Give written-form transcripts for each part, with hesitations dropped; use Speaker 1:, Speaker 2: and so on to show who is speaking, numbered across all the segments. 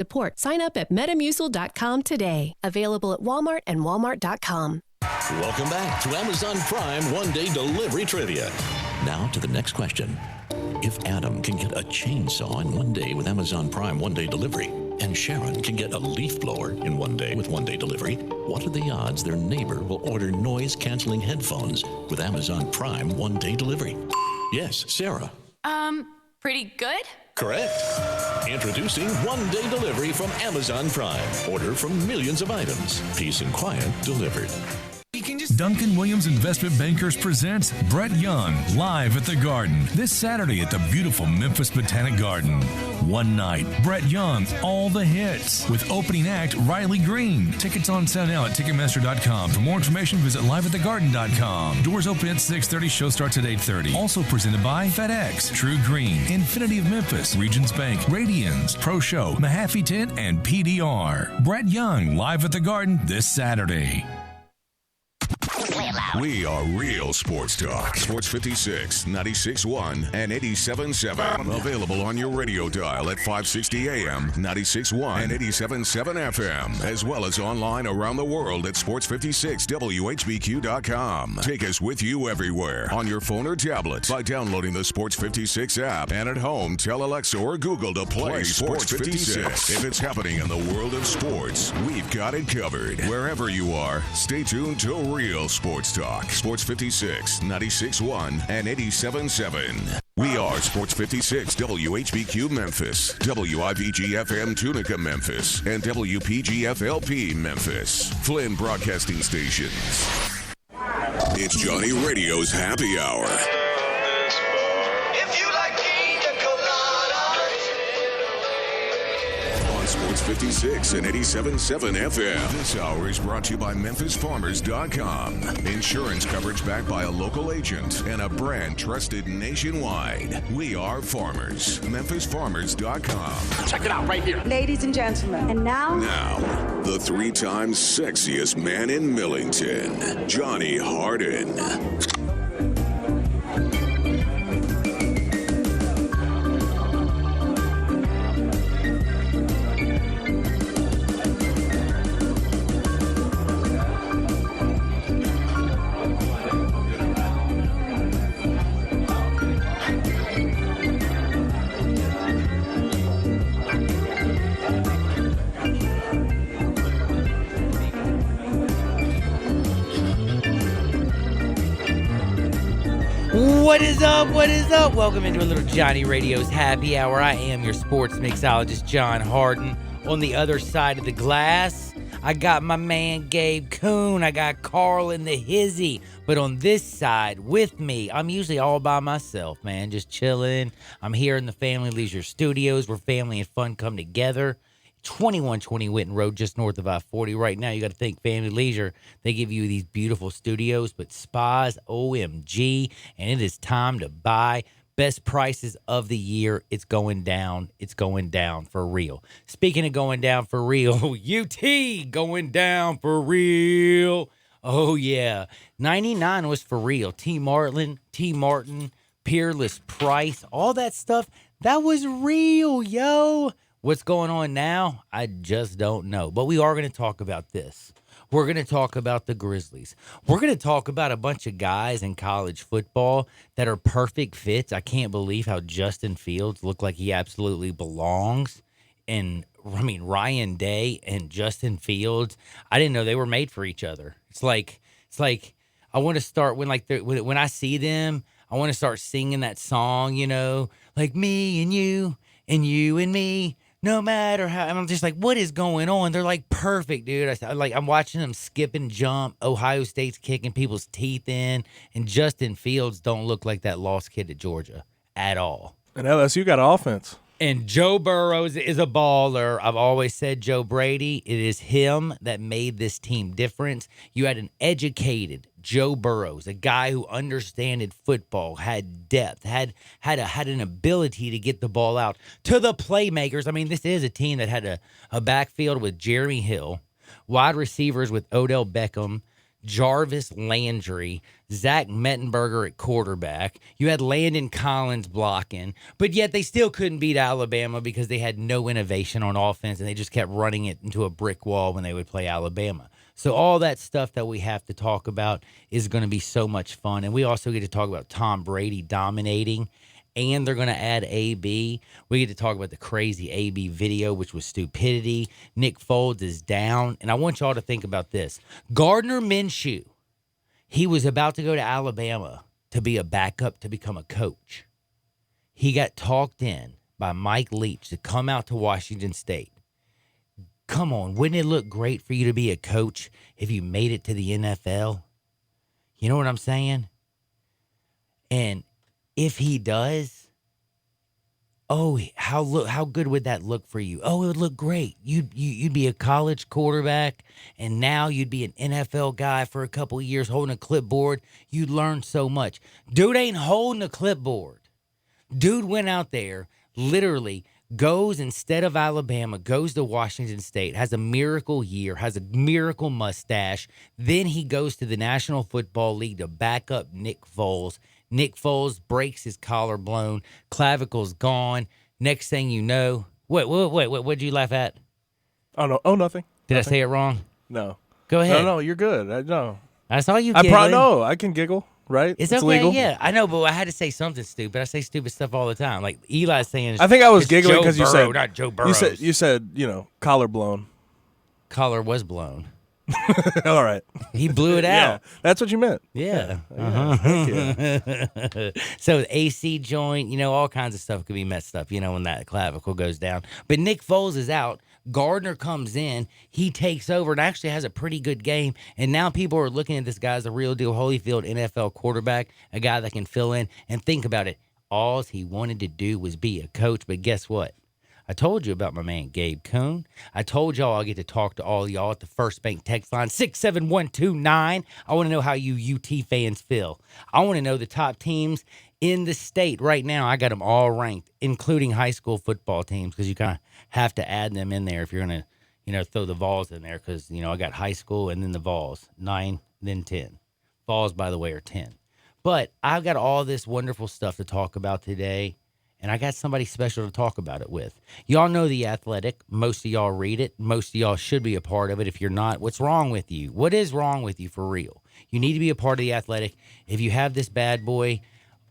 Speaker 1: Support. Sign up at Metamucil.com today. Available at Walmart and Walmart.com.
Speaker 2: Welcome back to Amazon Prime One-Day Delivery Trivia. Now to the next question. If Adam can get a chainsaw in 1 day with Amazon Prime One-Day Delivery, and Sharon can get a leaf blower in 1 day with one-day delivery, what are the odds their neighbor will order noise-canceling headphones with Amazon Prime One-Day Delivery? Yes, Sarah.
Speaker 3: Pretty good?
Speaker 2: Correct. Introducing one-day delivery from Amazon Prime. Order from millions of items. Peace and quiet delivered.
Speaker 4: Duncan Williams Investment Bankers presents Brett Young live at the Garden this Saturday at the beautiful Memphis Botanic Garden. One night, Brett Young, all the hits, with opening act Riley Green. Tickets on sale now at Ticketmaster.com. For more information, visit liveatthegarden.com. Doors open at 6:30. Show starts at 8:30. Also presented by FedEx, True Green, Infinity of Memphis, Regions Bank, Radians, Pro Show, Mahaffey Tent, and PDR. Brett Young live at the Garden this Saturday.
Speaker 5: We are Real Sports Talk. Sports 56, 96.1, and 87.7. Available on your radio dial at 560 AM, 96.1, and 87.7 FM, as well as online around the world at sports56whbq.com. Take us with you everywhere on your phone or tablet by downloading the Sports 56 app. And at home, tell Alexa or Google to play Sports 56. If it's happening in the world of sports, we've got it covered. Wherever you are, stay tuned to Real Sports Talk. Sports 56, 96.1, and 87.7. We are Sports 56 WHBQ Memphis, WIVG-FM Tunica Memphis, and WPG-FLP Memphis. Flynn Broadcasting Stations. It's Johnny Radio's Happy Hour. Sports 56 and 87.7 FM. This hour is brought to you by MemphisFarmers.com. Insurance coverage backed by a local agent and a brand trusted nationwide. We are farmers. MemphisFarmers.com.
Speaker 6: Check it out right here.
Speaker 7: Ladies and gentlemen, and now,
Speaker 5: the 3 times sexiest man in Millington, Johnny Harden.
Speaker 8: What is up? What is up? Welcome into a little Johnny Radio's Happy Hour. I am your sports mixologist, John Harden. On the other side of the glass, I got my man Gabe Kuhn. I got Carl in the hizzy. But on this side with me, I'm usually all by myself, man, just chilling. I'm here in the Family Leisure Studios where family and fun come together. 2120 Winton Road, just north of I-40. Right now, you got to think Family Leisure. They give you these beautiful studios, but spas, OMG, and it is time to buy. Best prices of the year. It's going down. It's going down for real. Speaking of going down for real, UT going down for real. Oh, yeah. 99 was for real. T. Martin, Peerless Price, all that stuff, that was real, yo. What's going on now? I just don't know. But we are going to talk about this. We're going to talk about the Grizzlies. We're going to talk about a bunch of guys in college football that are perfect fits. I can't believe how Justin Fields looked like he absolutely belongs. And, I mean, Ryan Day and Justin Fields, I didn't know they were made for each other. It's like I want to start when I see them, I want to start singing that song, you know, like me and you and me. No matter how, and I'm just like, what is going on? They're like perfect, dude. I'm watching them skip and jump. Ohio State's kicking people's teeth in, and Justin Fields don't look like that lost kid at Georgia at all.
Speaker 9: And LSU got offense.
Speaker 8: And Joe Burrows is a baller. I've always said Joe Brady, it is him that made this team different. You had an educated Joe Burrows, a guy who understood football, had depth, had an ability to get the ball out to the playmakers. I mean, this is a team that had a backfield with Jeremy Hill, wide receivers with Odell Beckham, Jarvis Landry, Zach Mettenberger at quarterback. You had Landon Collins blocking, but yet they still couldn't beat Alabama because they had no innovation on offense and they just kept running it into a brick wall when they would play Alabama. So all that stuff that we have to talk about is going to be so much fun. And we also get to talk about Tom Brady dominating, and they're going to add AB. We get to talk about the crazy AB video, which was stupidity. Nick Foles is down. And I want y'all to think about this. Gardner Minshew, he was about to go to Alabama to be a backup to become a coach. He got talked in by Mike Leach to come out to Washington State. Come on, wouldn't it look great for you to be a coach if you made it to the NFL? You know what I'm saying? And if he does, how good would that look for you? Oh, it would look great. You'd be a college quarterback, and now you'd be an NFL guy for a couple of years holding a clipboard. You'd learn so much. Dude ain't holding a clipboard. Dude went out there, literally goes, instead of Alabama, goes to Washington State, has a miracle year, has a miracle mustache. Then he goes to the National Football League to back up Nick Foles. Nick Foles breaks his collarbone, clavicle's gone. Next thing you know, wait, what did you laugh at?
Speaker 6: Oh, no. Oh, nothing.
Speaker 8: Did I say it wrong?
Speaker 6: No.
Speaker 8: Go ahead.
Speaker 6: No, you're good. No.
Speaker 8: I saw you giggling.
Speaker 6: No, I can giggle, right?
Speaker 8: It's okay,
Speaker 6: legal.
Speaker 8: yeah. I know, but I had to say something stupid. I say stupid stuff all the time. Like Eli's saying,
Speaker 6: I think I was giggling
Speaker 8: because
Speaker 6: you said,
Speaker 8: not Joe Burrow.
Speaker 6: You said, collar blown.
Speaker 8: Collar was blown.
Speaker 6: All right.
Speaker 8: He blew it out.
Speaker 6: Yeah, that's what you meant.
Speaker 8: Yeah.
Speaker 6: Thank you.
Speaker 8: So AC joint, all kinds of stuff could be messed up, when that clavicle goes down. But Nick Foles is out. Gardner comes in. He takes over and actually has a pretty good game. And now people are looking at this guy as a real deal Holyfield NFL quarterback, a guy that can fill in. And think about it. All he wanted to do was be a coach. But guess what? I told you about my man Gabe Kuhn. I told y'all I'll get to talk to all y'all at the First Bank text line 67129. I want to know how you UT fans feel. I want to know the top teams in the state right now. I got them all ranked, including high school football teams, because you kind of have to add them in there if you're going to, throw the Vols in there, because, I got high school and then the Vols, 9, then 10. Vols, by the way, are 10. But I've got all this wonderful stuff to talk about today. And I got somebody special to talk about it with. Y'all know The Athletic. Most of y'all read it. Most of y'all should be a part of it. If you're not, what's wrong with you? What is wrong with you for real? You need to be a part of The Athletic. If you have this bad boy,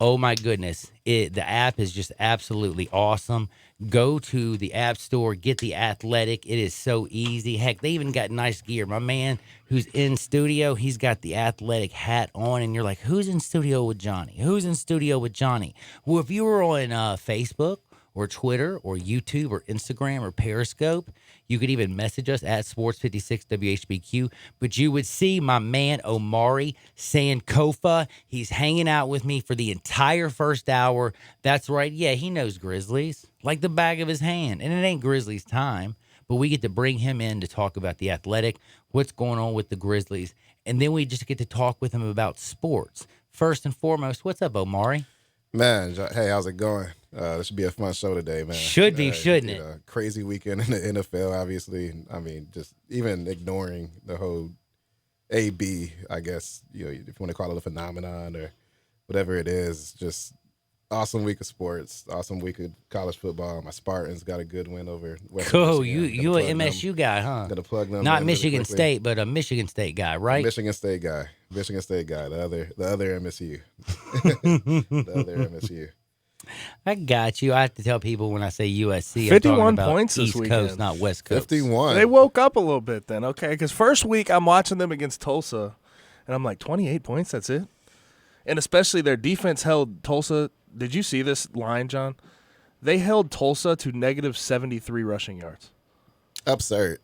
Speaker 8: oh my goodness, the app is just absolutely awesome. Go to the App Store, get The Athletic. It is so easy. Heck, they even got nice gear. My man who's in studio, he's got the Athletic hat on, and you're like, who's in studio with Johnny? Who's in studio with Johnny? Well, if you were on Facebook or Twitter or YouTube or Instagram or Periscope, you could even message us at Sports56WHBQ, but you would see my man Omari Sankofa. He's hanging out with me for the entire first hour. That's right. Yeah, he knows Grizzlies like the back of his hand, and it ain't Grizzlies time, but we get to bring him in to talk about The Athletic, what's going on with the Grizzlies, and then we just get to talk with him about sports. First and foremost, what's up, Omari?
Speaker 9: Man, hey, how's it going? This should be a fun show today, man.
Speaker 8: Should be, shouldn't it?
Speaker 9: Crazy weekend in the NFL, obviously. I mean, just even ignoring the whole AB, I guess, if you want to call it a phenomenon or whatever it is, just awesome week of sports, awesome week of college football. My Spartans got a good win over Western
Speaker 8: Cool.
Speaker 9: Michigan.
Speaker 8: You an MSU guy, huh?
Speaker 9: Got to plug them.
Speaker 8: Not Michigan State, but a Michigan State guy, right?
Speaker 9: Michigan State guy. The other MSU. The other MSU.
Speaker 8: I got you. I have to tell people when I say USC,
Speaker 6: 51
Speaker 8: I'm talking about
Speaker 6: points this
Speaker 8: East
Speaker 6: weekend.
Speaker 8: Coast, not West Coast.
Speaker 9: 51.
Speaker 6: They woke up a little bit then, okay? Because first week I'm watching them against Tulsa, and I'm like, 28 points, that's it? And especially their defense held Tulsa. Did you see this line, John? They held Tulsa to negative 73 rushing yards.
Speaker 9: Absurd.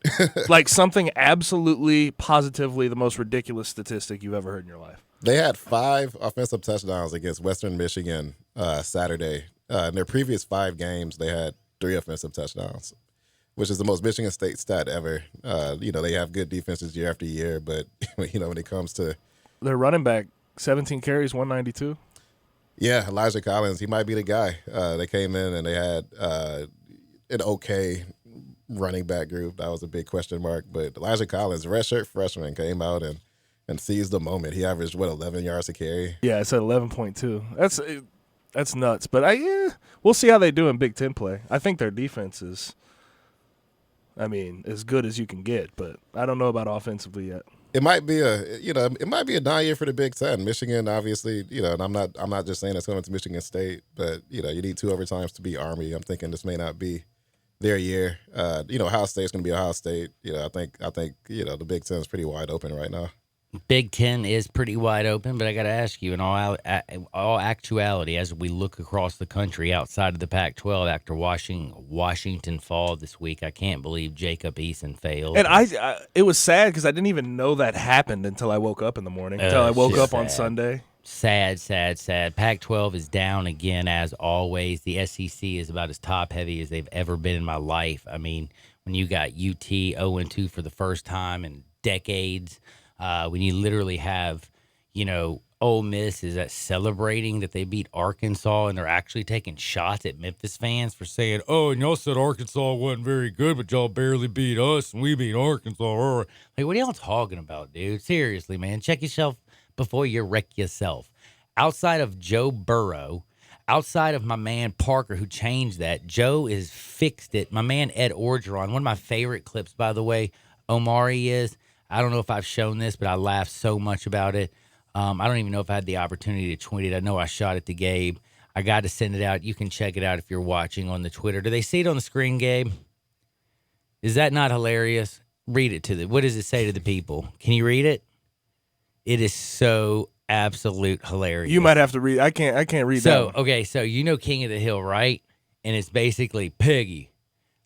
Speaker 6: Like something absolutely, positively the most ridiculous statistic you've ever heard in your life.
Speaker 9: They had 5 offensive touchdowns against Western Michigan Saturday. In their previous 5 games, they had 3 offensive touchdowns, which is the most Michigan State stat ever. They have good defenses year after year, but, when it comes to
Speaker 6: Their running back, 17 carries, 192.
Speaker 9: Yeah, Elijah Collins, he might be the guy. They came in and they had an okay running back group. That was a big question mark. But Elijah Collins, redshirt freshman, came out and and seized the moment. He averaged 11 yards a carry.
Speaker 6: Yeah, it's at 11.2. That's nuts. But we'll see how they do in Big Ten play. I think their defense is, as good as you can get. But I don't know about offensively yet.
Speaker 9: It might be a down year for the Big Ten. Michigan, obviously, and I'm not just saying it's going to Michigan State, but you need 2 overtimes to beat Army. I'm thinking this may not be their year. Ohio State's going to be Ohio State. I think the Big Ten is pretty wide open right now.
Speaker 8: Big Ten is pretty wide open, but I got to ask you, in all actuality, as we look across the country outside of the Pac-12 after Washington fall this week, I can't believe Jacob Eason failed.
Speaker 6: And it was sad because I didn't even know that happened until I woke up in the morning. Until I woke up on Sunday.
Speaker 8: Sad. Pac-12 is down again, as always. The SEC is about as top-heavy as they've ever been in my life. When you got UT 0-2 for the first time in decades, when you literally have, Ole Miss is celebrating that they beat Arkansas, and they're actually taking shots at Memphis fans for saying, "Oh, and y'all said Arkansas wasn't very good, but y'all barely beat us, and we beat Arkansas." Like, what are y'all talking about, dude? Seriously, man, check yourself before you wreck yourself. Outside of Joe Burrow, outside of my man Parker, who changed that, Joe is fixed it. My man Ed Orgeron, one of my favorite clips, by the way, Omari is. I don't know if I've shown this, but I laughed so much about it. I don't even know if I had the opportunity to tweet it. I know I shot it to Gabe. I got to send it out. You can check it out if you're watching on the Twitter. Do they see it on the screen, Gabe? Is that not hilarious? Read it to them. What does it say to the people? Can you read it? It is so absolute hilarious.
Speaker 6: You might have to read. I can't read that.
Speaker 8: Okay, so King of the Hill, right? And it's basically Peggy.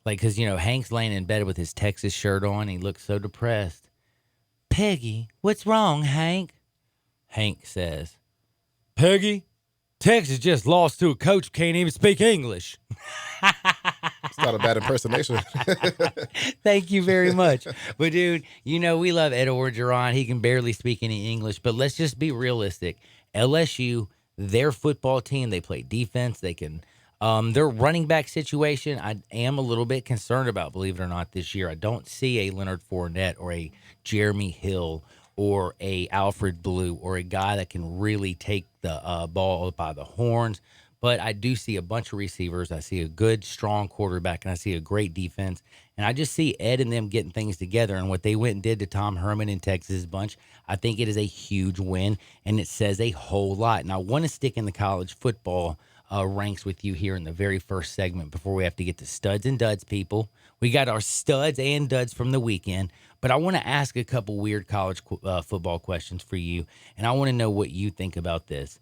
Speaker 8: Because, Hank's laying in bed with his Texas shirt on. He looks so depressed. Peggy, what's wrong, Hank? Hank says, Peggy, Texas just lost to a coach who can't even speak English.
Speaker 9: It's not a bad impersonation.
Speaker 8: Thank you very much. But, dude, we love Ed Orgeron. He can barely speak any English. But let's just be realistic. LSU, their football team, they play defense. They can their running back situation, I am a little bit concerned about, believe it or not, this year. I don't see a Leonard Fournette or a Jeremy Hill or a Alfred Blue or a guy that can really take the ball by the horns. But I do see a bunch of receivers. I see a good, strong quarterback, and I see a great defense. And I just see Ed and them getting things together. And what they went and did to Tom Herman and Texas bunch, I think it is a huge win, and it says a whole lot. And I want to stick in the college football ranks with you here in the very first segment before we have to get to studs and duds, people. We got our studs and duds from the weekend, but I want to ask a couple weird college football questions for you, and I want to know what you think about this.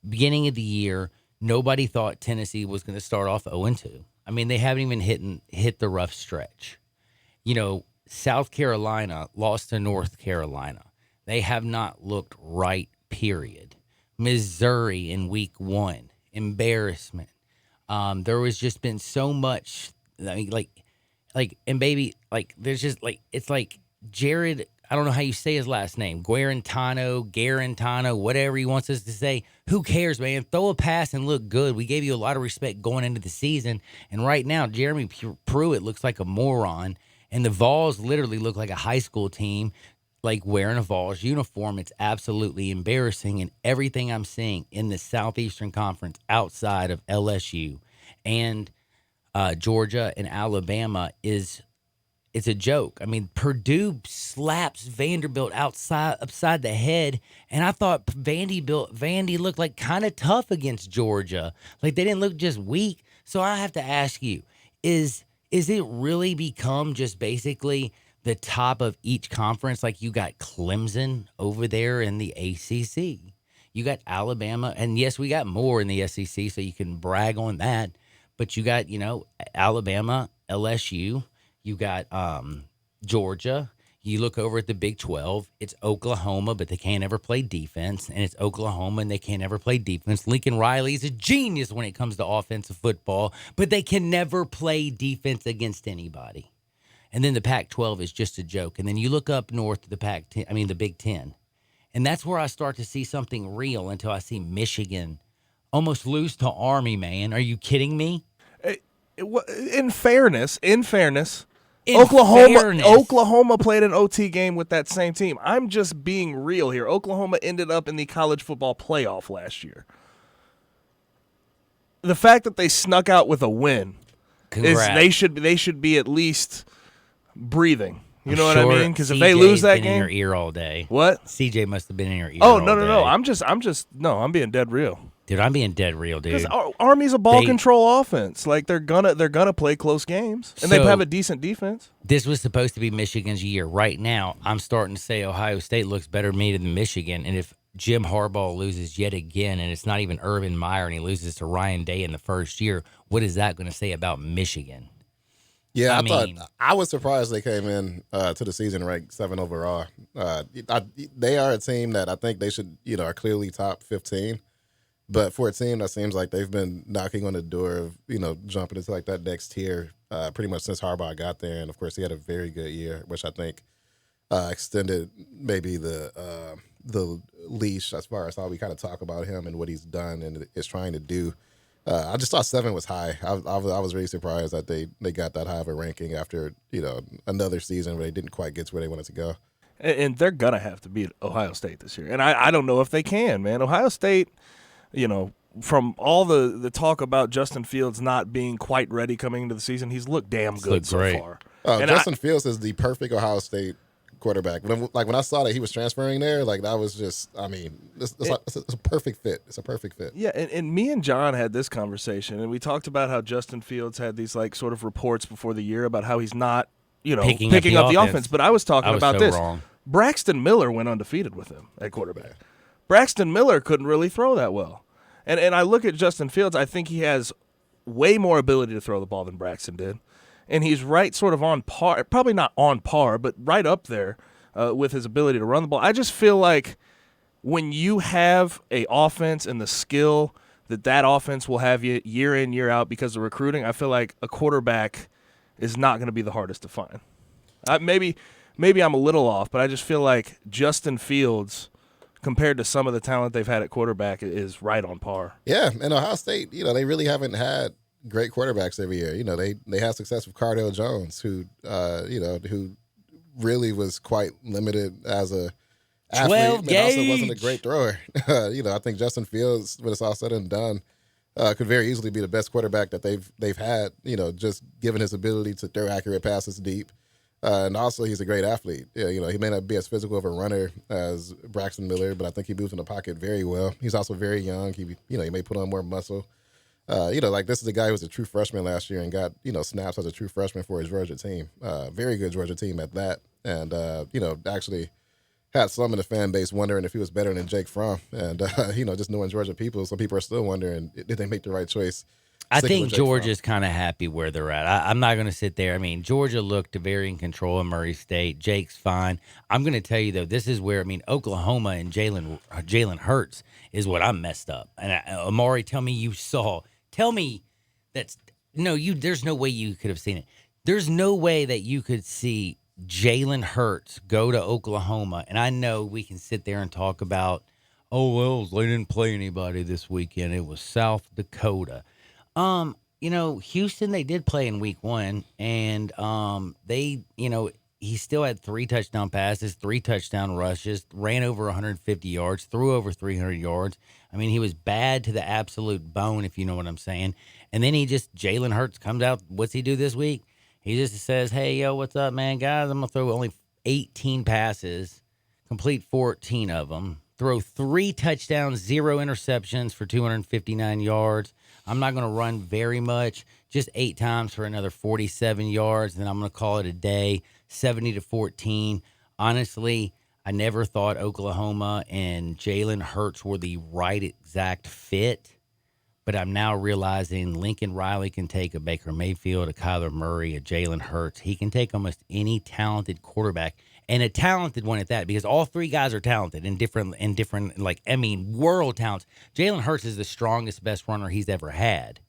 Speaker 8: Beginning of the year, nobody thought Tennessee was going to start off 0-2. They haven't even hit the rough stretch. South Carolina lost to North Carolina. They have not looked right, period. Missouri in week 1. Embarrassment. There was just been so much, and baby, there's just it's like Jared, I don't know how you say his last name, Garantano, whatever he wants us to say. Who cares, man? Throw a pass and look good. We gave you a lot of respect going into the season, and right now, Jeremy Pruitt looks like a moron, and the Vols literally look like a high school team. Wearing a Vols uniform. It's absolutely embarrassing. And everything I'm seeing in the Southeastern Conference outside of LSU and Georgia and Alabama it's a joke. Purdue slaps Vanderbilt upside the head, and I thought Vandy looked like kind of tough against Georgia. They didn't look just weak. So I have to ask you, is it really become just basically the top of each conference? You got Clemson over there in the ACC. You got Alabama. And, yes, we got more in the SEC, so you can brag on that. But you got, Alabama, LSU. You got Georgia. You look over at the Big 12. It's Oklahoma, but they can't ever play defense. And it's Oklahoma, and they can't ever play defense. Lincoln Riley is a genius when it comes to offensive football, but they can never play defense against anybody. And then the Pac-12 is just a joke. And then you look up north to the Big Ten. And that's where I start to see something real until I see Michigan almost lose to Army, man. Are you kidding me?
Speaker 6: In fairness, Oklahoma played an OT game with that same team. I'm just being real here. Oklahoma ended up in the college football playoff last year. The fact that they snuck out with a win is they should be at least breathing. You know what I mean? Because if they lose that game,
Speaker 8: in your ear all day.
Speaker 6: What?
Speaker 8: CJ must have been in your ear.
Speaker 6: Oh no! I'm being dead real.
Speaker 8: Dude, I'm being dead real, dude.
Speaker 6: Because Army's a ball control offense. Like they're gonna play close games, and they have a decent defense.
Speaker 8: This was supposed to be Michigan's year. Right now, I'm starting to say Ohio State looks better to me than Michigan. And if Jim Harbaugh loses yet again, and it's not even Urban Meyer, and he loses to Ryan Day in the first year, what is that going to say about Michigan?
Speaker 9: Yeah, I was surprised they came in to the season ranked 7 overall. They are a team that I think they should, are clearly top 15. But for a team that seems like they've been knocking on the door of, jumping into like that next tier pretty much since Harbaugh got there. And of course, he had a very good year, which I think extended maybe the leash as far as how we kind of talk about him and what he's done and is trying to do. I just thought 7 was high. I was really surprised that they got that high of a ranking after another season where they didn't quite get to where they wanted to go.
Speaker 6: And they're gonna have to beat Ohio State this year, and I don't know if they can, man. Ohio State, from all the talk about Justin Fields not being quite ready coming into the season, he's looked damn good so far.
Speaker 9: Justin Fields is the perfect Ohio State quarterback. When I saw that he was transferring there, like that was just, it's a perfect fit. It's a perfect fit.
Speaker 6: Yeah, and me and John had this conversation, and we talked about how Justin Fields had these like sort of reports before the year about how he's not, picking up the offense. But I was talking about this.
Speaker 8: Wrong.
Speaker 6: Braxton Miller went undefeated with him at quarterback. Braxton Miller couldn't really throw that well. And I look at Justin Fields, I think he has way more ability to throw the ball than Braxton did. And he's right sort of on par, probably not on par, but right up there with his ability to run the ball. I just feel like when you have a offense and the skill that offense will have you year in, year out because of recruiting, I feel like a quarterback is not going to be the hardest to find. Maybe I'm a little off, but I just feel like Justin Fields, compared to some of the talent they've had at quarterback, is right on par.
Speaker 9: Yeah, and Ohio State, they really haven't had great quarterbacks every year. They had success with Cardale Jones, who really was quite limited as a athlete, but also wasn't a great thrower. I think Justin Fields, when it's all said and done, could very easily be the best quarterback that they've had. Just given his ability to throw accurate passes deep. And also, he's a great athlete. Yeah, he may not be as physical of a runner as Braxton Miller, but I think he moves in the pocket very well. He's also very young. He may put on more muscle. This is a guy who was a true freshman last year and got, snaps as a true freshman for his Georgia team. Very good Georgia team at that. And, actually had some in the fan base wondering if he was better than Jake Fromm. And, just knowing Georgia people, some people are still wondering, did they make the right choice?
Speaker 8: I think Georgia's kind of happy where they're at. I'm not going to sit there. I mean, Georgia looked very in control of Murray State. Jake's fine. I'm going to tell you, though, this is where, Oklahoma and Jalen Hurts is what I'm messed up. And Amari, tell me you saw. Tell me there's no way you could have seen it. There's no way that you could see Jalen Hurts go to Oklahoma. And I know we can sit there and talk about, they didn't play anybody this weekend. It was South Dakota. Houston, they did play in week 1, and he still had 3 touchdown passes, 3 touchdown rushes, ran over 150 yards, threw over 300 yards. I mean, he was bad to the absolute bone, if you know what I'm saying. And then Jalen Hurts comes out. What's he do this week? He just says, hey, yo, what's up, man, guys? I'm going to throw only 18 passes, complete 14 of them, throw 3 touchdowns, 0 interceptions for 259 yards. I'm not going to run very much, just 8 times for another 47 yards. Then I'm going to call it a day, 70-14. Honestly, I never thought Oklahoma and Jalen Hurts were the right exact fit. But I'm now realizing Lincoln Riley can take a Baker Mayfield, a Kyler Murray, a Jalen Hurts. He can take almost any talented quarterback, and a talented one at that, because all 3 guys are talented in different, world talents. Jalen Hurts is the strongest, best runner he's ever had.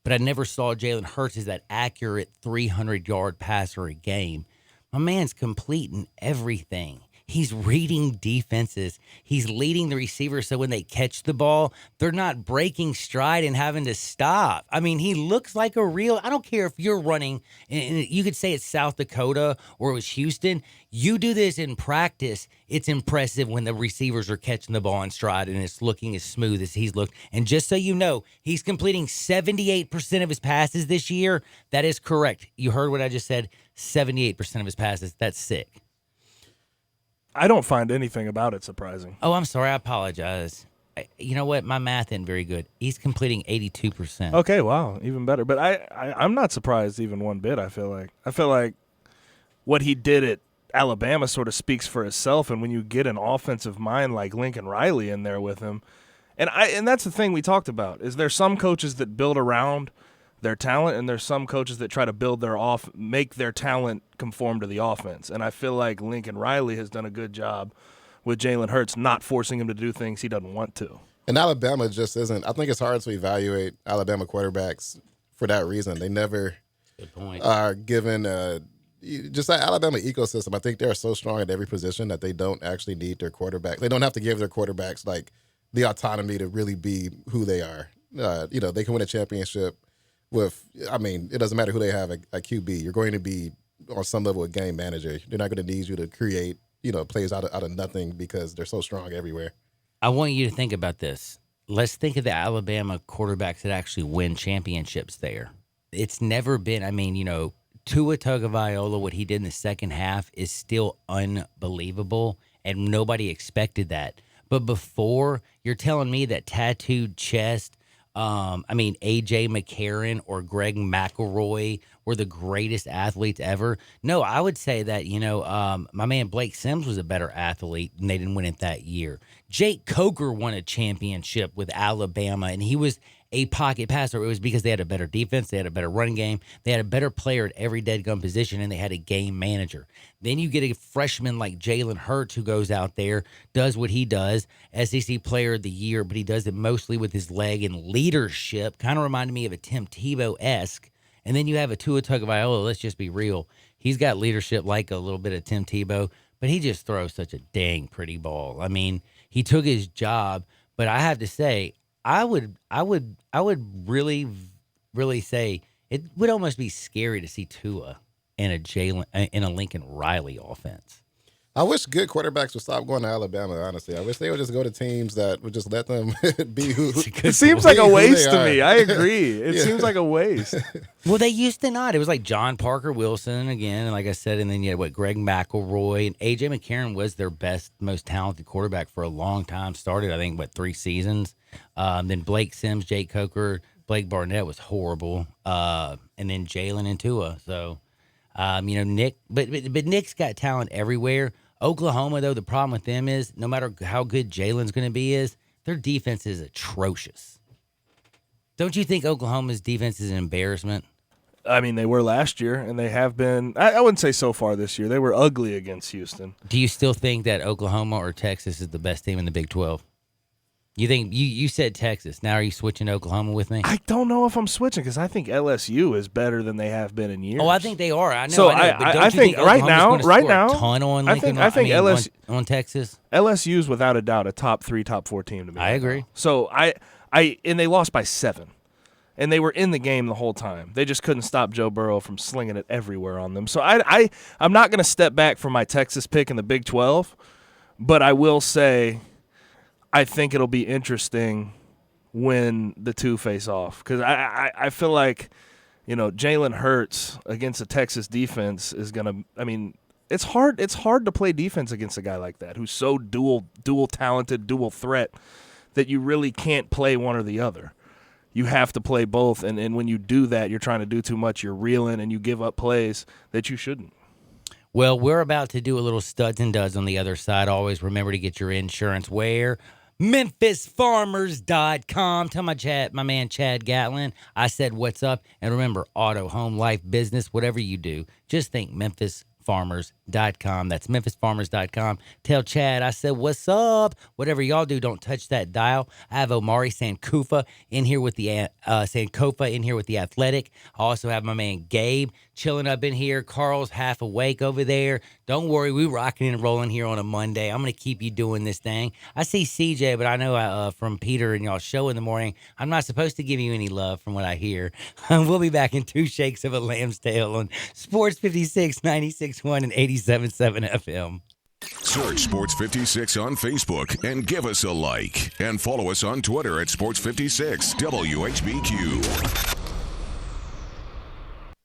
Speaker 8: But I never saw Jalen Hurts as that accurate 300-yard passer a game. My man's complete in everything. He's reading defenses. He's leading the receivers so when they catch the ball, they're not breaking stride and having to stop. I mean, he looks like a real, I don't care if you're running, and you could say it's South Dakota or it was Houston. You do this in practice, it's impressive when the receivers are catching the ball in stride and it's looking as smooth as he's looked. And just so you know, he's completing 78% of his passes this year. That is correct. You heard what I just said, 78% of his passes. That's sick.
Speaker 6: I don't find anything about it surprising.
Speaker 8: Oh, I'm sorry. I apologize. You know what? My math isn't very good. He's completing 82%.
Speaker 6: Okay, wow, even better. But I'm not surprised even one bit. I feel like what he did at Alabama sort of speaks for itself. And when you get an offensive mind like Lincoln Riley in there with him, and that's the thing we talked about, is there's some coaches that build around their talent, and there's some coaches that try to make their talent conform to the offense. And I feel like Lincoln Riley has done a good job with Jalen Hurts, not forcing him to do things he doesn't want to.
Speaker 9: And Alabama just isn't. I think it's hard to evaluate Alabama quarterbacks for that reason. They never are given just that Alabama ecosystem. I think they're so strong at every position that they don't actually need their quarterback. They don't have to give their quarterbacks like the autonomy to really be who they are. They can win a championship with, it doesn't matter who they have at QB. You're going to be on some level a game manager. They're not going to need you to create, plays out of nothing because they're so strong everywhere.
Speaker 8: I want you to think about this. Let's think of the Alabama quarterbacks that actually win championships there. It's never been, Tua Tagovailoa, what he did in the second half is still unbelievable, and nobody expected that. But before, you're telling me that tattooed chest, A.J. McCarron or Greg McElroy were the greatest athletes ever. No, I would say that, my man Blake Sims was a better athlete, and they didn't win it that year. Jake Coker won a championship with Alabama, and he was a pocket passer. It was because they had a better defense, they had a better running game, they had a better player at every dead-gum position, and they had a game manager. Then you get a freshman like Jalen Hurts who goes out there, does what he does, SEC Player of the Year, but he does it mostly with his leg and leadership. Kind of reminded me of a Tim Tebow-esque. And then you have a Tua Tagovailoa. Let's just be real. He's got leadership like a little bit of Tim Tebow, but he just throws such a dang pretty ball. He took his job, but I have to say, I would really, really say it would almost be scary to see Tua in a Lincoln Riley offense.
Speaker 9: I wish good quarterbacks would stop going to Alabama, honestly. I wish they would just go to teams that would just let them be who.
Speaker 6: It seems like a waste to me. I agree. It seems like a waste.
Speaker 8: Well, they used to not. It was like John Parker Wilson again, and like I said, and then you had Greg McElroy, and A.J. McCarron was their best, most talented quarterback for a long time. Started, I think, 3 seasons. Then Blake Sims, Jake Coker, Blake Barnett was horrible, and then Jalen and Tua. So, Nick, but Nick's got talent everywhere. Oklahoma, though, the problem with them is no matter how good Jalen's going to be, is their defense is atrocious. Don't you think Oklahoma's defense is an embarrassment?
Speaker 6: They were last year, and they have been. I wouldn't say so far this year. They were ugly against Houston.
Speaker 8: Do you still think that Oklahoma or Texas is the best team in the Big 12? You think you said Texas. Now are you switching to Oklahoma with me?
Speaker 6: I don't know if I'm switching because I think LSU is better than they have been in years.
Speaker 8: Oh, I think they are. I know.
Speaker 6: So
Speaker 8: but don't
Speaker 6: I
Speaker 8: you
Speaker 6: think right now,
Speaker 8: a ton on Lincoln,
Speaker 6: I think LSU
Speaker 8: on Texas.
Speaker 6: LSU is without a doubt a top 3, top 4 team to me.
Speaker 8: I agree.
Speaker 6: So and they lost by 7, and they were in the game the whole time. They just couldn't stop Joe Burrow from slinging it everywhere on them. So I'm not going to step back from my Texas pick in the Big 12, but I will say, I think it'll be interesting when the two face off because I feel like, Jalen Hurts against a Texas defense is going to – it's hard to play defense against a guy like that who's so dual talented, dual threat that you really can't play one or the other. You have to play both, and when you do that, you're trying to do too much. You're reeling, and you give up plays that you shouldn't.
Speaker 8: Well, we're about to do a little studs and duds on the other side. Always remember to get your insurance where? MemphisFarmers.com. Tell my man Chad Gatlin I said what's up. And remember, auto, home, life, business, whatever you do, just think MemphisFarmers.com. That's MemphisFarmers.com. Tell Chad I said what's up. Whatever y'all do, don't touch that dial. I have Omari Sankofa in here with the Athletic. I also have my man Gabe chilling up in here. Carl's half awake over there. Don't worry, we rocking and rolling here on a Monday. I'm going to keep you doing this thing. I see CJ, but I know from Peter and y'all's show in the morning, I'm not supposed to give you any love from what I hear. We'll be back in 2 shakes of a lamb's tail on Sports 56, 96.1 and 87.7 FM.
Speaker 5: Search Sports 56 on Facebook and give us a like. And follow us on Twitter at Sports 56 WHBQ.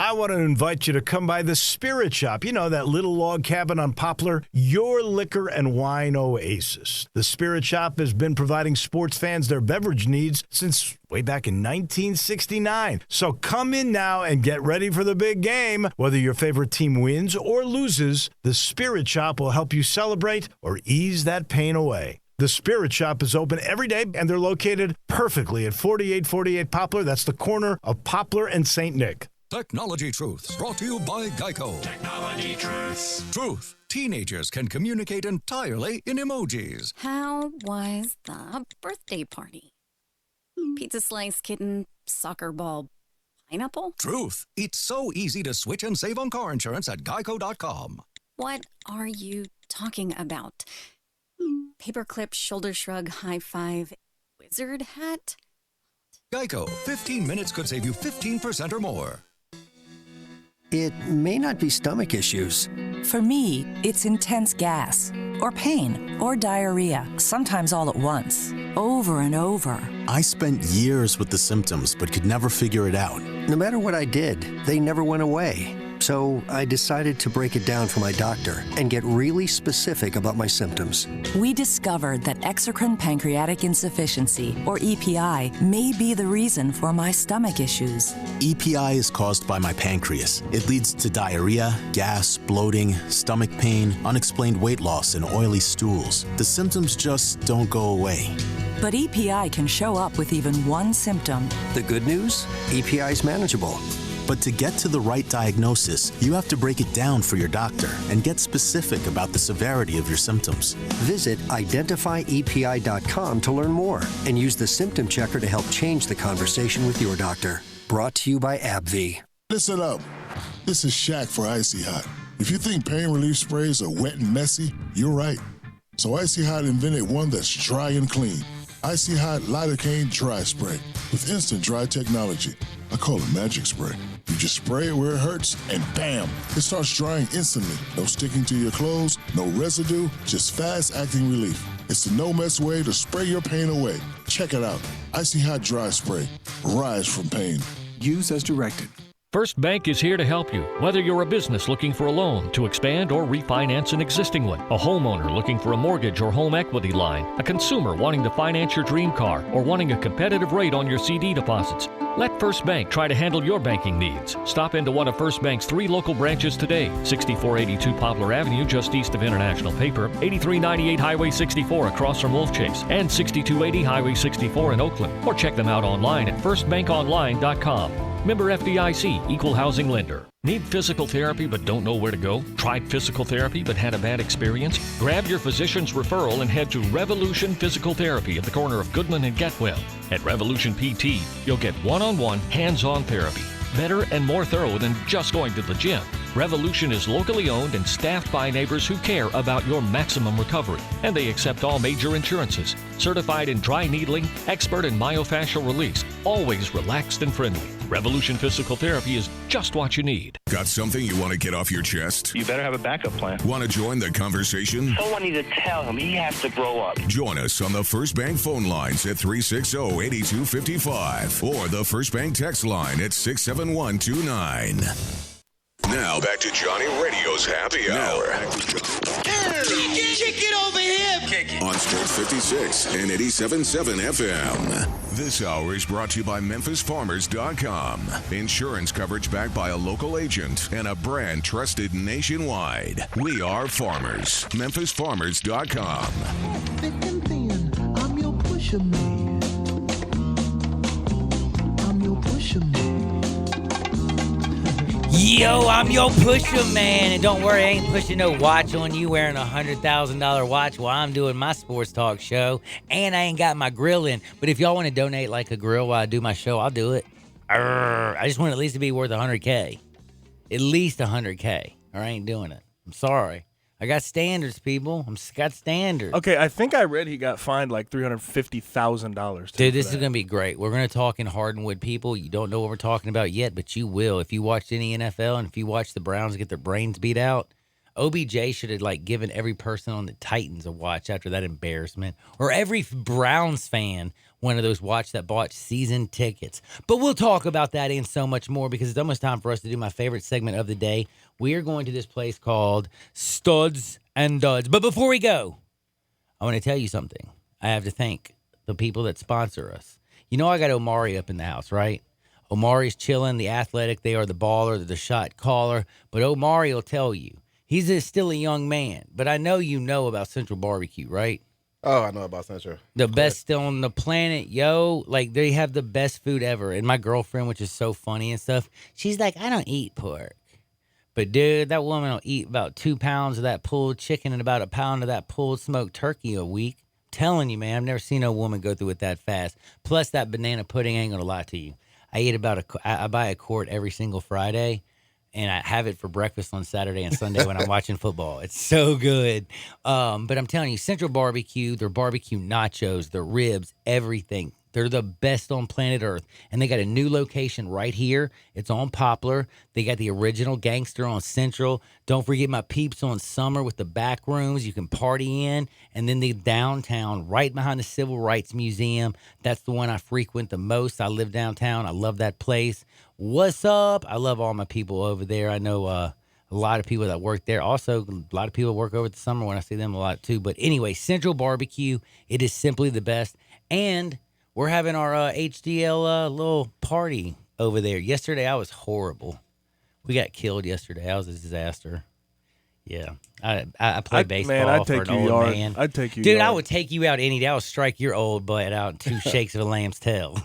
Speaker 10: I want to invite you to come by the Spirit Shop. You know, that little log cabin on Poplar, your liquor and wine oasis. The Spirit Shop has been providing sports fans their beverage needs since way back in 1969. So come in now and get ready for the big game. Whether your favorite team wins or loses, the Spirit Shop will help you celebrate or ease that pain away. The Spirit Shop is open every day, and they're located perfectly at 4848 Poplar. That's the corner of Poplar and St. Nick.
Speaker 11: Technology Truths, brought to you by Geico. Technology Truths. Truth. Teenagers can communicate entirely in emojis.
Speaker 12: How was the birthday party? Pizza slice, kitten, soccer ball, pineapple?
Speaker 11: Truth. It's so easy to switch and save on car insurance at geico.com.
Speaker 12: What are you talking about? Paperclip, shoulder shrug, high five, wizard hat?
Speaker 11: Geico. 15 minutes could save you 15% or more.
Speaker 13: It may not be stomach issues.
Speaker 14: For me, it's intense gas, or pain, or diarrhea, sometimes all at once, over and over.
Speaker 15: I spent years with the symptoms, but could never figure it out.
Speaker 13: No matter what I did, they never went away. So I decided to break it down for my doctor and get really specific about my symptoms.
Speaker 14: We discovered that exocrine pancreatic insufficiency, or EPI, may be the reason for my stomach issues.
Speaker 15: EPI is caused by my pancreas. It leads to diarrhea, gas, bloating, stomach pain, unexplained weight loss, and oily stools. The symptoms just don't go away.
Speaker 14: But EPI can show up with even one symptom.
Speaker 13: The good news? EPI is manageable.
Speaker 15: But to get to the right diagnosis, you have to break it down for your doctor and get specific about the severity of your symptoms.
Speaker 13: Visit identifyepi.com to learn more and use the symptom checker to help change the conversation with your doctor. Brought to you by AbbVie.
Speaker 16: Listen up. This is Shaq for Icy Hot. If you think pain relief sprays are wet and messy, you're right. So Icy Hot invented one that's dry and clean. Icy Hot Lidocaine Dry Spray with instant dry technology. I call it magic spray. You just spray it where it hurts, and bam, it starts drying instantly. No sticking to your clothes, no residue, just fast-acting relief. It's the no-mess way to spray your pain away. Check it out. Icy Hot Dry Spray. Rise from pain.
Speaker 17: Use as directed.
Speaker 18: First Bank is here to help you, whether you're a business looking for a loan to expand or refinance an existing one, a homeowner looking for a mortgage or home equity line, a consumer wanting to finance your dream car, or wanting a competitive rate on your CD deposits. Let First Bank try to handle your banking needs. Stop into one of First Bank's 3 local branches today. 6482 Poplar Avenue, just east of International Paper, 8398 Highway 64 across from Wolf Chase, and 6280 Highway 64 in Oakland. Or check them out online at firstbankonline.com. Member FDIC, Equal Housing Lender. Need physical therapy but don't know where to go? Tried physical therapy but had a bad experience? Grab your physician's referral and head to Revolution Physical Therapy at the corner of Goodman and Getwell. At Revolution PT, you'll get one-on-one, hands-on therapy. Better and more thorough than just going to the gym. Revolution is locally owned and staffed by neighbors who care about your maximum recovery. And they accept all major insurances. Certified in dry needling, expert in myofascial release. Always relaxed and friendly. Revolution Physical Therapy is just what you need.
Speaker 5: Got something you want to get off your chest?
Speaker 19: You better have a backup plan.
Speaker 5: Want to join the conversation?
Speaker 19: Someone needs to tell him he has to grow up.
Speaker 5: Join us on the First Bank phone lines at 360-8255 or the First Bank text line at 67129. Now back to Johnny Radio's Happy Hour.
Speaker 20: Kick it over here. Kick it.
Speaker 5: On Sports 56 and 87.7 FM. This hour is brought to you by MemphisFarmers.com. Insurance coverage backed by a local agent and a brand trusted nationwide. We are farmers. MemphisFarmers.com.
Speaker 20: Thick and thin, I'm your pusher man. I'm your pusher man.
Speaker 8: Yo, I'm your pusher man, and don't worry, I ain't pushing no watch on you wearing a $100,000 watch while I'm doing my sports talk show, and I ain't got my grill in. But if y'all want to donate like a grill while I do my show, I'll do it. I just want it at least to be worth $100K. at least $100K, or I ain't doing it. I'm sorry. I got standards, people. Got standards.
Speaker 6: Okay, I think I read he got fined like $350,000.
Speaker 8: Dude, this is going to be great. We're going to talk in Hardwood, people. You don't know what we're talking about yet, but you will. If you watched any NFL and if you watched the Browns get their brains beat out, OBJ should have like given every person on the Titans a watch after that embarrassment, or every Browns fan one of those watch that bought season tickets. But we'll talk about that and so much more because it's almost time for us to do my favorite segment of the day. We are going to this place called Studs and Duds. But before we go, I want to tell you something. I have to thank the people that sponsor us. You know I got Omari up in the house, right? Omari's chilling, the athletic. They are the baller, the shot caller. But Omari will tell you, he's still a young man. But I know you know about Central Barbecue, right?
Speaker 9: Oh, I know about Central.
Speaker 8: The best still on the planet, yo. Like, they have the best food ever. And my girlfriend, which is so funny and stuff, she's like, I don't eat pork. But, dude, that woman will eat about 2 pounds of that pulled chicken and about a pound of that pulled smoked turkey a week. I'm telling you, man, I've never seen a woman go through it that fast. Plus, that banana pudding, I ain't going to lie to you. I buy a quart every single Friday. And I have it for breakfast on Saturday and Sunday when I'm watching football. It's so good. But I'm telling you, Central Barbecue, their barbecue nachos, their ribs, everything. They're the best on planet Earth. And they got a new location right here. It's on Poplar. They got the original Gangster on Central. Don't forget my peeps on Summer with the back rooms you can party in. And then the downtown right behind the Civil Rights Museum. That's the one I frequent the most. I live downtown. I love that place. What's up? I love all my people over there. I know a lot of people that work there. Also, a lot of people work over at the Summer when I see them a lot too. But anyway, Central Barbecue, it is simply the best. And we're having our HDL little party over there. Yesterday, I was horrible. We got killed yesterday. I was a disaster. Yeah. I play baseball for an old man.
Speaker 6: I'd take you
Speaker 8: Dude,
Speaker 6: yard.
Speaker 8: I would take you out any day. I would strike your old butt out in 2 shakes of a lamb's tail.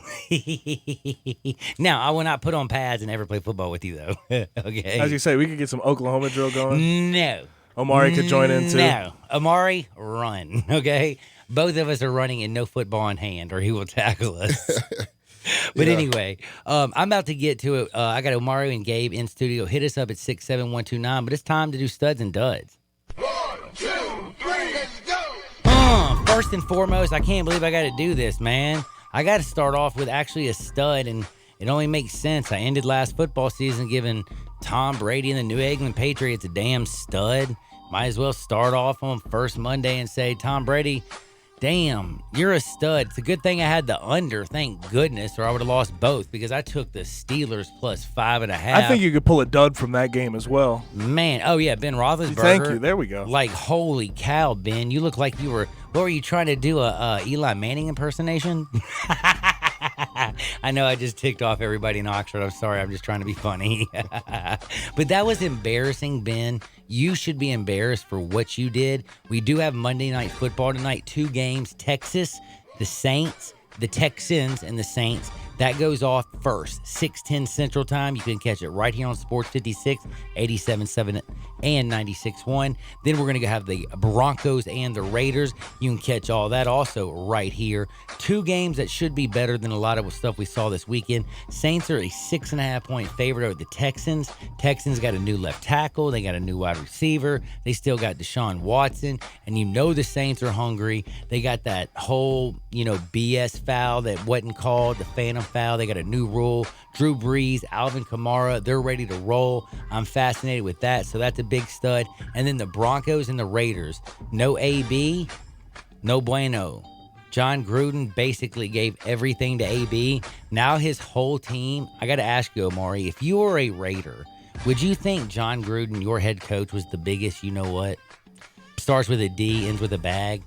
Speaker 8: Now, I will not put on pads and ever play football with you, though. Okay?
Speaker 6: As you say, we could get some Oklahoma drill going.
Speaker 8: No.
Speaker 6: Omari could join in, too.
Speaker 8: No. Amari, run. Okay? Both of us are running and no football in hand, or he will tackle us. But anyway, I'm about to get to it. I got Omari and Gabe in studio. Hit us up at 67129. But it's time to do Studs and Duds.
Speaker 20: 1, 2, 3, let's go!
Speaker 8: First and foremost, I can't believe I got to do this, man. I got to start off with actually a stud, and it only makes sense. I ended last football season giving Tom Brady and the New England Patriots a damn stud. Might as well start off on first Monday and say, Tom Brady, damn, you're a stud. It's a good thing I had the under, thank goodness, or I would have lost both because I took the Steelers plus 5.5.
Speaker 6: I think you could pull a dud from that game as well.
Speaker 8: Man, oh yeah, Ben Roethlisberger.
Speaker 6: Thank you. There we go.
Speaker 8: Like, holy cow, Ben, you look like you were. What were you trying to do? A Eli Manning impersonation? I know I just ticked off everybody in Oxford. I'm sorry. I'm just trying to be funny. But that was embarrassing, Ben. You should be embarrassed for what you did. We do have Monday Night Football tonight. 2 games. Texas, the Saints, the Texans, and the Saints. That goes off first, 6:10 Central Time. You can catch it right here on Sports 56, 87.7 and 96.1. Then we're going to have the Broncos and the Raiders. You can catch all that also right here. 2 games that should be better than a lot of stuff we saw this weekend. Saints are a 6.5-point favorite over the Texans. Texans got a new left tackle. They got a new wide receiver. They still got Deshaun Watson. And you know the Saints are hungry. They got that whole, BS foul that wasn't called, the phantom foul. They got a new rule. Drew Brees, Alvin Kamara, they're ready to roll. I'm fascinated with that. So that's a big stud. And then the Broncos and the Raiders. No AB, no bueno. John Gruden basically gave everything to AB. Now his whole team, I got to ask you, Omari, if you were a Raider, would you think John Gruden, your head coach, was the biggest you-know-what? Starts with a D, ends with a bag.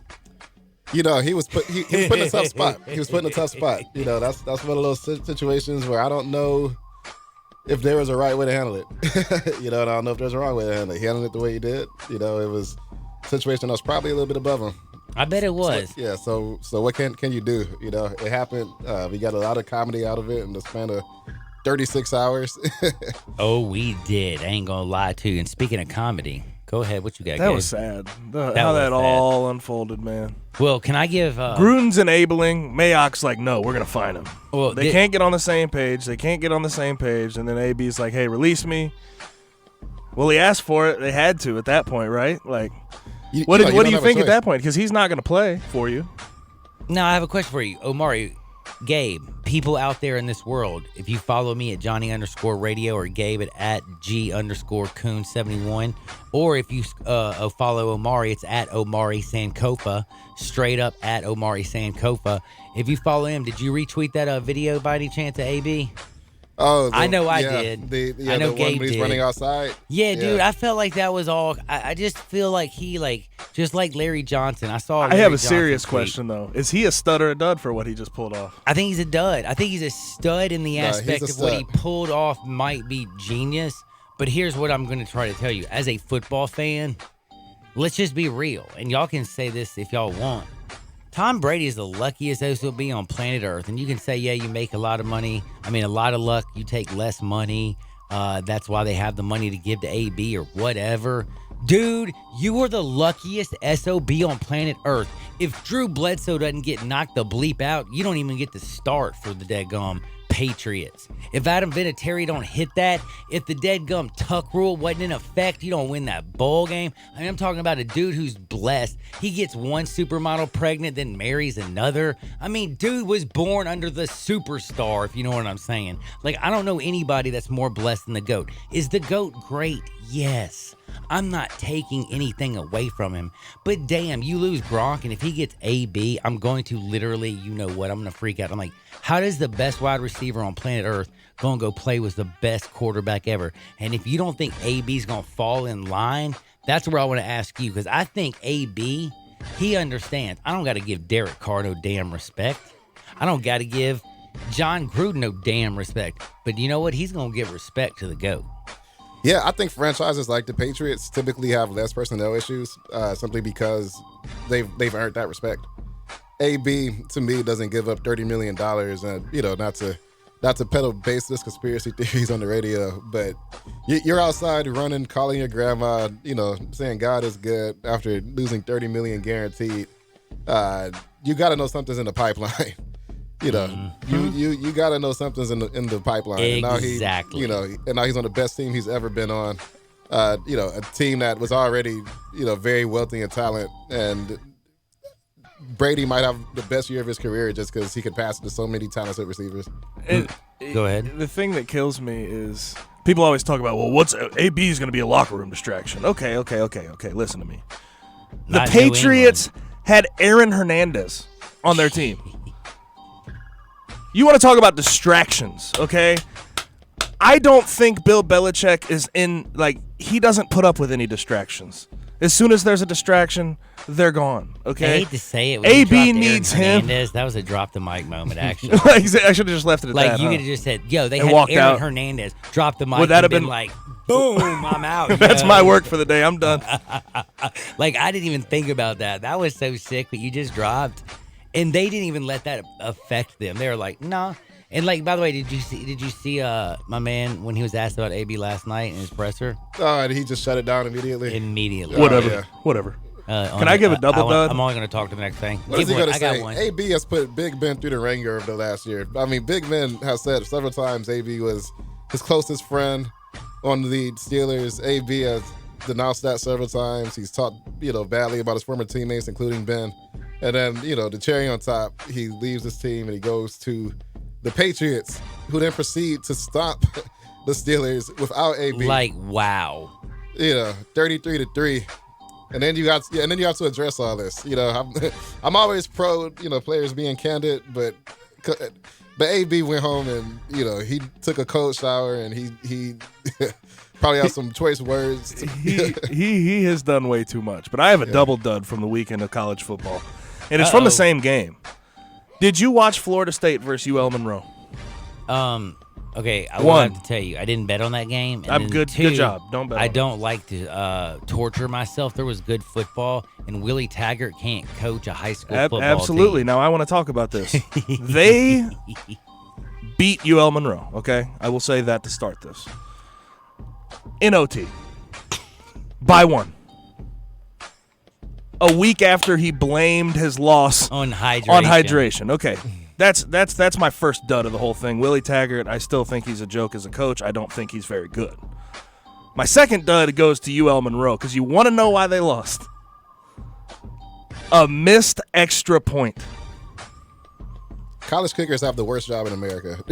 Speaker 9: He was put in a tough spot. He was put in a tough spot. That's one of those situations where I don't know if there was a right way to handle it. And I don't know if there's a wrong way to handle it. He handled it the way he did. It was a situation that was probably a little bit above him.
Speaker 8: I bet it was.
Speaker 9: So what can you do? It happened. We got a lot of comedy out of it in the span of 36 hours.
Speaker 8: Oh, we did. I ain't gonna lie to you. And speaking of comedy, go ahead. What you got?
Speaker 6: That
Speaker 8: Gabe?
Speaker 6: was sad. How that all unfolded, man.
Speaker 8: Well, can I give
Speaker 6: Gruden's enabling. Mayock's like, no, we're gonna fine him.
Speaker 8: Well,
Speaker 6: they can't get on the same page. And then AB's like, hey, release me. Well, he asked for it. They had to at that point, right? Like,
Speaker 9: You-
Speaker 6: what
Speaker 9: you know,
Speaker 6: do
Speaker 9: you
Speaker 6: you
Speaker 9: don't have a
Speaker 6: think at
Speaker 9: choice.
Speaker 6: that point? Because he's not going to play for you.
Speaker 8: Now, I have a question for you. Omari, Gabe, people out there in this world, if you follow me at Johnny_radio or Gabe at G_Coon71, or if you follow Omari, it's at Omari Sankofa, straight up at Omari Sankofa. If you follow him, did you retweet that video by any chance of AB?
Speaker 9: Oh,
Speaker 8: I know I
Speaker 9: yeah,
Speaker 8: did.
Speaker 9: I know
Speaker 8: the one
Speaker 9: Gabe
Speaker 8: when
Speaker 9: he's
Speaker 8: did.
Speaker 9: running outside.
Speaker 8: Yeah, dude, I felt like that was all. I just feel like he, just like Larry Johnson. I saw.
Speaker 6: I
Speaker 8: Larry
Speaker 6: have a
Speaker 8: Johnson
Speaker 6: serious
Speaker 8: tweet.
Speaker 6: question, though. Is he a stud or a dud for what he just pulled off?
Speaker 8: I think he's a dud. I think he's a stud in the
Speaker 9: No, he's
Speaker 8: aspect
Speaker 9: a
Speaker 8: of what he
Speaker 9: stud.
Speaker 8: pulled off might be genius. But here's what I'm going to try to tell you. As a football fan, let's just be real. And y'all can say this if y'all want. Tom Brady is the luckiest SOB on planet Earth. And you can say, yeah, you make a lot of money. I mean, a lot of luck. You take less money. That's why they have the money to give to AB or whatever. Dude, you are the luckiest SOB on planet Earth. If Drew Bledsoe doesn't get knocked the bleep out, you don't even get to start for the deadgum Patriots. If Adam Vinatieri don't hit that, if the deadgum tuck rule wasn't in effect, you don't win that bowl game. I mean, I'm talking about a dude who's blessed. He gets one supermodel pregnant, then marries another. I mean, dude was born under the superstar, if you know what I'm saying. Like, I don't know anybody that's more blessed than the GOAT. Is the GOAT great? Yes. I'm not taking anything away from him. But damn, you lose Gronk, and if he gets AB, I'm going to literally, you know what, I'm going to freak out. I'm like, how does the best wide receiver on planet Earth going to go play with the best quarterback ever? And if you don't think AB's going to fall in line, that's where I want to ask you, because I think AB, he understands. I don't got to give Derek Carr no damn respect. I don't got to give John Gruden no damn respect. But you know what? He's going to give respect to the GOAT.
Speaker 9: Yeah, I think franchises like the Patriots typically have less personnel issues simply because they've earned that respect. AB to me doesn't give up $30 million, and not to peddle baseless conspiracy theories on the radio, but you're outside running, calling your grandma, saying God is good after losing $30 million guaranteed. You got to know something's in the pipeline. You got to know something's in the pipeline.
Speaker 8: Exactly.
Speaker 9: And now he's on the best team he's ever been on. A team that was already, very wealthy in talent, and Brady might have the best year of his career just because he could pass to so many talented receivers.
Speaker 8: Go ahead.
Speaker 6: The thing that kills me is people always talk about, well, what's AB is going to be a locker room distraction. Okay. Listen to me. The
Speaker 8: Not
Speaker 6: Patriots had Aaron Hernandez on their team. You want to talk about distractions, okay? I don't think Bill Belichick is he doesn't put up with any distractions. As soon as there's a distraction, they're gone, okay?
Speaker 8: I hate to say it. When you dropped
Speaker 6: AB
Speaker 8: Aaron
Speaker 6: needs him.
Speaker 8: Hernandez, that was a drop the mic moment, actually.
Speaker 6: I should have just left it at that.
Speaker 8: Like, you could have just said, yo, they
Speaker 6: And
Speaker 8: had
Speaker 6: walked
Speaker 8: Aaron
Speaker 6: out.
Speaker 8: Hernandez, drop the mic,
Speaker 6: Would that
Speaker 8: and
Speaker 6: have
Speaker 8: been
Speaker 6: been
Speaker 8: like, boom, I'm out.
Speaker 6: That's
Speaker 8: yo.
Speaker 6: my work for the day. I'm done.
Speaker 8: Like, I didn't even think about that. That was so sick, but you just dropped. And they didn't even let that affect them. They were like, nah. And, like, by the way, did you see my man when he was asked about AB last night in his presser?
Speaker 9: And he just shut it down immediately.
Speaker 6: Whatever. Can I give a double dud?
Speaker 8: I'm only going to talk to the next thing.
Speaker 9: What is he going to
Speaker 8: I got
Speaker 9: say?
Speaker 8: one.
Speaker 9: AB has put Big Ben through the ringer over the last year. I mean, Big Ben has said several times AB was his closest friend on the Steelers. AB has denounced that several times. He's talked, badly about his former teammates, including Ben. And then, the cherry on top, he leaves his team and he goes to the Patriots, who then proceed to stomp the Steelers without AB.
Speaker 8: Like, wow.
Speaker 9: 33-3. And then you have to address all this. I'm always pro, players being candid, but AB went home and, he took a cold shower and he probably has some choice words.
Speaker 6: He has done way too much. But I have a double dud from the weekend of college football. And it's from the same game. Did you watch Florida State versus UL Monroe?
Speaker 8: Okay, I will have to tell you, I didn't bet on that game. And
Speaker 6: Good job. Don't bet on
Speaker 8: I
Speaker 6: it.
Speaker 8: don't like to torture myself. There was good football, and Willie Taggart can't coach a high school football
Speaker 6: Absolutely.
Speaker 8: team.
Speaker 6: Now, I want to talk about this. They beat UL Monroe, okay? I will say that to start this. In OT. By one. A week after he blamed his loss
Speaker 8: on hydration.
Speaker 6: Okay. That's my first dud of the whole thing. Willie Taggart, I still think he's a joke as a coach. I don't think he's very good. My second dud goes to UL Monroe because you want to know why they lost. A missed extra point.
Speaker 9: College kickers have the worst job in America.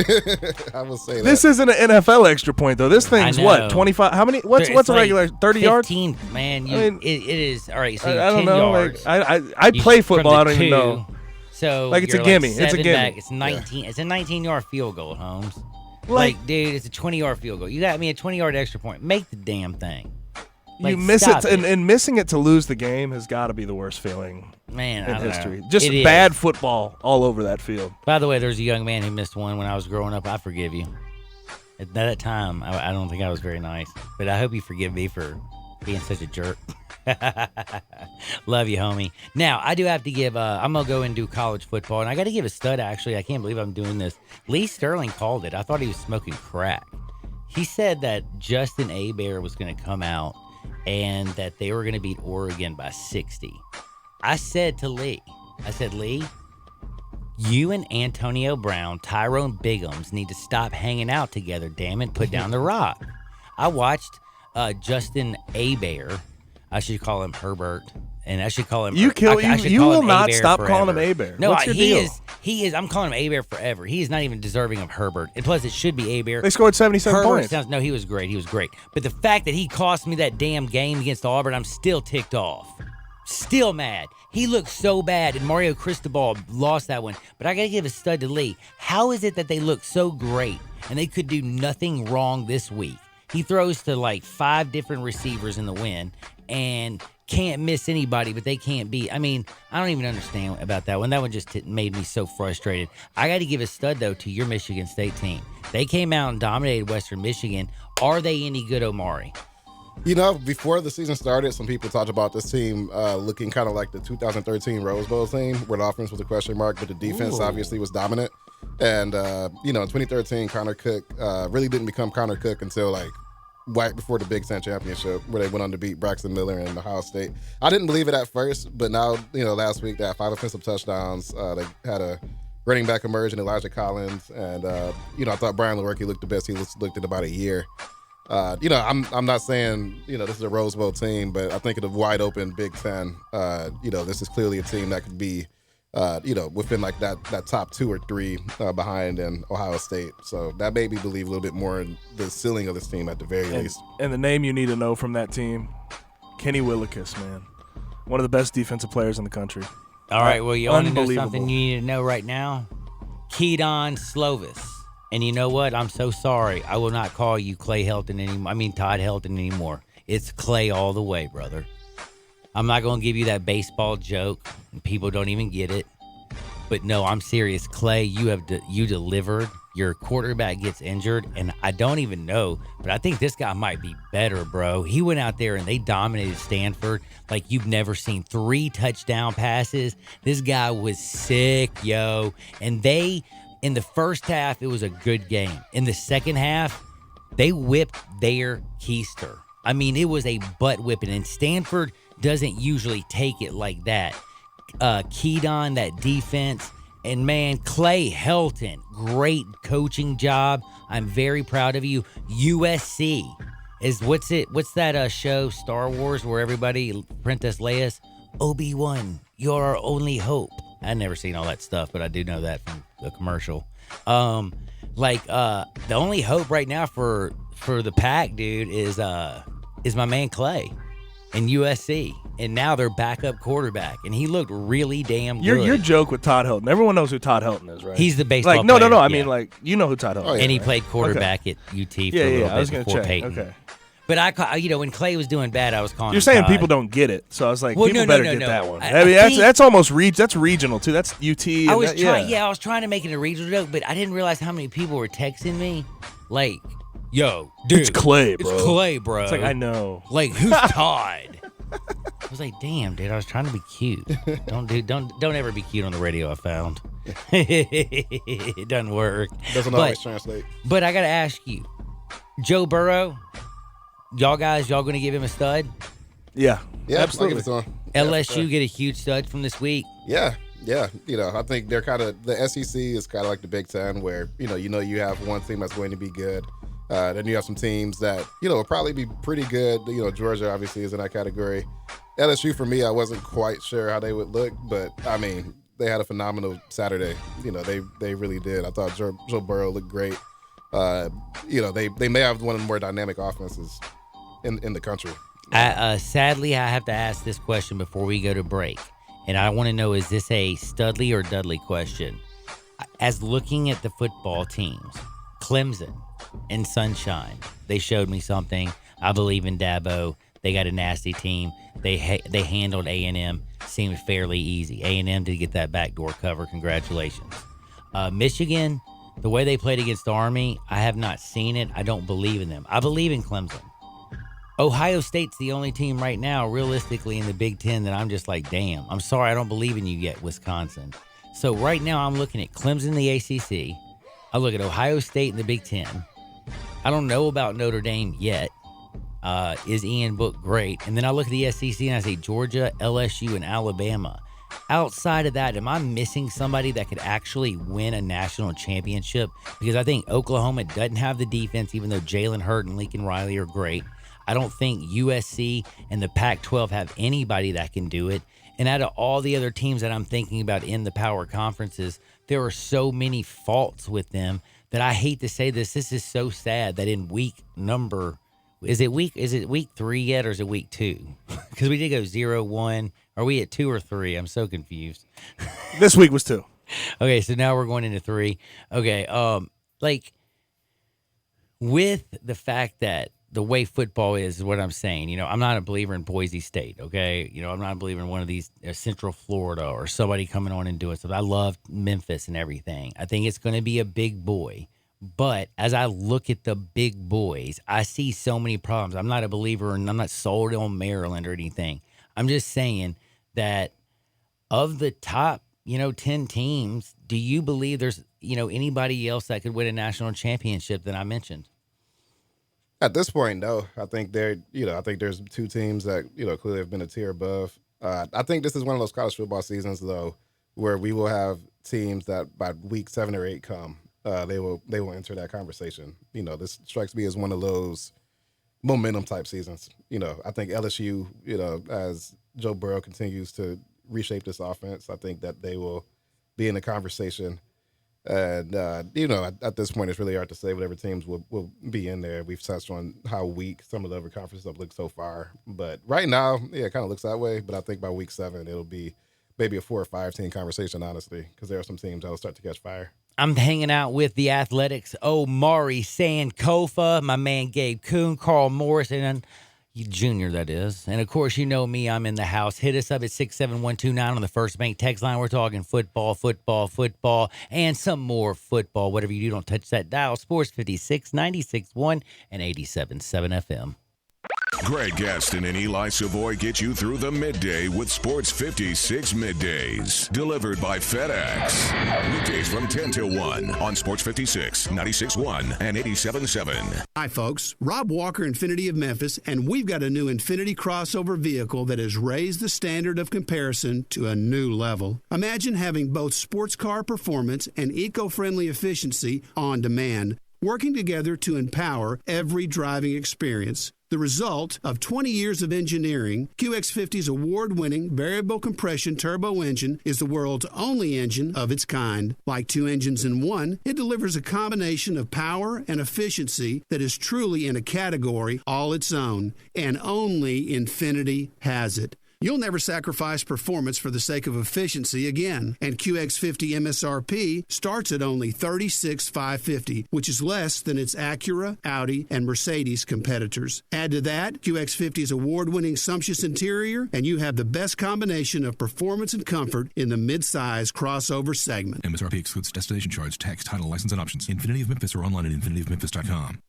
Speaker 9: I will say that.
Speaker 6: This isn't an NFL extra point though. This thing's what, 25? How many? What's a regular 30 yards?
Speaker 8: 15, man.
Speaker 6: I mean,
Speaker 8: it is all right. So
Speaker 6: I don't
Speaker 8: 10
Speaker 6: know.
Speaker 8: yards.
Speaker 6: I play football. I don't even know.
Speaker 8: So
Speaker 6: like it's a
Speaker 8: you're
Speaker 6: gimme.
Speaker 8: Like
Speaker 6: it's a gimme.
Speaker 8: back. It's 19. It's a 19-yard field goal, Holmes. Like, dude, it's a 20-yard field goal. You got me a 20-yard extra point. Make the damn thing.
Speaker 6: You miss it, and missing it to lose the game has got to be the worst feeling
Speaker 8: in
Speaker 6: history. Just bad football all over that field.
Speaker 8: By the way, there's a young man who missed one when I was growing up. I forgive you. At that time, I don't think I was very nice, but I hope you forgive me for being such a jerk. Love you, homie. Now, I do have to give, I'm going to go and do college football, and I got to give a stud, actually. I can't believe I'm doing this. Lee Sterling called it. I thought he was smoking crack. He said that Justin Hebert was going to come out and that they were going to beat Oregon by 60. I said to Lee, Lee, you and Antonio Brown, Tyrone Biggums need to stop hanging out together, damn it, put down the rock. I watched Justin Hebert. I should call him Herbert, and I should call him.
Speaker 6: You will not stop calling him Hebert.
Speaker 8: No,
Speaker 6: What's your deal?
Speaker 8: He is. I'm calling him Hebert forever. He is not even deserving of Herbert, and plus, it should be Hebert.
Speaker 6: They scored 77 points.
Speaker 8: No, he was great. He was great. But the fact that he cost me that damn game against Auburn, I'm still ticked off. Still mad. He looked so bad, and Mario Cristobal lost that one. But I got to give a stud to Lee. How is it that they look so great, and they could do nothing wrong this week? He throws to like 5 different receivers in the win and can't miss anybody, but they can't beat. I mean, I don't even understand about that one. That one just made me so frustrated. I got to give a stud, though, to your Michigan State team. They came out and dominated Western Michigan. Are they any good, Omari?
Speaker 9: You know, before the season started, some people talked about this team looking kind of like the 2013 Rose Bowl team, where the offense was a question mark, but the defense obviously was dominant. And, in 2013, Connor Cook really didn't become Connor Cook until, like, right before the Big Ten Championship, where they went on to beat Braxton Miller and Ohio State. I didn't believe it at first, but now, last week they had 5 offensive touchdowns. They had a running back emerge in Elijah Collins. And, I thought Brian Lewerke looked the best he looked in about a year. I'm not saying, this is a Rose Bowl team, but I think in a wide open Big Ten, this is clearly a team that could be, within like that top 2 or 3 behind in Ohio State. So that made me believe a little bit more in the ceiling of this team at the very least.
Speaker 6: And the name you need to know from that team, Kenny Willekes, man. One of the best defensive players in the country.
Speaker 8: All right, well, you want to know something you need to know right now? Keaton Slovis. And you know what? I'm so sorry. I will not call you Clay Helton anymore. I mean, Todd Helton anymore. It's Clay all the way, brother. I'm not going to give you that baseball joke. People don't even get it. But no, I'm serious. Clay, you delivered. Your quarterback gets injured, and I don't even know, but I think this guy might be better, bro. He went out there and they dominated Stanford like you've never seen. 3 touchdown passes. This guy was sick, yo. And in the first half, it was a good game. In the second half, they whipped their keister. I mean, it was a butt whipping, and Stanford doesn't usually take it like that. Keaton, that defense, and man, Clay Helton, great coaching job. I'm very proud of you. USC is what's that show, Star Wars, where everybody, Princess Leia's, Obi-Wan, you're our only hope. I've never seen all that stuff, but I do know that from the commercial. The only hope right now for the Pack, dude, is my man Clay in USC. And now they're backup quarterback, and he looked really damn good.
Speaker 6: Your joke with Todd Helton. Everyone knows who Todd Helton is, right?
Speaker 8: He's the baseball
Speaker 6: player.
Speaker 8: No.
Speaker 6: I mean, you know who Todd Helton is.
Speaker 8: And he played quarterback at UT for a little bit before Peyton.
Speaker 6: Okay.
Speaker 8: But when Clay was doing bad, I was calling
Speaker 6: You're saying
Speaker 8: Todd.
Speaker 6: People don't get it, so I was like, people better get that one.
Speaker 8: I
Speaker 6: mean, that's almost that's regional too. That's UT.
Speaker 8: I was trying to make it a regional joke, but I didn't realize how many people were texting me, like, "Yo, dude,
Speaker 6: it's Clay, bro.
Speaker 8: It's Clay, bro."
Speaker 6: It's like, I know.
Speaker 8: Like, who's Todd? I was like, damn, dude, I was trying to be cute. Don't ever be cute on the radio, I found. It doesn't work.
Speaker 9: Doesn't always translate.
Speaker 8: But I got to ask you, Joe Burrow, y'all going to give him a stud?
Speaker 6: Yeah,
Speaker 9: absolutely.
Speaker 8: LSU get a huge stud from this week?
Speaker 9: Yeah. I think they're kind of, the SEC is kind of like the Big Ten where, you have one team that's going to be good. Then you have some teams that, will probably be pretty good. Georgia obviously is in that category. LSU, for me, I wasn't quite sure how they would look, but, they had a phenomenal Saturday. They really did. I thought Joe Burrow looked great. They may have one of the more dynamic offenses in the country.
Speaker 8: Sadly, I have to ask this question before we go to break. And I want to know, is this a Studley or Dudley question? As looking at the football teams, Clemson and Sunshine, they showed me something. I believe in Dabo. They got a nasty team. They handled A&M. Seemed fairly easy. A&M did get that backdoor cover. Congratulations. Michigan, the way they played against the Army, I have not seen it. I don't believe in them. I believe in Clemson. Ohio State's the only team right now, realistically, in the Big Ten that I'm just like, damn. I'm sorry, I don't believe in you yet, Wisconsin. So right now I'm looking at Clemson in the ACC. I look at Ohio State in the Big Ten. I don't know about Notre Dame yet. Is Ian Book great? And then I look at the SEC and I say Georgia, LSU, and Alabama. Outside of that, am I missing somebody that could actually win a national championship? Because I think Oklahoma doesn't have the defense, even though Jalen Hurts and Lincoln Riley are great. I don't think USC and the Pac-12 have anybody that can do it. And out of all the other teams that I'm thinking about in the power conferences, there are so many faults with them that I hate to say this. This is so sad that in week 3 yet, or is it week 2? Because we did go 0-1. Are we at 2 or 3? I'm so confused.
Speaker 6: This week was 2.
Speaker 8: Okay, so now we're going into 3. Okay, with the fact that the way football is what I'm saying. I'm not a believer in Boise State, okay? I'm not a believer in one of these Central Florida or somebody coming on and doing stuff. I love Memphis and everything. I think it's going to be a big boy. But as I look at the big boys, I see so many problems. I'm not a believer and I'm not sold on Maryland or anything. I'm just saying that of the top, 10 teams, do you believe there's, anybody else that could win a national championship that I mentioned?
Speaker 9: At this point, no. I think there's 2 teams that, clearly have been a tier above. I think this is one of those college football seasons, though, where we will have teams that by week 7 or 8 come, they will enter that conversation. This strikes me as one of those momentum type seasons. I think LSU, as Joe Burrow continues to reshape this offense, I think that they will be in the conversation. And, at this point, it's really hard to say whatever teams will be in there. We've touched on how weak some of the other conferences have looked so far. But right now, it kind of looks that way. But I think by week 7, it'll be maybe a 4 or 5 team conversation, honestly, because there are some teams that will start to catch fire.
Speaker 8: I'm hanging out with the Athletics, Omari Sankofa, my man Gabe Kuhn, Carl Morris, and Junior, that is. And, of course, you know me. I'm in the house. Hit us up at 67129 on the First Bank text line. We're talking football, and some more football. Whatever you do, don't touch that dial. Sports 56, 96.1, and 87.7 FM.
Speaker 5: Greg Gaston and Eli Savoy get you through the midday with Sports 56 Middays. Delivered by FedEx. Weekdays from 10 till 1 on Sports 56, 96.1, and 87.7.
Speaker 17: Hi, folks. Rob Walker, Infiniti of Memphis, and we've got a new Infiniti crossover vehicle that has raised the standard of comparison to a new level. Imagine having both sports car performance and eco-friendly efficiency on demand, working together to empower every driving experience. The result of 20 years of engineering, QX50's award-winning variable compression turbo engine is the world's only engine of its kind. Like 2 engines in one, it delivers a combination of power and efficiency that is truly in a category all its own, and only Infiniti has it. You'll never sacrifice performance for the sake of efficiency again. And QX50 MSRP starts at only $36,550, which is less than its Acura, Audi, and Mercedes competitors. Add to that QX50's award-winning sumptuous interior, and you have the best combination of performance and comfort in the mid-size crossover segment.
Speaker 21: MSRP excludes destination charge, tax, title, license, and options. Infiniti of Memphis or online at infinityofmemphis.com.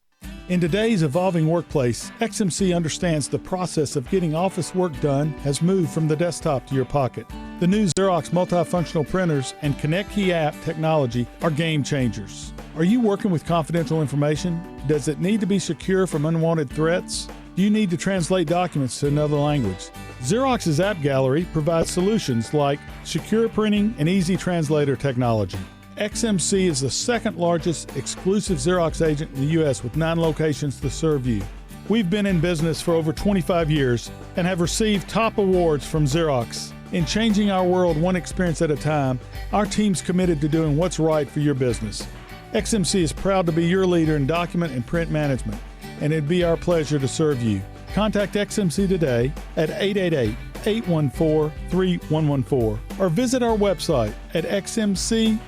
Speaker 22: In today's evolving workplace, XMC understands the process of getting office work done has moved from the desktop to your pocket. The new Xerox multifunctional printers and ConnectKey app technology are game changers. Are you working with confidential information? Does it need to be secure from unwanted threats? Do you need to translate documents to another language? Xerox's App Gallery provides solutions like secure printing and easy translator technology. XMC is the second largest exclusive Xerox agent in the U.S. with 9 locations to serve you. We've been in business for over 25 years and have received top awards from Xerox. In changing our world one experience at a time, our team's committed to doing what's right for your business. XMC is proud to be your leader in document and print management, and it'd be our pleasure to serve you. Contact XMC today at 888-814-3114 or visit our website at xmcinc.com.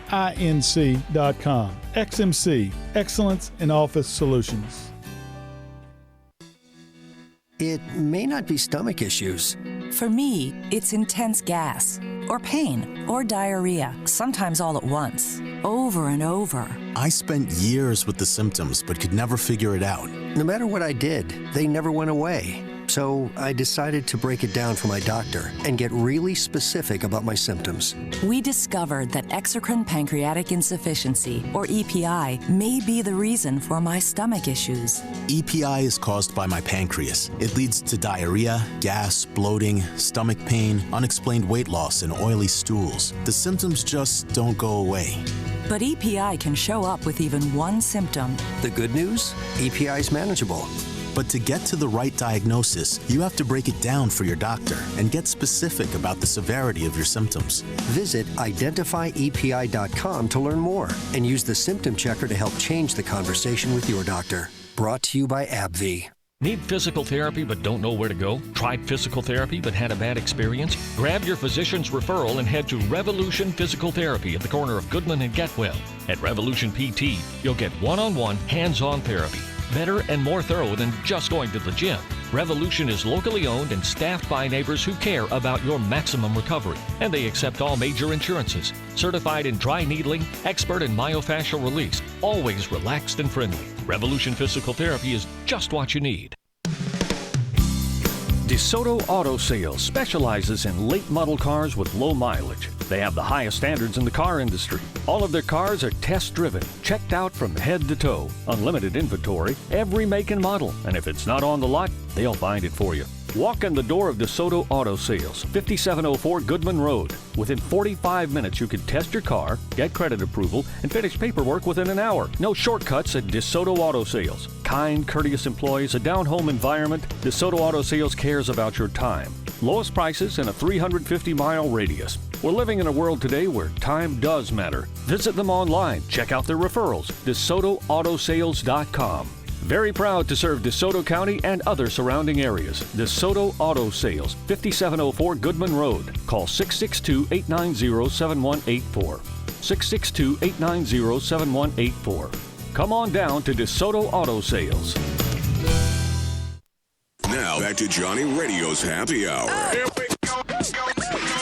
Speaker 22: XMC, excellence in office solutions.
Speaker 13: It may not be stomach issues.
Speaker 14: For me, it's intense gas, or pain, or diarrhea, sometimes all at once, over and over.
Speaker 15: I spent years with the symptoms but could never figure it out.
Speaker 13: No matter what I did, they never went away. So I decided to break it down for my doctor and get really specific about my symptoms.
Speaker 14: We discovered that exocrine pancreatic insufficiency, or EPI, may be the reason for my stomach issues.
Speaker 15: EPI is caused by my pancreas. It leads to diarrhea, gas, bloating, stomach pain, unexplained weight loss, and oily stools. The symptoms just don't go away.
Speaker 14: But EPI can show up with even one symptom.
Speaker 13: The good news? EPI is manageable.
Speaker 15: But to get to the right diagnosis, you have to break it down for your doctor and get specific about the severity of your symptoms.
Speaker 13: Visit identifyepi.com to learn more and use the symptom checker to help change the conversation with your doctor. Brought to you by AbbVie.
Speaker 18: Need physical therapy but don't know where to go? Tried physical therapy but had a bad experience? Grab your physician's referral and head to Revolution Physical Therapy at the corner of Goodman and Getwell. At Revolution PT, you'll get one-on-one, hands-on therapy. Better and more thorough than just going to the gym. Revolution is locally owned and staffed by neighbors who care about your maximum recovery. And they accept all major insurances. Certified in dry needling, expert in myofascial release. Always relaxed and friendly. Revolution Physical Therapy is just what you need. DeSoto Auto Sales specializes in late model cars with low mileage. They have the highest standards in the car industry. All of their cars are test-driven, checked out from head to toe, unlimited inventory, every make and model. And if it's not on the lot, they'll find it for you. Walk in the door of DeSoto Auto Sales, 5704 Goodman Road. Within 45 minutes, you can test your car, get credit approval, and finish paperwork within an hour. No shortcuts at DeSoto Auto Sales. Kind, courteous employees, a down-home environment. DeSoto Auto Sales cares about your time. Lowest prices in a 350-mile radius. We're living in a world today where time does matter. Visit them online. Check out their referrals. DeSotoAutosales.com. Very proud to serve DeSoto County and other surrounding areas. DeSoto Auto Sales, 5704 Goodman Road. Call 662-890-7184. 662-890-7184. Come on down to DeSoto Auto Sales.
Speaker 5: Now back to Johnny Radio's Happy Hour. Here we go.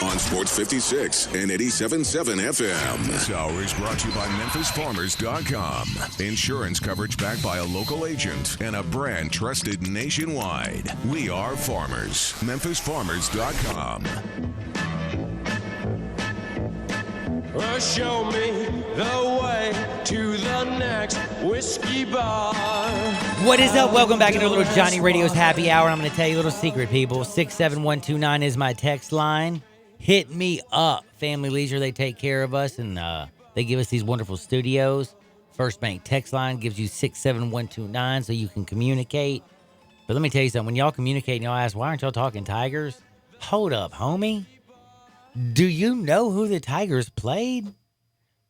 Speaker 5: On Sports 56 and 87.7 FM. This hour is brought to you by MemphisFarmers.com. Insurance coverage backed by a local agent and a brand trusted nationwide. We are farmers. MemphisFarmers.com.
Speaker 1: Show me the way to the next whiskey bar.
Speaker 8: What is up? Welcome back into a little Johnny Radio's Happy Hour. I'm going to tell you a little secret, people. 67129 is my text line. Hit me up. Family Leisure, they take care of us, and they give us these wonderful studios. First Bank text line gives you 67129 so you can communicate. But let me tell you something. When y'all communicate and y'all ask, why aren't y'all talking Tigers? Hold up, homie. Do you know who the Tigers played?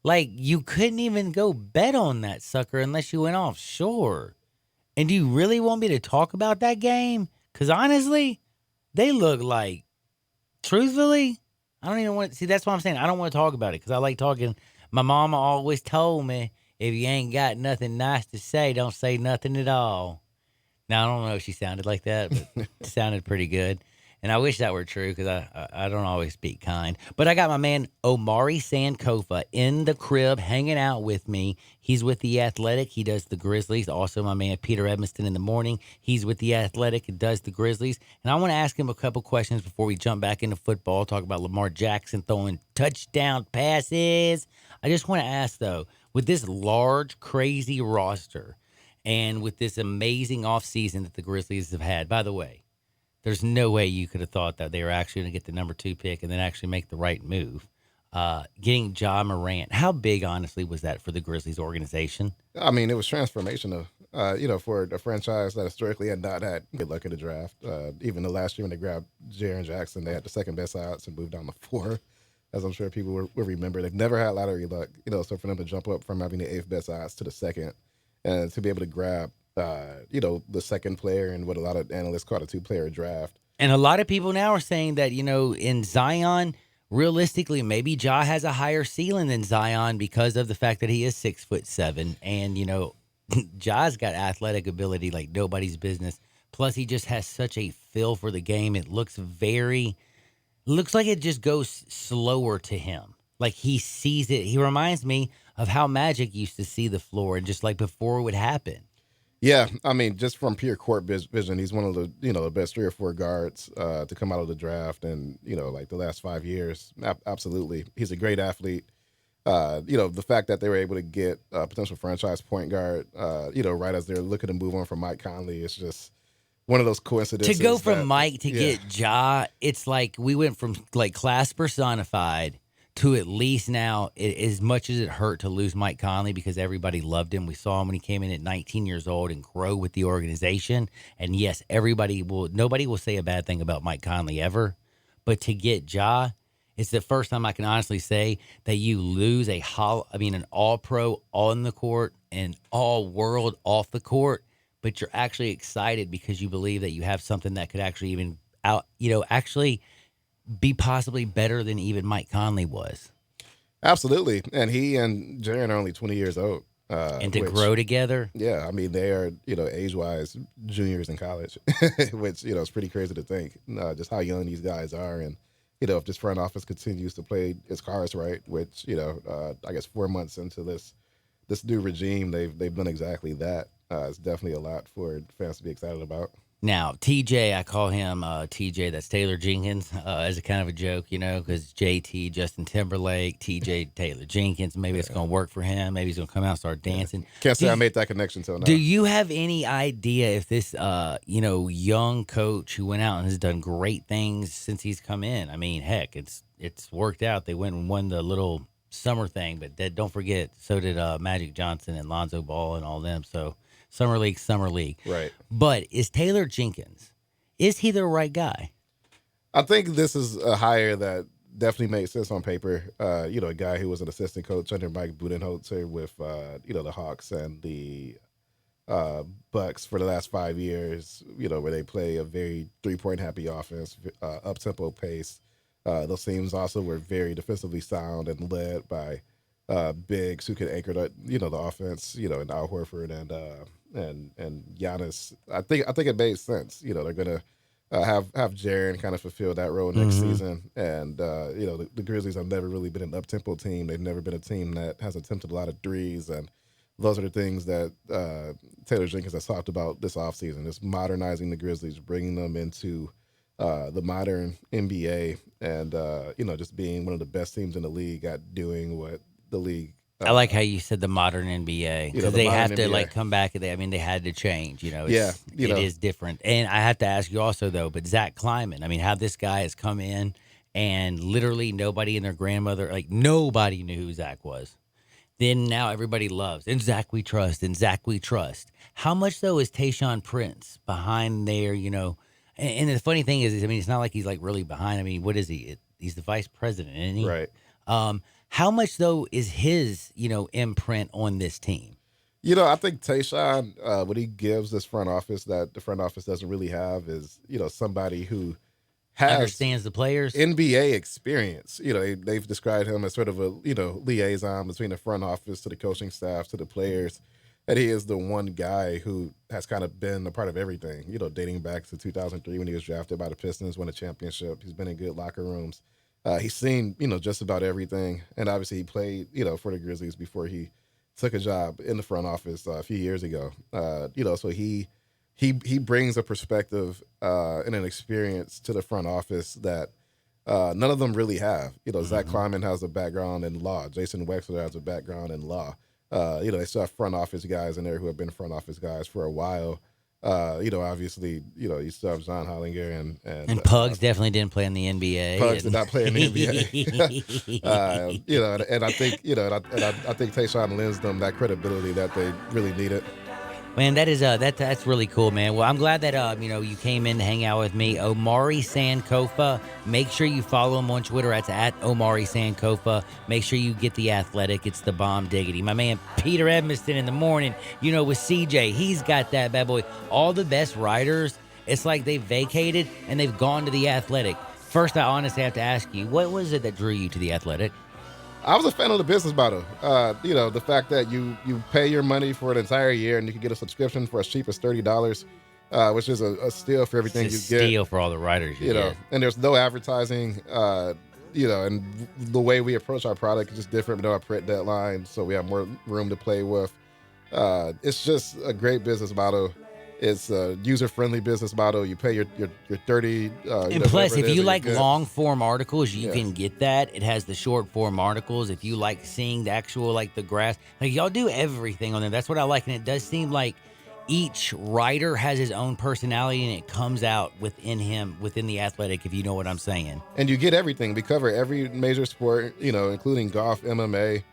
Speaker 8: Like, you couldn't even go bet on that sucker unless you went offshore. And do you really want me to talk about that game? Because honestly, they look like, truthfully, I don't even want to, see, that's what I'm saying. I don't want to talk about it because I like talking. My mama always told me, if you ain't got nothing nice to say, don't say nothing at all. Now, I don't know if she sounded like that, but it sounded pretty good. And I wish that were true because I don't always speak kind. But I got my man Omari Sankofa in the crib hanging out with me. He's with The Athletic. He does the Grizzlies. Also, my man Peter Edmiston in the morning. He's with The Athletic and does the Grizzlies. And I want to ask him a couple questions before we jump back into football, talk about Lamar Jackson throwing touchdown passes. I just want to ask, though, with this large, crazy roster and with this amazing offseason that the Grizzlies have had, by the way, there's no way you could have thought that they were actually going to get the number 2 pick and then actually make the right move. getting Ja Morant. How big, honestly, was that for the Grizzlies organization?
Speaker 9: I mean, it was transformational. For a franchise that historically had not had good luck in the draft. Even the last year when they grabbed Jaren Jackson, they had the second best odds and moved down to 4, as I'm sure people will remember. They've never had lottery luck, so for them to jump up from having the 8th best odds to the second, and to be able to grab, the second player in what a lot of analysts call a 2-player draft.
Speaker 8: And a lot of people now are saying that, in Zion, realistically, maybe Ja has a higher ceiling than Zion because of the fact that he is 6'7", and Ja's got athletic ability like nobody's business. Plus, he just has such a feel for the game. It looks like it just goes slower to him. Like he sees it. He reminds me of how Magic used to see the floor, and just like before it would happen.
Speaker 9: Yeah, I mean, just from pure court vision, he's one of the the best 3 or 4 guards to come out of the draft, and like the last 5 years, absolutely, he's a great athlete. The fact that they were able to get a potential franchise point guard, right as they're looking to move on from Mike Conley, it's just one of those coincidences.
Speaker 8: To go from Mike to get Ja, it's like we went from like class personified to at least now, as much as it hurt to lose Mike Conley because everybody loved him. We saw him when he came in at 19 years old and grow with the organization. And yes, nobody will say a bad thing about Mike Conley ever. But to get Ja, it's the first time I can honestly say that you lose an all-pro on the court and all-world off the court, but you're actually excited because you believe that you have something that could actually even actually be possibly better than even Mike Conley was.
Speaker 9: Absolutely. And he and Jaren are only 20 years old.
Speaker 8: And to grow together?
Speaker 9: Yeah, I mean, they are, age-wise, juniors in college, which, is pretty crazy to think, just how young these guys are. And, if this front office continues to play its cards right, which, I guess 4 months into this new regime, they've done exactly that. It's definitely a lot for fans to be excited about.
Speaker 8: Now, TJ, I call him TJ, that's Taylor Jenkins, as a kind of a joke, because JT, Justin Timberlake, TJ, Taylor Jenkins, maybe it's going to work for him. Maybe he's going to come out and start dancing.
Speaker 9: Can't say I made that connection till now.
Speaker 8: Do you have any idea if this, young coach who went out and has done great things since he's come in? I mean, heck, it's worked out. They went and won the little summer thing, but don't forget, so did Magic Johnson and Lonzo Ball and all them, so... Summer League.
Speaker 9: Right.
Speaker 8: But is Taylor Jenkins, is he the right guy?
Speaker 9: I think this is a hire that definitely makes sense on paper. A guy who was an assistant coach under Mike Budenholzer with, the Hawks and the Bucks for the last 5 years, where they play a very 3-point happy offense, up-tempo pace. Those teams also were very defensively sound and led by bigs who could anchor the offense, and Al Horford and Giannis. I think it made sense. They're gonna have Jaren kind of fulfill that role next season. And the Grizzlies have never really been an up-tempo team. They've never been a team that has attempted a lot of threes, and those are the things that Taylor Jenkins has talked about this offseason. It's modernizing the Grizzlies, bringing them into the modern NBA, and just being one of the best teams in the league at doing what the league.
Speaker 8: I like how you said the modern NBA, because they have to come back. They had to change. It is different. And I have to ask you also though, but Zach Kleiman, I mean, how this guy has come in and literally nobody and their grandmother, nobody knew who Zach was. Then now everybody loves, and Zach we trust, and Zach we trust. How much though is Tayshaun Prince behind there? And the funny thing is, it's not like he's really behind. I mean, what is he? He's the vice president, isn't he?
Speaker 9: Right.
Speaker 8: How much, though, is his, imprint on this team?
Speaker 9: I think Tayshaun, what he gives this front office that the front office doesn't really have is, somebody who
Speaker 8: understands the players,
Speaker 9: NBA experience. They've described him as sort of a, liaison between the front office to the coaching staff to the players. And he is the one guy who has kind of been a part of everything, dating back to 2003 when he was drafted by the Pistons, won a championship. He's been in good locker rooms. He's seen, just about everything. And obviously he played, for the Grizzlies before he took a job in the front office a few years ago. So he brings a perspective and an experience to the front office that none of them really have. Zach Kleiman has a background in law. Jason Wexler has a background in law. They still have front office guys in there who have been front office guys for a while. Obviously, you still have John Hollinger
Speaker 8: and Pugs definitely didn't play in the NBA.
Speaker 9: Pugs did not play in the NBA. And I think, I think Tayshaun lends them that credibility that they really needed.
Speaker 8: Man, that is that's really cool, man. Well, I'm glad that you came in to hang out with me. Omari Sankofa. Make sure you follow him on Twitter. That's at Omari Sankofa. Make sure you get The Athletic. It's the bomb diggity. My man Peter Edmiston in the morning. With CJ, he's got that bad boy. All the best writers, it's like they've vacated and they've gone to The Athletic. First, I honestly have to ask you, what was it that drew you to The Athletic?
Speaker 9: I was a fan of the business model. The fact that you pay your money for an entire year and you can get a subscription for as cheap as $30, which is a steal for everything you get.
Speaker 8: Steal for all the writers you get.
Speaker 9: And there's no advertising. And the way we approach our product is just different. We don't have print deadlines, so we have more room to play with. It's just a great business model. It's a user-friendly business model. You pay your 30.
Speaker 8: And plus, if you like long-form articles, you can get that. It has the short-form articles. If you like seeing the actual, the grass, y'all do everything on there. That's what I like. And it does seem like each writer has his own personality, and it comes out within him, within The Athletic, if you know what I'm saying.
Speaker 9: And you get everything. We cover every major sport, including golf, MMA.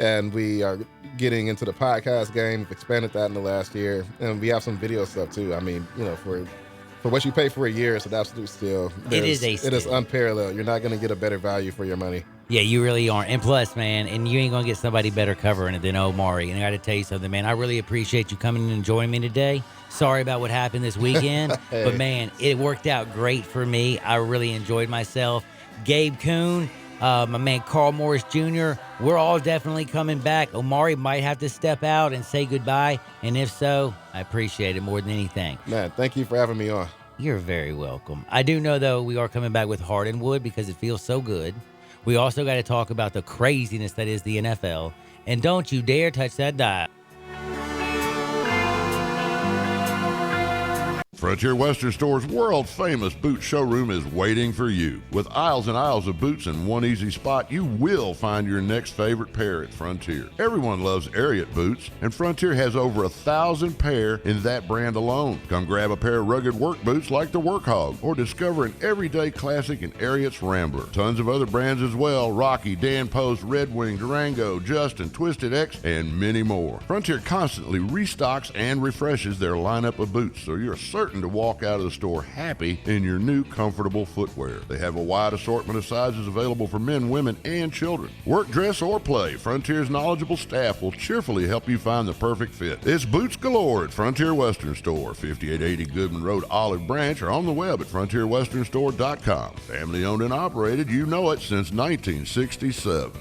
Speaker 9: And we are getting into the podcast game. We've expanded that in the last year. And we have some video stuff, too. I mean, for what you pay for a year, it's an absolute steal.
Speaker 8: It is a steal.
Speaker 9: It is unparalleled. You're not going to get a better value for your money.
Speaker 8: Yeah, you really aren't. And plus, man, and you ain't going to get somebody better covering it than Omari. And I got to tell you something, man. I really appreciate you coming and joining me today. Sorry about what happened this weekend.
Speaker 9: Hey.
Speaker 8: But, man, it worked out great for me. I really enjoyed myself. Gabe Kuhn. My man Carl Morris Jr., we're all definitely coming back. Omari might have to step out and say goodbye, and if so, I appreciate it more than anything.
Speaker 9: Man, thank you for having me on.
Speaker 8: You're very welcome. I do know, though, we are coming back with Hardwood because it feels so good. We also got to talk about the craziness that is the NFL, and don't you dare touch that dial.
Speaker 2: Frontier Western Store's world-famous boot showroom is waiting for you. With aisles and aisles of boots in one easy spot, you will find your next favorite pair at Frontier. Everyone loves Ariat boots, and Frontier has over 1,000 pair in that brand alone. Come grab a pair of rugged work boots like the Workhog, or discover an everyday classic in Ariat's Rambler. Tons of other brands as well: Rocky, Dan Post, Red Wing, Durango, Justin, Twisted X, and many more. Frontier constantly restocks and refreshes their lineup of boots, so you're certain to walk out of the store happy in your new comfortable footwear. They have a wide assortment of sizes available for men, women, and children. Work, dress, or play, Frontier's knowledgeable staff will cheerfully help you find the perfect fit. It's boots galore at Frontier Western Store, 5880 Goodman Road, Olive Branch, or on the web at frontierwesternstore.com. Family owned and operated, you know it, since 1967.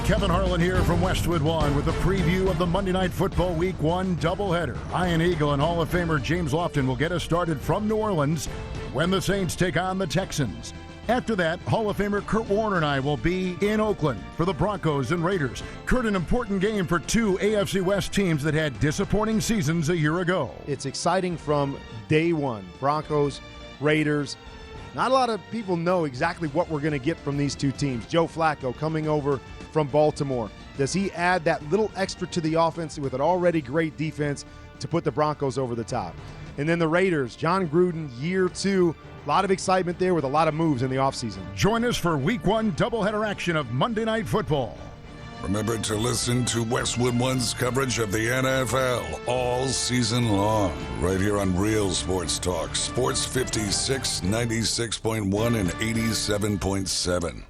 Speaker 10: Kevin Harlan here from Westwood One with a preview of the Monday Night Football Week 1 doubleheader. Ian Eagle and Hall of Famer James Lofton will get us started from New Orleans when the Saints take on the Texans. After that, Hall of Famer Kurt Warner and I will be in Oakland for the Broncos and Raiders. Kurt, an important game for two AFC West teams that had disappointing seasons a year ago.
Speaker 3: It's exciting from day one. Broncos, Raiders. Not a lot of people know exactly what we're going to get from these two teams. Joe Flacco coming over from Baltimore. Does he add that little extra to the offense with an already great defense to put the Broncos over the top? And then the Raiders, John Gruden, year 2. A lot of excitement there with a lot of moves in the offseason.
Speaker 10: Join us for Week 1 doubleheader action of Monday Night Football.
Speaker 23: Remember to listen to Westwood One's coverage of the NFL all season long, right here on Real Sports Talk, Sports 56, 96.1, and 87.7.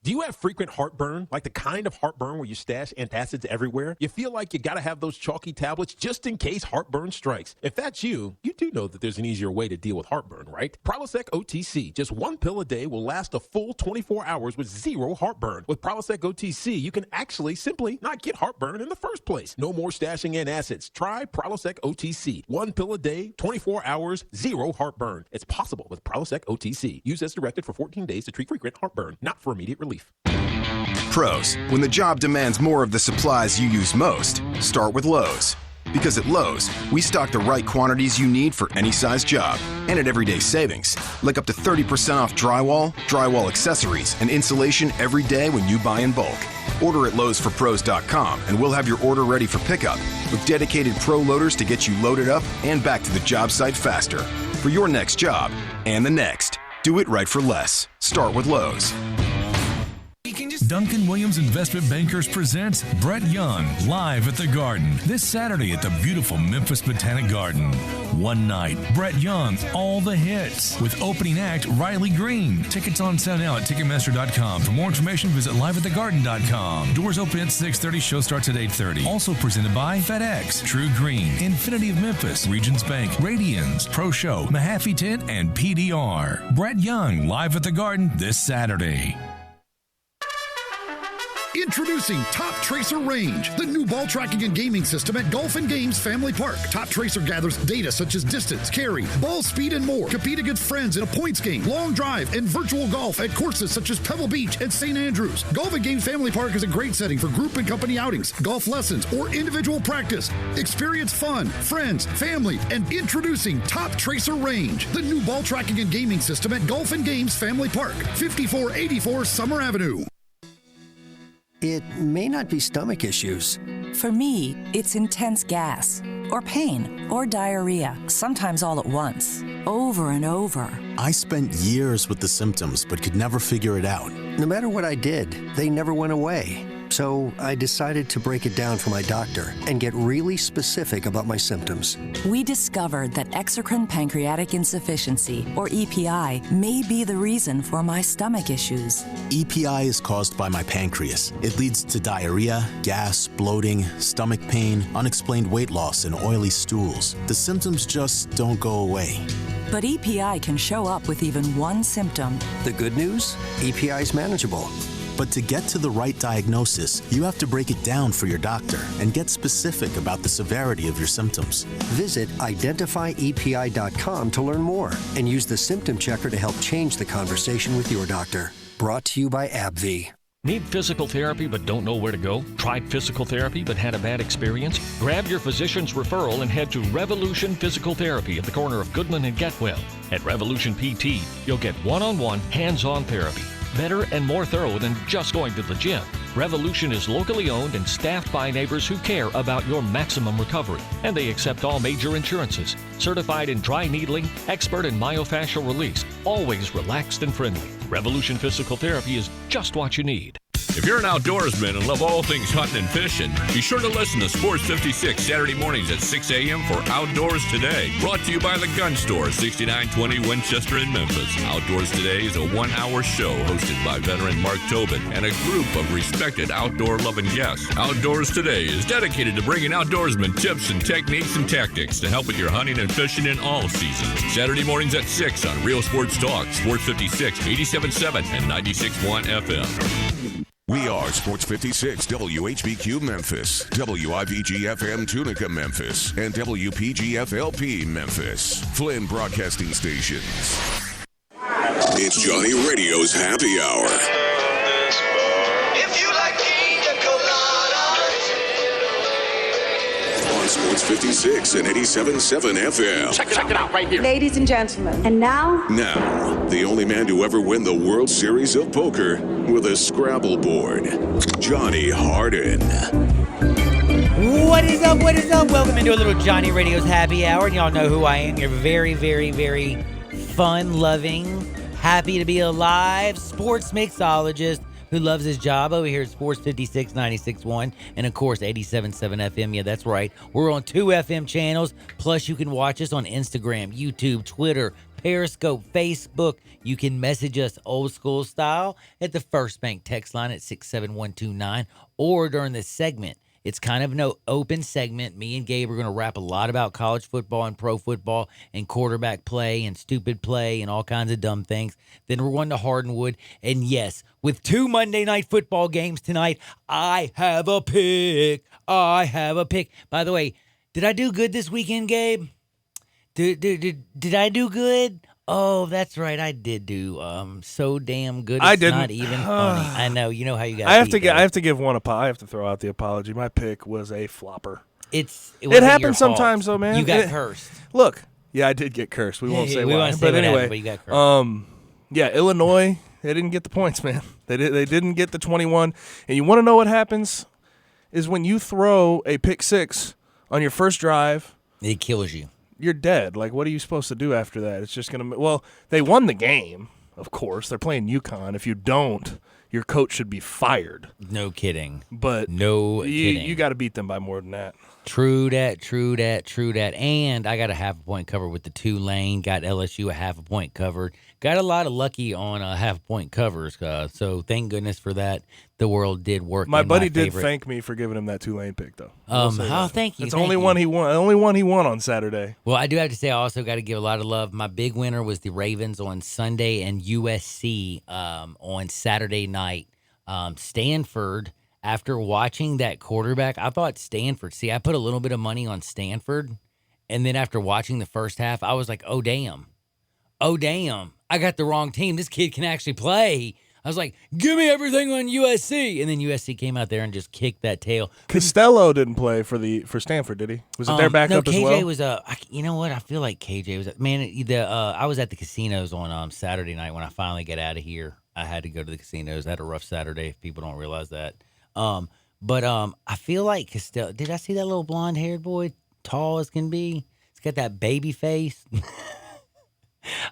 Speaker 24: Do you have frequent heartburn, like the kind of heartburn where you stash antacids everywhere? You feel like you gotta have those chalky tablets just in case heartburn strikes. If that's you, you do know that there's an easier way to deal with heartburn, right? Prilosec OTC. Just one pill a day will last a full 24 hours with zero heartburn. With Prilosec OTC, you can actually simply not get heartburn in the first place. No more stashing antacids. Try Prilosec OTC. One pill a day, 24 hours, zero heartburn. It's possible with Prilosec OTC. Use as directed for 14 days to treat frequent heartburn, not for immediate relief.
Speaker 25: Pros, when the job demands more of the supplies you use most, start with Lowe's.
Speaker 4: Because at Lowe's, we stock the right quantities you need for any size job and at everyday savings, like up to 30% off drywall, drywall accessories, and insulation every day when you buy in bulk. Order at Lowe'sForPros.com and we'll have your order ready for pickup with dedicated pro loaders to get you loaded up and back to the job site faster. For your next job and the next, do it right for less. Start with Lowe's.
Speaker 21: Duncan Williams Investment Bankers presents Brett Young live at the Garden this Saturday at the beautiful Memphis Botanic Garden. One night, Brett Young, all the hits, with opening act Riley Green. Tickets on sale now at Ticketmaster.com. For more information, visit liveatthegarden.com. Doors open at 6:30. Show starts at 8:30. Also presented by FedEx, True Green, Infinity of Memphis, Regions Bank, Radians, Pro Show, Mahaffey Tent, and PDR. Brett Young live at the Garden this Saturday.
Speaker 7: Introducing Top Tracer Range, the new ball tracking and gaming system at Golf and Games Family Park. Top Tracer gathers data such as distance, carry, ball speed, and more. Compete against friends in a points game, long drive, and virtual golf at courses such as Pebble Beach and St. Andrews. Golf and Games Family Park is a great setting for group and company outings, golf lessons, or individual practice. Experience fun, friends, family, and introducing Top Tracer Range, the new ball tracking and gaming system at Golf and Games Family Park, 5484 Summer Avenue.
Speaker 13: It may not be stomach issues.
Speaker 14: For me, it's intense gas, or pain, or diarrhea, sometimes all at once, over and over.
Speaker 15: I spent years with the symptoms but could never figure it out.
Speaker 13: No matter what I did, they never went away. So I decided to break it down for my doctor and get really specific about my symptoms.
Speaker 14: We discovered that exocrine pancreatic insufficiency, or EPI, may be the reason for my stomach issues.
Speaker 15: EPI is caused by my pancreas. It leads to diarrhea, gas, bloating, stomach pain, unexplained weight loss, and oily stools. The symptoms just don't go away.
Speaker 14: But EPI can show up with even one symptom.
Speaker 13: The good news? EPI is manageable.
Speaker 15: But to get to the right diagnosis, you have to break it down for your doctor and get specific about the severity of your symptoms.
Speaker 13: Visit identifyepi.com to learn more and use the symptom checker to help change the conversation with your doctor. Brought to you by AbbVie.
Speaker 18: Need physical therapy but don't know where to go? Tried physical therapy but had a bad experience? Grab your physician's referral and head to Revolution Physical Therapy at the corner of Goodman and Getwell. At Revolution PT, you'll get one-on-one, hands-on therapy. Better and more thorough than just going to the gym. Revolution is locally owned and staffed by neighbors who care about your maximum recovery. And they accept all major insurances. Certified in dry needling, expert in myofascial release. Always relaxed and friendly. Revolution Physical Therapy is just what you need.
Speaker 11: If you're an outdoorsman and love all things hunting and fishing, be sure to listen to Sports 56 Saturday mornings at 6 a.m. for Outdoors Today. Brought to you by the Gun Store, 6920 Winchester in Memphis. Outdoors Today is a one-hour show hosted by veteran Mark Tobin and a group of respected outdoor-loving guests. Outdoors Today is dedicated to bringing outdoorsmen tips and techniques and tactics to help with your hunting and fishing in all seasons. Saturday mornings at 6 on Real Sports Talk, Sports 56, 87.7 and 96.1 FM.
Speaker 5: We are Sports 56 WHBQ Memphis, WIVG-FM Tunica Memphis, and WPG-FLP Memphis, Flynn Broadcasting Stations.
Speaker 12: It's Johnny Radio's Happy Hour.
Speaker 1: If you like pina coladas.
Speaker 12: On Sports 56 and 87.7 FM.
Speaker 1: Check it out right here.
Speaker 25: Ladies and gentlemen. And now?
Speaker 12: Now, the only man to ever win the World Series of Poker with a Scrabble board, Johnny Harden.
Speaker 8: What is up? What is up? Welcome into a little Johnny Radio's Happy Hour. And y'all know who I am. You're very, very, very fun-loving, happy to be alive sports mixologist who loves his job over here at Sports 56, 96.1, and of course 87.7 FM. Yeah, that's right. We're on 2 FM channels. Plus, you can watch us on Instagram, YouTube, Twitter, Periscope, Facebook. You can message us old school style at the First Bank text line at 67129, or during this segment. It's kind of an open segment. Me and Gabe are going to rap a lot about college football and pro football and quarterback play and stupid play and all kinds of dumb things. Then we're going to Hardenwood. And yes, with 2 Monday night football games tonight, I have a pick. I have a pick. By the way, did I do good this weekend, Gabe? Did I do good? Oh, that's right. I did do so damn good. It's
Speaker 6: I didn't.
Speaker 8: Not even funny. I know. You know how you got.
Speaker 6: I have to give one I have to throw out the apology. My pick was a flopper.
Speaker 8: It
Speaker 6: happens sometimes, though, man.
Speaker 8: You got cursed.
Speaker 6: Look, yeah, I did get cursed. We won't say
Speaker 8: we
Speaker 6: why.
Speaker 8: won't say
Speaker 6: But
Speaker 8: what
Speaker 6: anyway,
Speaker 8: happened, but you got cursed.
Speaker 6: Yeah, Illinois, they didn't get the points, man. They didn't get the 21. And you want to know what happens is when you throw a pick six on your first drive,
Speaker 8: it kills you.
Speaker 6: You're dead. Like, what are you supposed to do after that? It's just going to – well, they won the game, of course. They're playing UConn. If you don't, your coach should be fired.
Speaker 8: No kidding.
Speaker 6: But you got to beat them by more than that.
Speaker 8: True that. And I got a half a point covered with the Tulane. Got LSU a half a point covered. Got a lot of lucky on half a point covers. So thank goodness for that. The world did work.
Speaker 6: My buddy did thank me for giving him that Tulane pick, though.
Speaker 8: Thank you.
Speaker 6: It's only one he won. Only one he won on Saturday.
Speaker 8: Well, I do have to say I also got to give a lot of love. My big winner was the Ravens on Sunday and USC on Saturday night. Stanford. After watching that quarterback, I thought Stanford. See, I put a little bit of money on Stanford, and then after watching the first half, I was like, oh, damn. I got the wrong team. This kid can actually play. I was like, give me everything on USC. And then USC came out there and just kicked that tail.
Speaker 6: Costello didn't play for Stanford, did he? Was it their backup as well?
Speaker 8: No, KJ was you know what? I feel like KJ was I was at the casinos on Saturday night when I finally got out of here. I had to go to the casinos. I had a rough Saturday, if people don't realize that. But I feel like Costello. Did I see that little blonde-haired boy, tall as can be? He's got that baby face.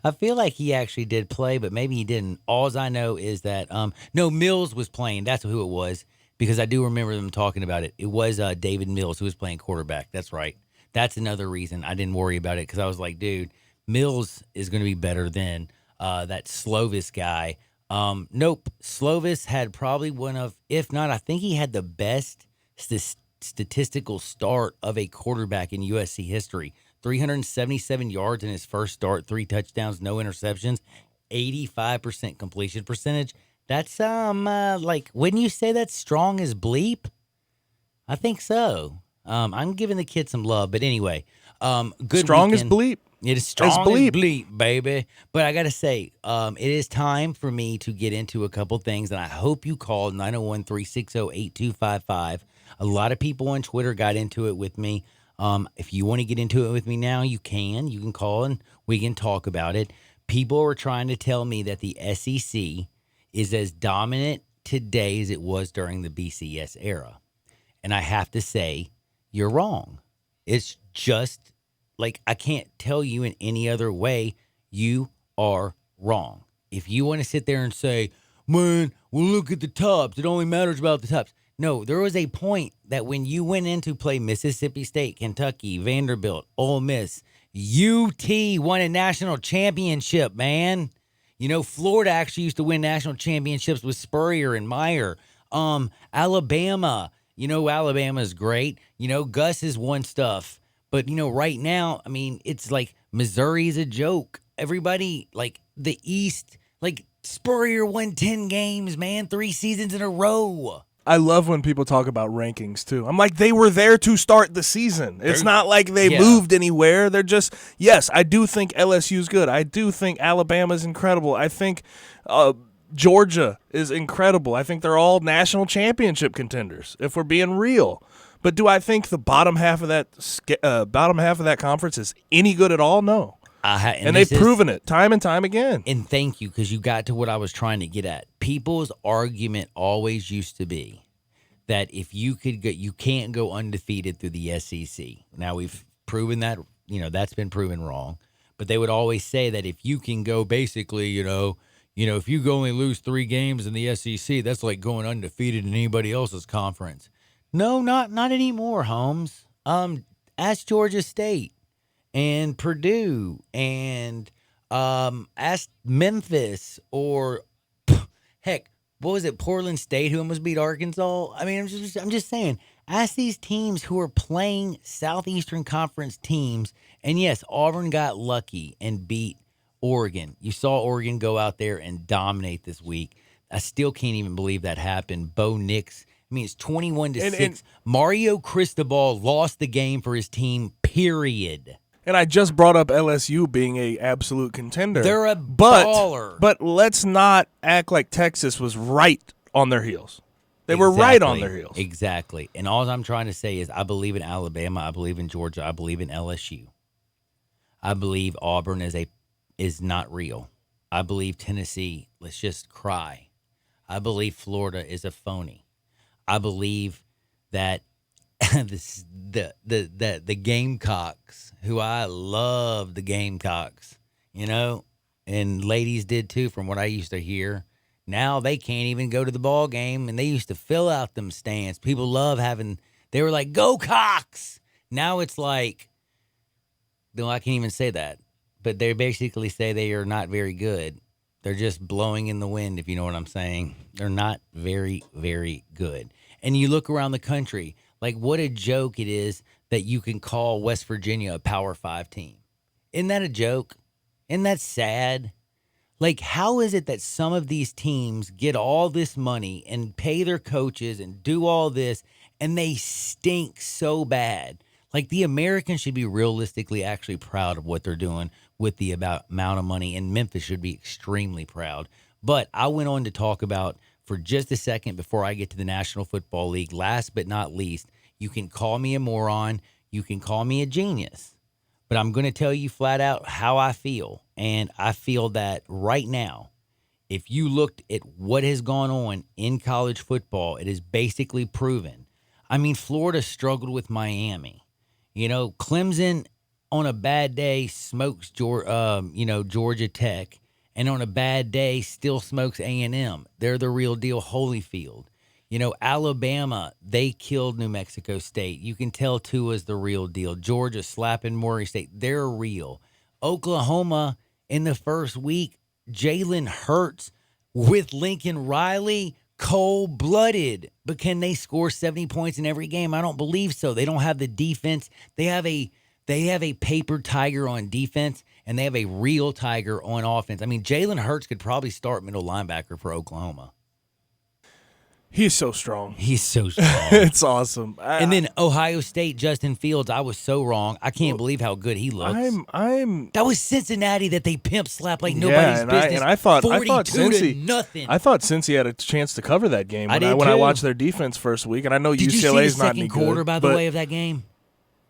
Speaker 8: I feel like he actually did play, but maybe he didn't. All I know is that no, Mills was playing. That's who it was, because I do remember them talking about it. It was David Mills who was playing quarterback. That's right. That's another reason I didn't worry about it, because I was like, dude, Mills is going to be better than that Slovis guy. Nope. Slovis had probably one of, if not, I think he had the best statistical start of a quarterback in USC history. 377 yards in his first start, 3 touchdowns, no interceptions, 85% completion percentage. That's, wouldn't you say that's strong as bleep? I think so. I'm giving the kid some love, but anyway, good
Speaker 6: strong
Speaker 8: weekend.
Speaker 6: As bleep.
Speaker 8: It is strong as bleep, baby. But I got to say, it is time for me to get into a couple things, and I hope you called 901-360-8255. A lot of people on Twitter got into it with me. If you want to get into it with me now, you can. You can call and we can talk about it. People are trying to tell me that the SEC is as dominant today as it was during the BCS era. And I have to say, you're wrong. It's just like, I can't tell you in any other way. You are wrong. If you want to sit there and say, man, well, look at the tops. It only matters about the tops. No, there was a point that when you went in to play Mississippi State, Kentucky, Vanderbilt, Ole Miss, UT won a national championship, man. You know, Florida actually used to win national championships with Spurrier and Meyer. Alabama, Alabama's great. Gus has won stuff. But, right now, I mean, it's like Missouri's a joke. Everybody, like the East, like Spurrier won 10 games, man, 3 seasons in a row.
Speaker 6: I love when people talk about rankings, too. I'm like, they were there to start the season. It's not like they moved anywhere. They're just, yes, I do think LSU's good. I do think Alabama's incredible. I think Georgia is incredible. I think they're all national championship contenders, if we're being real. But do I think the bottom half of that conference is any good at all? No. And they've proven it time and time again.
Speaker 8: And thank you, because you got to what I was trying to get at. People's argument always used to be that if you can't go undefeated through the SEC. Now we've proven that, that's been proven wrong. But they would always say that if you can go basically, if you only lose 3 games in the SEC, that's like going undefeated in anybody else's conference. No, not anymore, Holmes. Ask Georgia State and Purdue and ask Memphis or heck, what was it, Portland State who almost beat Arkansas? I mean, I'm just saying, ask these teams who are playing Southeastern Conference teams. And yes, Auburn got lucky and beat Oregon. You saw Oregon go out there and dominate this week. I still can't even believe that happened. Bo Nix, I mean, it's 21-6. Mario Cristobal lost the game for his team, period.
Speaker 6: And I just brought up LSU being a absolute contender.
Speaker 8: They're a baller.
Speaker 6: But let's not act like Texas was right on their heels. They were right on their heels.
Speaker 8: Exactly. And all I'm trying to say is I believe in Alabama. I believe in Georgia. I believe in LSU. I believe Auburn is not real. I believe Tennessee, let's just cry. I believe Florida is a phony. I believe that the Gamecocks, who I love the Gamecocks, and ladies did too from what I used to hear. Now they can't even go to the ball game, and they used to fill out them stands. People love they were like, go Cox! Now it's like, no, I can't even say that. But they basically say they are not very good. They're just blowing in the wind, if you know what I'm saying. They're not very, very good. And you look around the country, like what a joke it is that you can call West Virginia a Power 5 team. Isn't that a joke? Isn't that sad? Like, how is it that some of these teams get all this money and pay their coaches and do all this, and they stink so bad? Like, the Americans should be realistically actually proud of what they're doing with the amount of money, and Memphis should be extremely proud. But I went on to talk about, for just a second before I get to the National Football League, last but not least, you can call me a moron, you can call me a genius, but I'm going to tell you flat out how I feel. And I feel that right now, if you looked at what has gone on in college football, it is basically proven. I mean, Florida struggled with Miami. Clemson on a bad day smokes Georgia Tech, and on a bad day still smokes A&M. They're the real deal. Holyfield. Alabama, they killed New Mexico State. You can tell Tua's the real deal. Georgia slapping Murray State. They're real. Oklahoma, in the first week, Jalen Hurts with Lincoln Riley, cold-blooded. But can they score 70 points in every game? I don't believe so. They don't have the defense. They have a paper tiger on defense, and they have a real tiger on offense. I mean, Jalen Hurts could probably start middle linebacker for Oklahoma.
Speaker 6: He's so strong.
Speaker 8: He's so strong.
Speaker 6: It's awesome.
Speaker 8: And then Ohio State, Justin Fields, I was so wrong. I can't believe how good he looks. That was Cincinnati that they pimp slapped like nobody's business.
Speaker 6: I thought
Speaker 8: 42 to nothing.
Speaker 6: I thought Cincy had a chance to cover that game when I watched their defense first week, and I know
Speaker 8: Did
Speaker 6: UCLA's not any good.
Speaker 8: Did you see the second quarter, by the way, of that game?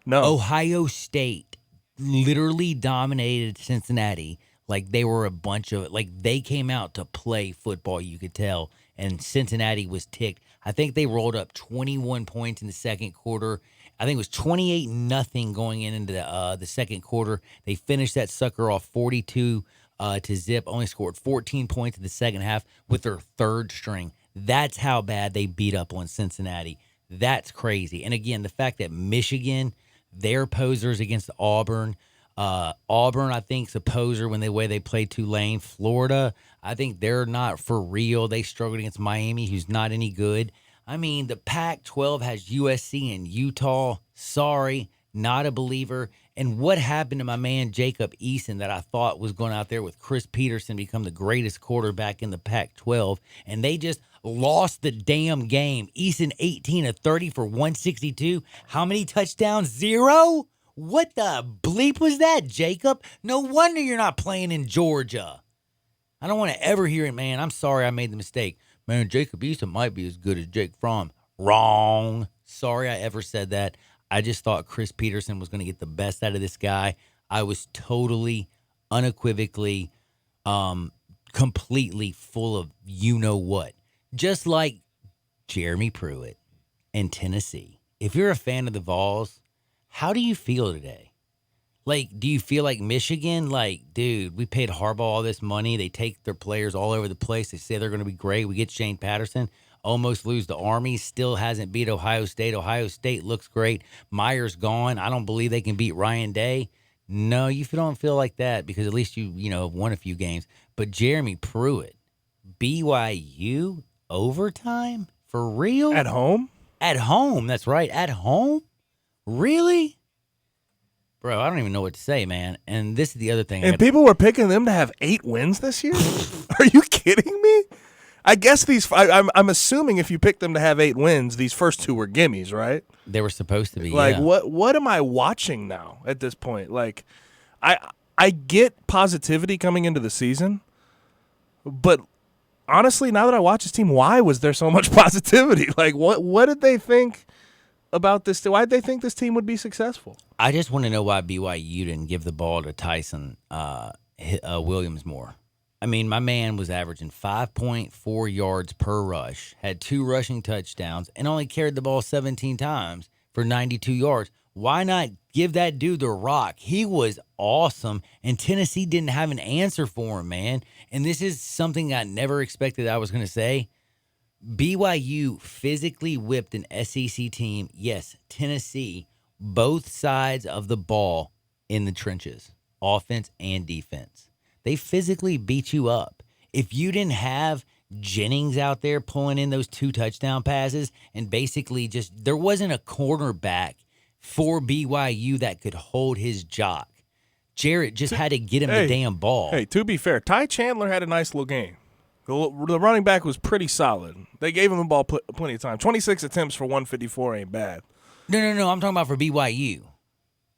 Speaker 6: No.
Speaker 8: Ohio State literally dominated Cincinnati like they were a bunch of, like they came out to play football, you could tell. And Cincinnati was ticked. I think they rolled up 21 points in the second quarter. I think it was 28-0 going into the second quarter. They finished that sucker off 42 to zip. Only scored 14 points in the second half with their third string. That's how bad they beat up on Cincinnati. That's crazy. And again, the fact that Michigan, they're posers against Auburn. Auburn, I think, is a poser when the way they play Tulane. Florida, I think they're not for real. They struggled against Miami, who's not any good. I mean, the Pac-12 has USC and Utah. Sorry, not a believer. And what happened to my man Jacob Eason that I thought was going out there with Chris Peterson become the greatest quarterback in the Pac-12, and they just lost the damn game. Eason 18 of 30 for 162. How many touchdowns? 0? What the bleep was that, Jacob? No wonder you're not playing in Georgia. I don't want to ever hear it, man. I'm sorry I made the mistake. Man, Jacob Eason might be as good as Jake Fromm. Wrong. Sorry I ever said that. I just thought Chris Peterson was going to get the best out of this guy. I was totally, unequivocally, completely full of you-know-what. Just like Jeremy Pruitt in Tennessee. If you're a fan of the Vols, how do you feel today? Like, do you feel like Michigan? Like, dude, we paid Harbaugh all this money. They take their players all over the place. They say they're going to be great. We get Shane Patterson, almost lose the Army, still hasn't beat Ohio State. Ohio State looks great. Meyer's gone. I don't believe they can beat Ryan Day. No, you don't feel like that because at least you won a few games. But Jeremy Pruitt, BYU overtime? For real?
Speaker 6: At home?
Speaker 8: At home, that's right. At home? Really? Bro, I don't even know what to say, man. And this is the other thing.
Speaker 6: And people were picking them to have 8 wins this year? Are you kidding me? I guess I'm assuming if you picked them to have 8 wins, these first 2 were gimmies, right?
Speaker 8: They were supposed to be,
Speaker 6: like,
Speaker 8: yeah.
Speaker 6: What am I watching now at this point? Like, I get positivity coming into the season, but honestly, now that I watch this team, why was there so much positivity? Like, what did they think about this? Why did they think this team would be successful?
Speaker 8: I just want to know why BYU didn't give the ball to Tyson Williams more. I mean, my man was averaging 5.4 yards per rush, had 2 rushing touchdowns, and only carried the ball 17 times for 92 yards. Why not give that dude the rock? He was awesome, and Tennessee didn't have an answer for him, man. And this is something I never expected I was going to say. BYU physically whipped an SEC team, yes, Tennessee, both sides of the ball in the trenches, offense and defense. They physically beat you up. If you didn't have Jennings out there pulling in those 2 touchdown passes and basically just, there wasn't a cornerback for BYU that could hold his jock. Jarrett just had to get him the damn ball.
Speaker 6: Hey, to be fair, Ty Chandler had a nice little game. The running back was pretty solid. They gave him the ball plenty of time. 26 attempts for 154 ain't bad.
Speaker 8: No. I'm talking about for BYU.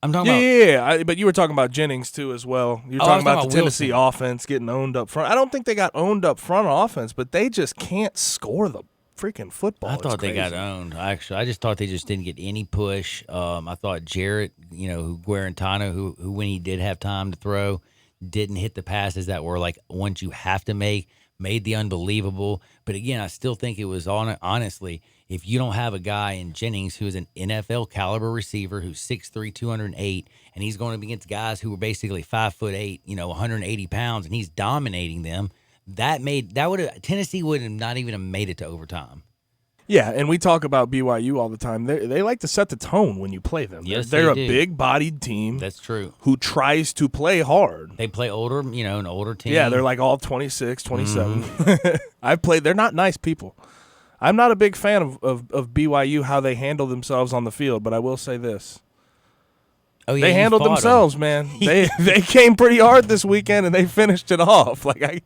Speaker 8: I'm talking
Speaker 6: about but you were talking about Jennings too as well. You're talking about the Tennessee offense getting owned up front. I don't think they got owned up front on offense, but they just can't score the freaking football.
Speaker 8: I thought they got owned. Actually, I just thought they just didn't get any push. I thought Jarrett, Guarantano, who when he did have time to throw, didn't hit the passes that were like ones you have to make. Made the unbelievable. But again, I still think it was honestly, if you don't have a guy in Jennings who's an NFL caliber receiver who's 6'3", 208, and he's going up against guys who were basically 5'8", 180 pounds, and he's dominating them, Tennessee would have not even have made it to overtime.
Speaker 6: Yeah, and we talk about BYU all the time. They like to set the tone when you play them.
Speaker 8: Yes,
Speaker 6: they're a
Speaker 8: do.
Speaker 6: big-bodied team.
Speaker 8: That's true.
Speaker 6: Who tries to play hard.
Speaker 8: They play older, an older team.
Speaker 6: Yeah, they're like all 26, 27. Mm-hmm. They're not nice people. I'm not a big fan of BYU, how they handle themselves on the field, but I will say this.
Speaker 8: Oh, yeah,
Speaker 6: they handled themselves, man. They came pretty hard this weekend, and they finished it off. Like I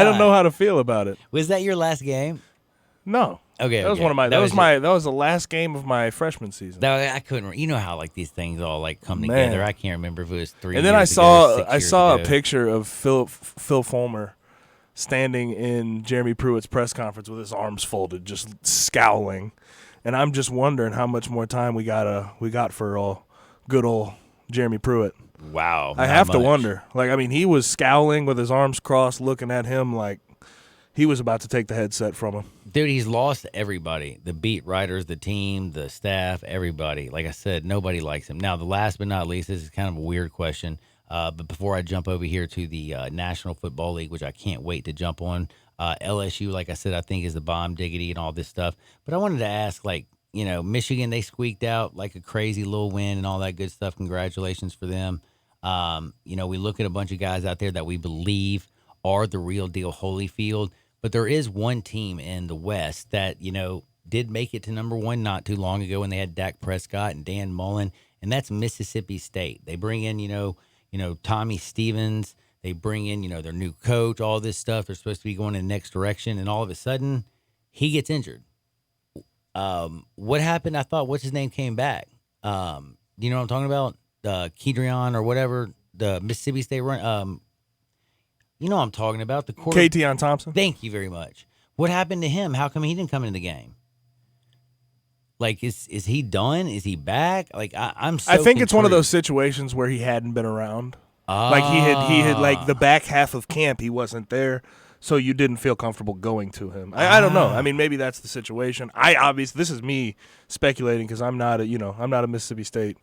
Speaker 6: don't know how to feel about it.
Speaker 8: Was that your last game?
Speaker 6: No.
Speaker 8: Okay,
Speaker 6: that was one of my. That was the last game of my freshman season.
Speaker 8: I couldn't. You know how like these things all like come together. I can't remember if it was 3.
Speaker 6: And then I saw a picture of Phil Fulmer standing in Jeremy Pruitt's press conference with his arms folded, just scowling. And I'm just wondering how much more time we got for good old Jeremy Pruitt.
Speaker 8: Wow,
Speaker 6: I have to wonder. Like, I mean, he was scowling with his arms crossed, looking at him like he was about to take the headset from him.
Speaker 8: Dude, he's lost everybody. The beat writers, the team, the staff, everybody. Like I said, nobody likes him. Now, the last but not least, this is kind of a weird question, but before I jump over here to the National Football League, which I can't wait to jump on, LSU, like I said, I think is the bomb diggity and all this stuff. But I wanted to ask, Michigan, they squeaked out like a crazy little win and all that good stuff. Congratulations for them. We look at a bunch of guys out there that we believe are the real deal Holyfield. But there is one team in the West that, did make it to number 1 not too long ago when they had Dak Prescott and Dan Mullen, and that's Mississippi State. They bring in, Tommy Stevens. They bring in, their new coach, all this stuff. They're supposed to be going in the next direction, and all of a sudden, he gets injured. What happened? I thought, what's his name came back? You know what I'm talking about? Kedrion or whatever, the Mississippi State run. You know what I'm talking about. The
Speaker 6: K'Tion Thompson.
Speaker 8: Thank you very much. What happened to him? How come he didn't come into the game? Like, is he done? Is he back? Like, I'm so
Speaker 6: I think
Speaker 8: confused.
Speaker 6: it's one of those situations where he hadn't been around. Like he had like the back half of camp, he wasn't there, so you didn't feel comfortable going to him. I don't know. I mean, maybe that's the situation. This is me speculating because I'm not a Mississippi State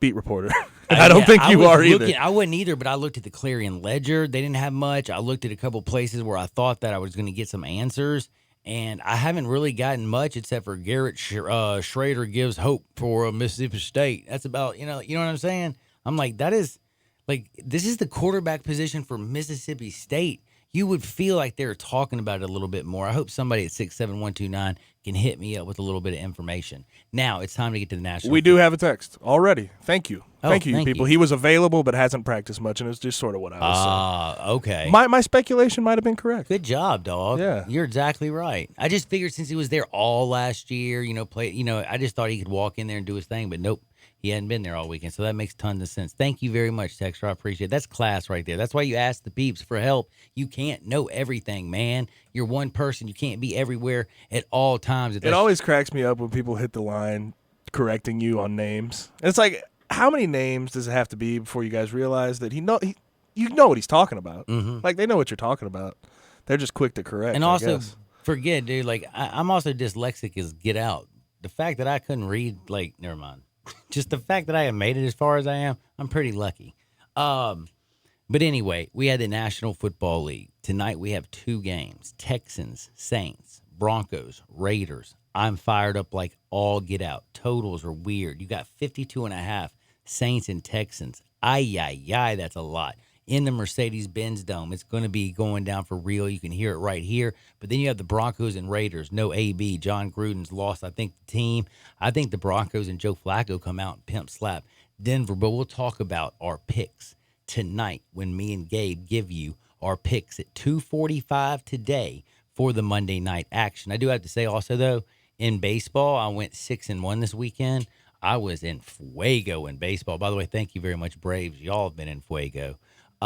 Speaker 6: beat reporter. I don't think you are either.
Speaker 8: I wouldn't either, but I looked at the Clarion Ledger. They didn't have much. I looked at a couple places where I thought that I was going to get some answers, and I haven't really gotten much except for Garrett Schrader gives hope for Mississippi State. That's about, you know what I'm saying? I'm like, this is the quarterback position for Mississippi State. You would feel like they're talking about it a little bit more. I hope somebody at 67129 can hit me up with a little bit of information. Now it's time to get to the national.
Speaker 6: We do have a text already. Thank you.
Speaker 8: Oh,
Speaker 6: thank you,
Speaker 8: thank
Speaker 6: people.
Speaker 8: you.
Speaker 6: He was available but hasn't practiced much, and it's just sort of what I was saying.
Speaker 8: Okay.
Speaker 6: My speculation might have been correct.
Speaker 8: Good job, dog.
Speaker 6: Yeah.
Speaker 8: You're exactly right. I just figured since he was there all last year, I just thought he could walk in there and do his thing, but nope. He hadn't been there all weekend, so that makes tons of sense. Thank you very much, Texter. I appreciate it. That's class right there. That's why you ask the peeps for help. You can't know everything, man. You're one person. You can't be everywhere at all times.
Speaker 6: It always cracks me up when people hit the line correcting you on names. It's like, how many names does it have to be before you guys realize that you know what he's talking about?
Speaker 8: Mm-hmm.
Speaker 6: Like, they know what you're talking about. They're just quick to correct.
Speaker 8: And
Speaker 6: I
Speaker 8: also,
Speaker 6: guess.
Speaker 8: forget, dude, like, I'm also dyslexic as get out. The fact that I couldn't read, like, never mind. Just the fact that I have made it as far as I am, I'm pretty lucky. But anyway, we had the National Football League. Tonight we have 2 games. Texans, Saints, Broncos, Raiders. I'm fired up like all get out. Totals are weird. You got 52.5 Saints and Texans. Ay, that's a lot. In the Mercedes-Benz Dome. It's going to be going down for real. You can hear it right here. But then you have the Broncos and Raiders. No AB. John Gruden's lost, I think, the team. I think the Broncos and Joe Flacco come out and pimp slap Denver. But we'll talk about our picks tonight when me and Gabe give you our picks at 2:45 today for the Monday night action. I do have to say also, though, in baseball, I went 6-1 this weekend. I was in fuego in baseball. By the way, thank you very much, Braves. Y'all have been in fuego.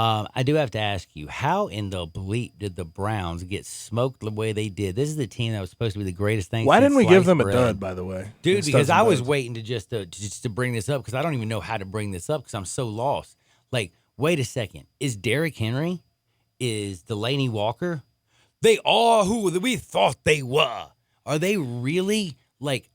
Speaker 8: I do have to ask you, how in the bleep did the Browns get smoked the way they did? This is the team that was supposed to be the greatest thing.
Speaker 6: Why
Speaker 8: since
Speaker 6: didn't we give
Speaker 8: sliced
Speaker 6: them
Speaker 8: bread.
Speaker 6: a dud, by the way?
Speaker 8: Dude, because I was waiting to just to bring this up because I don't even know how to bring this up because I'm so lost. Like, wait a second. Is Derrick Henry? Is Delaney Walker? They are who we thought they were. Are they really like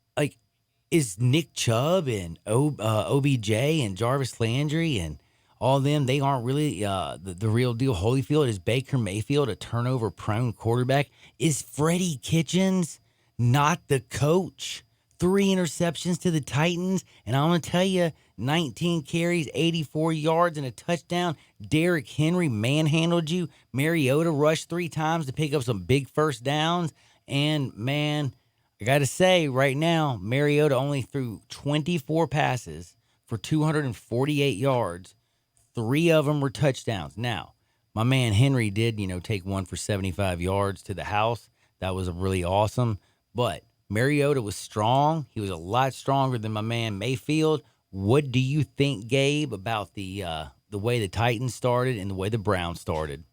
Speaker 8: is Nick Chubb and OBJ and Jarvis Landry and all them, they aren't really the real deal. Holyfield, is Baker Mayfield a turnover-prone quarterback? Is Freddie Kitchens not the coach? 3 interceptions to the Titans, and I'm going to tell you, 19 carries, 84 yards, and a touchdown. Derrick Henry manhandled you. Mariota rushed 3 times to pick up some big first downs, and, man, I got to say right now, Mariota only threw 24 passes for 248 yards. 3 of them were touchdowns. Now, my man Henry did, take one for 75 yards to the house. That was really awesome. But Mariota was strong. He was a lot stronger than my man Mayfield. What do you think, Gabe, about the way the Titans started and the way the Browns started?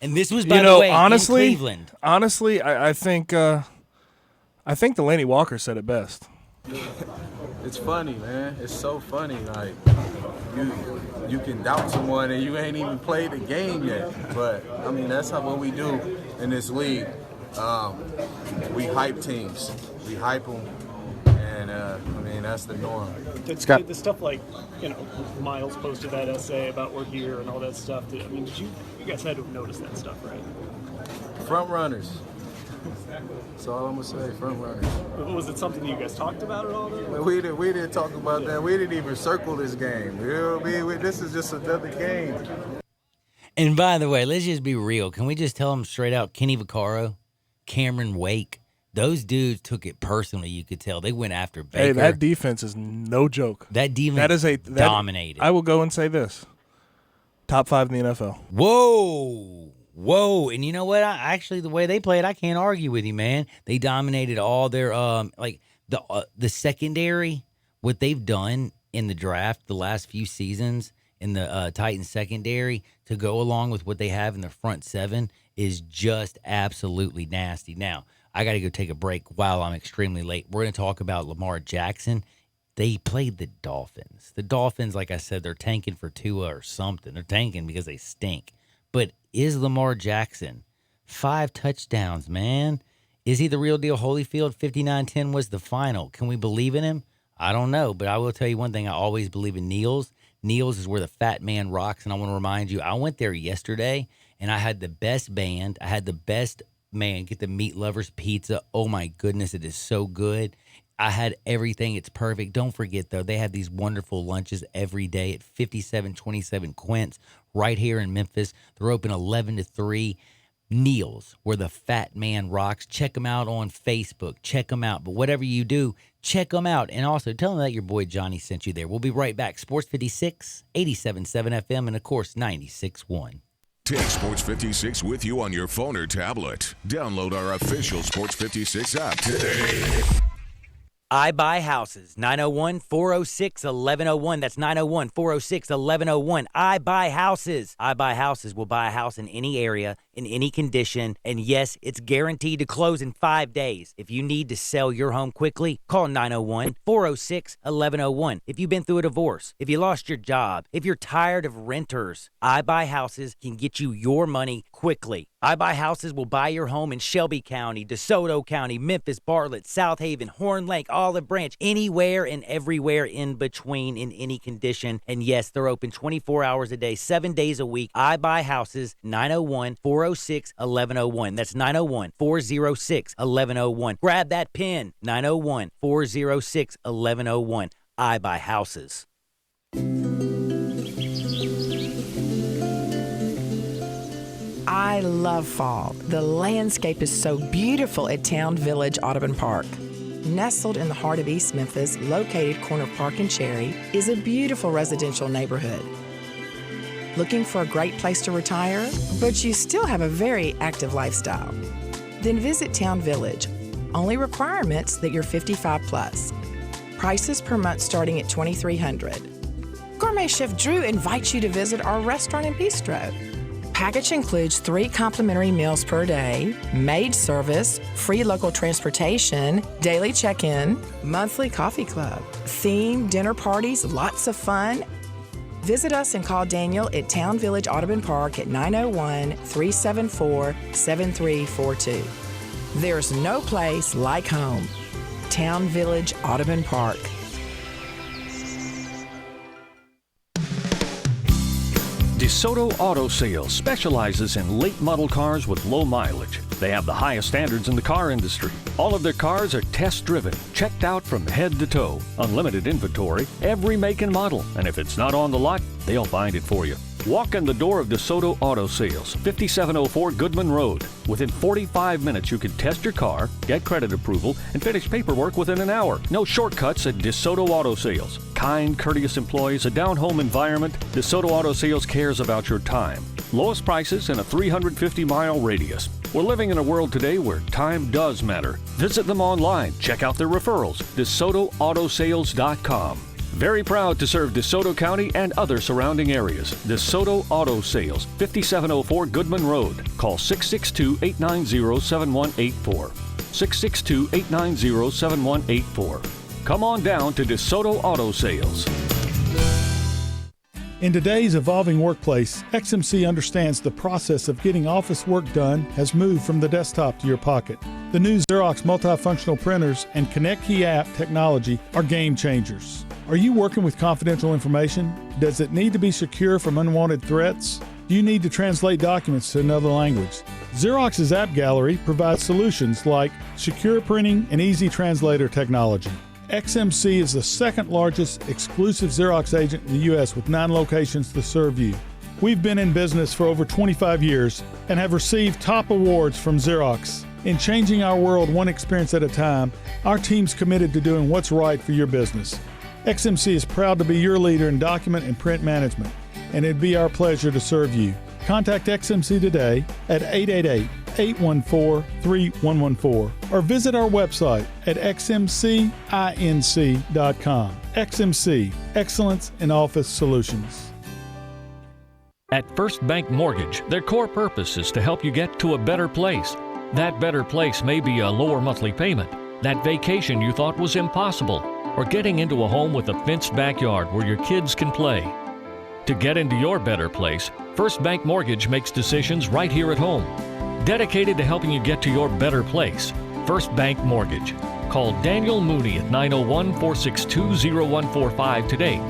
Speaker 8: And this was, by the way,
Speaker 6: honestly,
Speaker 8: in Cleveland.
Speaker 6: Honestly, I think Delaney Walker said it best.
Speaker 16: It's funny, man. It's so funny. Like, you can doubt someone and you ain't even played the game yet. But, I mean, that's what we do in this league. We hype teams. We hype them. And, that's the norm.
Speaker 17: The stuff like, Miles posted that essay about we're here and all that stuff. Did you guys had to have noticed that stuff, right?
Speaker 16: Front runners. That's all I'm going to say, front runners.
Speaker 17: Was it something you guys talked about at all?
Speaker 16: We didn't talk about that. We didn't even circle this game. You know what I mean? This is just another game.
Speaker 8: And by the way, let's just be real. Can we just tell them straight out, Kenny Vaccaro, Cameron Wake, those dudes took it personally, you could tell. They went after Baker.
Speaker 6: Hey, that defense is no joke.
Speaker 8: That defense dominated.
Speaker 6: I will go and say this. Top 5 in the NFL.
Speaker 8: Whoa. And you know what? The way they played, I can't argue with you, man. They dominated all their, the secondary, what they've done in the draft the last few seasons in the Titans secondary to go along with what they have in the front 7 is just absolutely nasty. Now, I got to go take a break while I'm extremely late. We're going to talk about Lamar Jackson. They played the Dolphins. The Dolphins, like I said, they're tanking for Tua or something. They're tanking because they stink. But is Lamar Jackson 5 touchdowns, man? Is he the real deal? Holyfield 59-10 was the final. Can we believe in him? I don't know, but I will tell you one thing. I always believe in Neil's. Neil's is where the fat man rocks, and I want to remind you, I went there yesterday, and I had the best band. I had the best, get the Meat Lovers pizza. Oh, my goodness, it is so good. I had everything. It's perfect. Don't forget, though, they have these wonderful lunches every day at 5727 Quince right here in Memphis. They're open 11 to 3. Neil's, where the fat man rocks. Check them out on Facebook. Check them out. But whatever you do, check them out. And also tell them that your boy Johnny sent you there. We'll be right back. Sports 56, 87.7 FM, and of course 96.1.
Speaker 5: Take Sports 56 with you on your phone or tablet. Download our official Sports 56 app today.
Speaker 8: I Buy Houses, 901-406-1101. That's 901-406-1101. I Buy Houses. I Buy Houses will buy a house in any area, in any condition, and yes, it's guaranteed to close in 5 days. If you need to sell your home quickly, call 901-406-1101. If you've been through a divorce, if you lost your job, if you're tired of renters, I Buy Houses can get you your money quickly. I Buy Houses will buy your home in Shelby County, DeSoto County, Memphis, Bartlett, South Haven, Horn Lake, Olive Branch, anywhere and everywhere in between in any condition. And yes, they're open 24 hours a day, 7 days a week. I Buy Houses, 901-406-1101. That's 901-406-1101. Grab that pen, 901-406-1101. I Buy Houses.
Speaker 2: I love fall. The landscape is so beautiful at Town Village Audubon Park. Nestled in the heart of East Memphis, located corner of Park and Cherry, is a beautiful residential neighborhood. Looking for a great place to retire, but you still have a very active lifestyle? Then visit Town Village. Only requirements that you're 55 plus. Prices per month starting at $2,300. Gourmet Chef Drew invites you to visit our restaurant and bistro. Package includes 3 complimentary meals per day, maid service, free local transportation, daily check-in, monthly coffee club, theme dinner parties, lots of fun. Visit us and call Daniel at Town Village Audubon Park at 901-374-7342. There's no place like home. Town Village Audubon Park.
Speaker 18: DeSoto Auto Sales specializes in late model cars with low mileage. They have the highest standards in the car industry. All of their cars are test driven, checked out from head to toe, unlimited inventory, every make and model. And if it's not on the lot, they'll find it for you. Walk in the door of DeSoto Auto Sales, 5704 Goodman Road. Within 45 minutes, you can test your car, get credit approval, and finish paperwork within an hour. No shortcuts at DeSoto Auto Sales. Kind, courteous employees, a down-home environment. DeSoto Auto Sales cares about your time. Lowest prices in a 350-mile radius. We're living in a world today where time does matter. Visit them online. Check out their referrals. DeSotoAutosales.com. Very proud to serve DeSoto County and other surrounding areas. DeSoto Auto Sales, 5704 Goodman Road. Call 662-890-7184. 662-890-7184. Come on down to DeSoto Auto Sales.
Speaker 9: In today's evolving workplace, XMC understands the process of getting office work done has moved from the desktop to your pocket. The new Xerox multifunctional printers and ConnectKey app technology are game changers. Are you working with confidential information? Does it need to be secure from unwanted threats? Do you need to translate documents to another language? Xerox's App Gallery provides solutions like secure printing and easy translator technology. XMC is the second largest exclusive Xerox agent in the U.S. with 9 locations to serve you. We've been in business for over 25 years and have received top awards from Xerox. In changing our world one experience at a time, our team's committed to doing what's right for your business. XMC is proud to be your leader in document and print management, and it'd be our pleasure to serve you. Contact XMC today at 888-814-3114 or visit our website at xmcinc.com. XMC, excellence in office solutions.
Speaker 18: At First Bank Mortgage, their core purpose is to help you get to a better place. That better place may be a lower monthly payment, that vacation you thought was impossible, or getting into a home with a fenced backyard where your kids can play. To get into your better place, First Bank Mortgage makes decisions right here at home. Dedicated to helping you get to your better place, First Bank Mortgage. Call Daniel Mooney at 901-462-0145 today.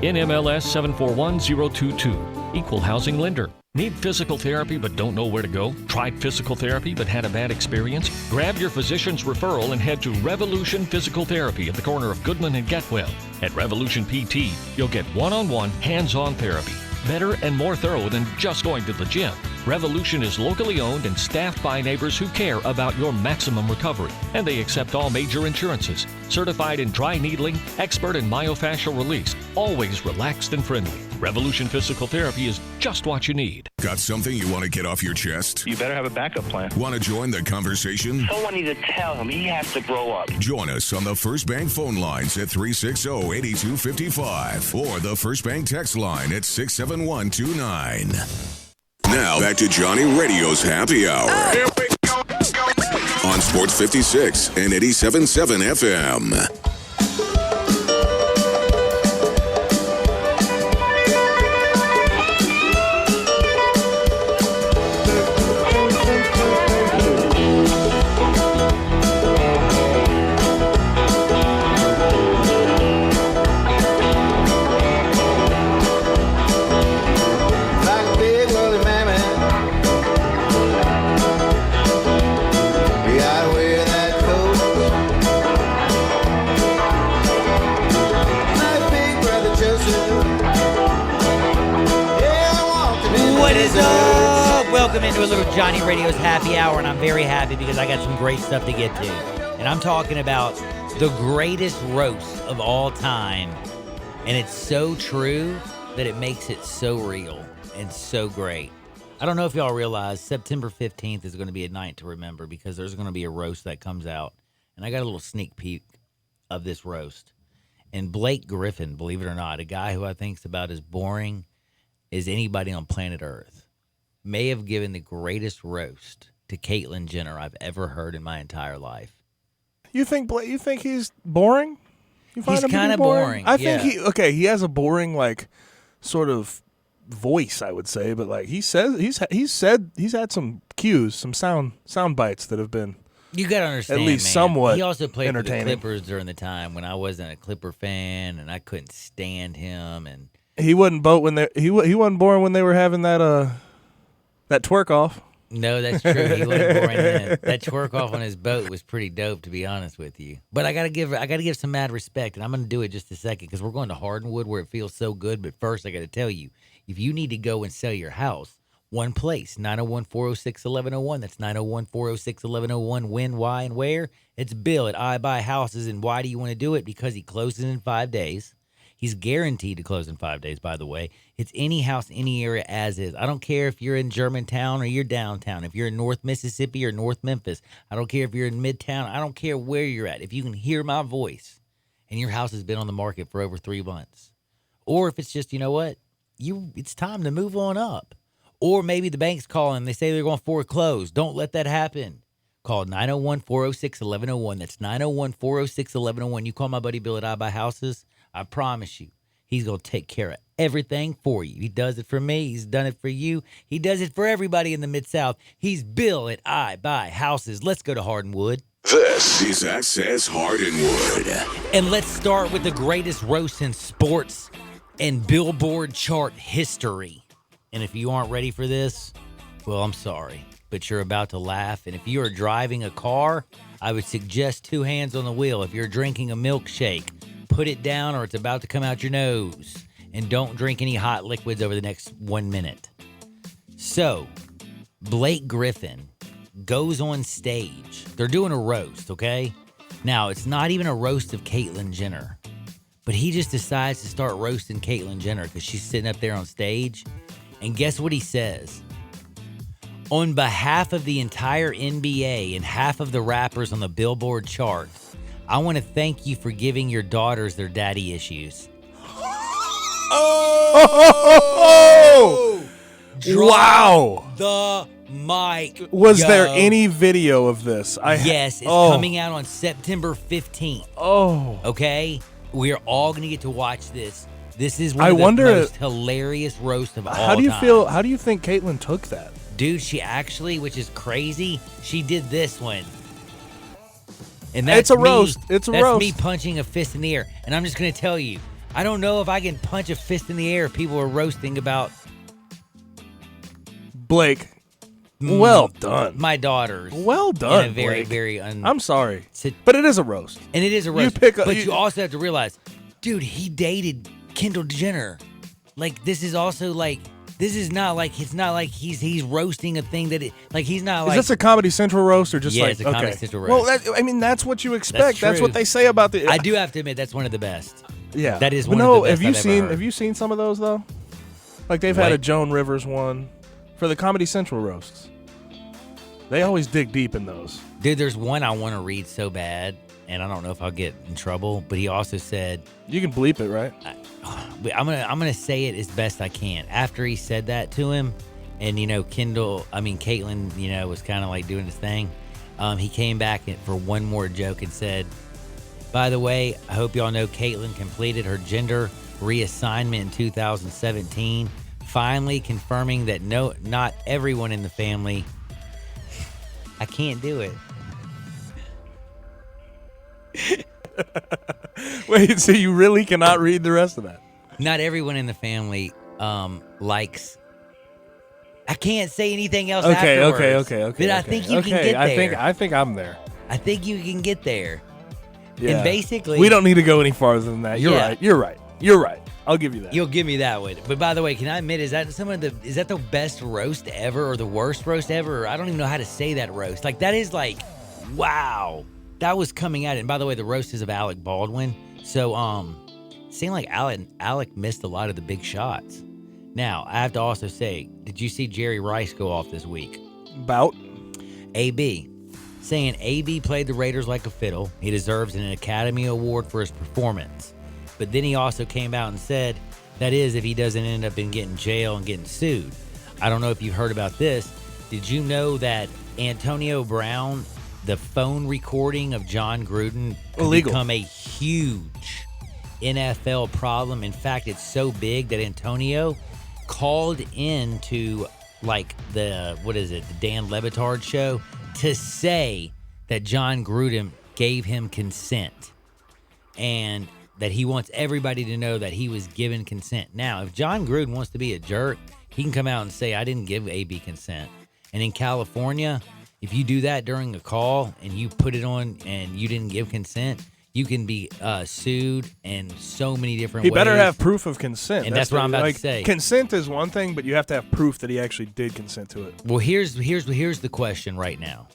Speaker 18: NMLS 741022. Equal housing lender. Need physical therapy but don't know where to go? Tried physical therapy but had a bad experience? Grab your physician's referral and head to Revolution Physical Therapy at the corner of Goodman and Getwell. At Revolution PT, you'll get one-on-one, hands-on therapy. Better and more thorough than just going to the gym. Revolution is locally owned and staffed by neighbors who care about your maximum recovery. And they accept all major insurances. Certified in dry needling, expert in myofascial release. Always relaxed and friendly. Revolution Physical Therapy is just what you need.
Speaker 5: Got something you want to get off your chest?
Speaker 3: You better have a backup plan.
Speaker 5: Want to join the conversation?
Speaker 3: Someone needs to tell him he has to grow up.
Speaker 5: Join us on the First Bank phone lines at 360-8255 or the First Bank text line at 67129. Now back to Johnny Radio's Happy Hour. Here we go. On Sports 56 and 87.7 FM.
Speaker 8: Welcome into a little Johnny Radio's Happy Hour, and I'm very happy because I got some great stuff to get to. And I'm talking about the greatest roast of all time. And it's so true that it makes it so real and so great. I don't know if y'all realize September 15th is going to be a night to remember because there's going to be a roast that comes out. And I got a little sneak peek of this roast. And Blake Griffin, believe it or not, a guy who I think is about as boring as anybody on planet Earth, may have given the greatest roast to Caitlyn Jenner I've ever heard in my entire life.
Speaker 6: You think he's boring? You find
Speaker 8: He's
Speaker 6: him to be
Speaker 8: kind of boring.
Speaker 6: I think he has a boring like sort of voice, I would say, but like he's had some cues, some sound bites that have been
Speaker 8: You got to understand,
Speaker 6: at least
Speaker 8: man.
Speaker 6: somewhat
Speaker 8: He also played for the
Speaker 6: entertaining.
Speaker 8: Clippers during the time when I wasn't a Clipper fan and I couldn't stand him. And
Speaker 6: He wasn't he wasn't boring when they were having that twerk off.
Speaker 8: no, that's true. He wasn't boring then. That twerk off on his boat was pretty dope, to be honest with you. But I gotta give some mad respect, and I'm gonna do it just a second because we're going to Hardwood where it feels so good. But first, I gotta tell you, if you need to go and sell your house, one place, 901-406-1101. That's 901-406-1101. When, why, and where? It's Bill at I Buy Houses. And why do you want to do it? Because he closes in 5 days. He's guaranteed to close in 5 days, by the way. It's any house, any area as is. I don't care if you're in Germantown or you're downtown. If you're in North Mississippi or North Memphis. I don't care if you're in Midtown. I don't care where you're at. If you can hear my voice and your house has been on the market for over 3 months. Or if it's just, you know what? It's time to move on up. Or maybe the bank's calling. They say they're going to foreclose. Don't let that happen. Call 901-406-1101. That's 901-406-1101. You call my buddy Bill at I Buy Houses. I promise you, he's going to take care of everything for you. He does it for me. He's done it for you. He does it for everybody in the Mid-South. He's Bill at I Buy Houses. Let's go to Hardwood.
Speaker 5: This is Access Hardwood.
Speaker 8: And let's start with the greatest roast in sports and Billboard chart history. And if you aren't ready for this, well, I'm sorry, but you're about to laugh. And if you are driving a car, I would suggest 2 hands on the wheel. If you're drinking a milkshake, put it down or it's about to come out your nose. And don't drink any hot liquids over the next 1 minute. So, Blake Griffin goes on stage. They're doing a roast, okay? Now, it's not even a roast of Caitlyn Jenner. But he just decides to start roasting Caitlyn Jenner because she's sitting up there on stage. And guess what he says? On behalf of the entire NBA and half of the rappers on the Billboard charts, I want to thank you for giving your daughters their daddy issues.
Speaker 6: Oh! Wow!
Speaker 8: The mic.
Speaker 6: Was there any video of this?
Speaker 8: Yes, it's coming out on September 15th.
Speaker 6: Oh.
Speaker 8: Okay? We're all going to get to watch this. This is one of the most hilarious roast of all time.
Speaker 6: How do you think Caitlyn took that?
Speaker 8: Dude, she actually, which is crazy, she did this one. And that's
Speaker 6: it's a roast. It's a roast.
Speaker 8: That's me punching a fist in the air. And I'm just going to tell you, I don't know if I can punch a fist in the air if people are roasting about
Speaker 6: Blake. Well done.
Speaker 8: My daughters.
Speaker 6: Well done,
Speaker 8: in a very,
Speaker 6: Blake.
Speaker 8: very
Speaker 6: I'm sorry, but it is a roast.
Speaker 8: And it is a roast. You also have to realize, dude, he dated Kendall Jenner. Like, this is also like, This is not like it's not like he's roasting a thing that he's not
Speaker 6: Is
Speaker 8: like.
Speaker 6: this a Comedy Central roast or just
Speaker 8: it's a Comedy Central roast.
Speaker 6: Well, that's what you expect. That's what
Speaker 8: true.
Speaker 6: they say about the.
Speaker 8: I do have to admit that's one of the best.
Speaker 6: Yeah,
Speaker 8: that is one of the best.
Speaker 6: Have you seen some of those though? Like they've had a Joan Rivers one for the Comedy Central roasts. They always dig deep in those.
Speaker 8: Dude, there's one I want to read so bad, and I don't know if I'll get in trouble. But he also said
Speaker 6: you can bleep it, right?
Speaker 8: I'm gonna say it as best I can. After he said that to him, and Caitlyn, was kind of like doing his thing. He came back for one more joke and said, "By the way, I hope y'all know Caitlyn completed her gender reassignment in 2017, finally confirming that not everyone in the family." I can't do it.
Speaker 6: Wait, so you really cannot read the rest of that?
Speaker 8: Not everyone in the family likes. I can't say anything else.
Speaker 6: Okay.
Speaker 8: But I think you can get there.
Speaker 6: I think I'm there.
Speaker 8: I think you can get there.
Speaker 6: Yeah.
Speaker 8: And basically,
Speaker 6: we don't need to go any farther than that. You're right. I'll give you that.
Speaker 8: You'll give me that one. But by the way, can I admit, is that the best roast ever or the worst roast ever? Or I don't even know how to say that roast. Like, that is like, wow. That was coming at it. And by the way, the roast is of Alec Baldwin. So, seemed like Alec missed a lot of the big shots. Now, I have to also say, did you see Jerry Rice go off this week?
Speaker 6: About?
Speaker 8: AB. Saying AB played the Raiders like a fiddle. He deserves an Academy Award for his performance. But then he also came out and said, that is, if he doesn't end up in getting jail and getting sued. I don't know if you've heard about this. Did you know that Antonio Brown, the phone recording of John Gruden, could become a huge NFL problem? In fact, it's so big that Antonio called in to the Dan Le Batard show to say that John Gruden gave him consent. And that he wants everybody to know that he was given consent. Now, if John Gruden wants to be a jerk, he can come out and say, I didn't give AB consent. And in California, if you do that during a call and you put it on and you didn't give consent, you can be sued in so many different ways.
Speaker 6: He better have proof of consent.
Speaker 8: And that's what I'm about to say.
Speaker 6: Consent is one thing, but you have to have proof that he actually did consent to it.
Speaker 8: Well, here's the question right now.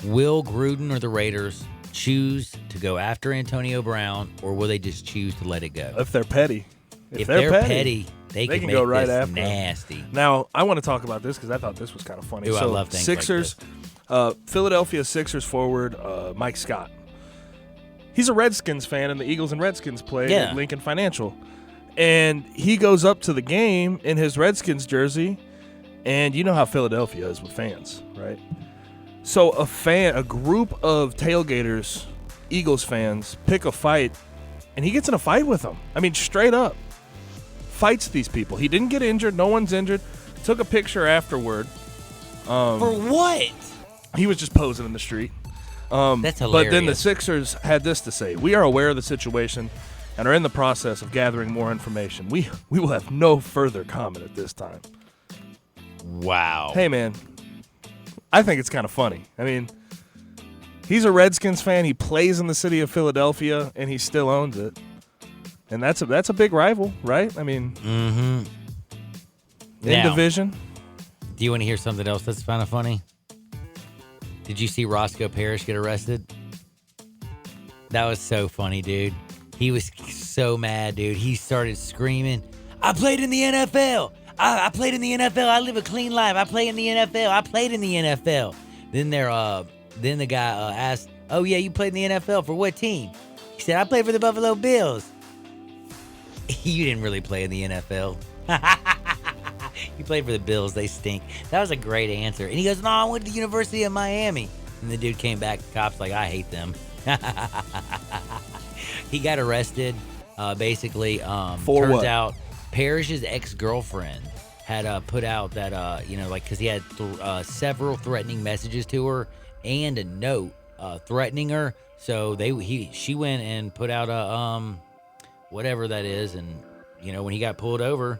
Speaker 8: Will Gruden or the Raiders choose to go after Antonio Brown, or will they just choose to let it go?
Speaker 6: If they're petty.
Speaker 8: If they're petty, they can
Speaker 6: go
Speaker 8: make
Speaker 6: right
Speaker 8: this
Speaker 6: after
Speaker 8: nasty.
Speaker 6: Now, I want to talk about this because I thought this was kind of funny.
Speaker 8: Ooh, I love things
Speaker 6: Sixers,
Speaker 8: like this.
Speaker 6: Philadelphia Sixers forward Mike Scott. He's a Redskins fan, and the Eagles and Redskins play at Lincoln Financial. And he goes up to the game in his Redskins jersey, and you know how Philadelphia is with fans, right? So a group of tailgaters, Eagles fans, pick a fight, and he gets in a fight with them. I mean, straight up. Fights these people. He didn't get injured. No one's injured. Took a picture afterward.
Speaker 8: For what?
Speaker 6: He was just posing in the street.
Speaker 8: That's hilarious.
Speaker 6: But then the Sixers had this to say. We are aware of the situation and are in the process of gathering more information. We will have no further comment at this time.
Speaker 8: Wow.
Speaker 6: Hey, man. I think it's kind of funny. I mean, he's a Redskins fan. He plays in the city of Philadelphia, and he still owns it. And that's a big rival, right? I mean, in division.
Speaker 8: Do you want to hear something else that's kind of funny? Did you see Roscoe Parrish get arrested? That was so funny, dude. He was so mad, dude. He started screaming, I played in the NFL. I played in the NFL. I live a clean life. I play in the NFL. I played in the NFL. Then the guy asked, oh, yeah, you played in the NFL. For what team? He said, I played for the Buffalo Bills. You didn't really play in the NFL. You played for the Bills. They stink. That was a great answer. And he goes, no, I went to the University of Miami. And the dude came back. The cop's like, I hate them. He got arrested. Basically,
Speaker 6: for
Speaker 8: turns
Speaker 6: what?
Speaker 8: out Parrish's ex-girlfriend had put out that, because he had several threatening messages to her and a note threatening her. So she went and put out a whatever that is, and when he got pulled over,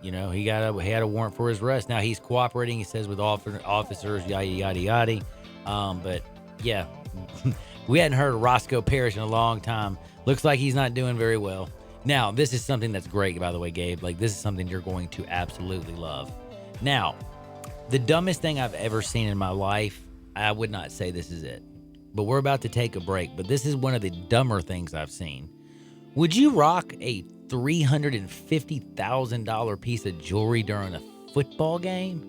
Speaker 8: he had a warrant for his arrest. Now he's cooperating. He says with officers, yada yada yada. But yeah, we hadn't heard of Roscoe Parrish in a long time. Looks like he's not doing very well. Now, this is something that's great, by the way, Gabe. Like, this is something you're going to absolutely love. Now, the dumbest thing I've ever seen in my life, I would not say this is it. But we're about to take a break. But this is one of the dumber things I've seen. Would you rock a $350,000 piece of jewelry during a football game?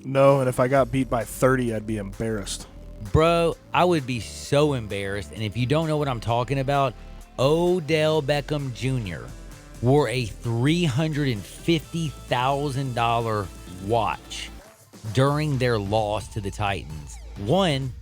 Speaker 6: No, and if I got beat by 30, I'd be embarrassed.
Speaker 8: Bro, I would be so embarrassed. And if you don't know what I'm talking about, Odell Beckham Jr. wore a $350,000 watch during their loss to the Titans. One,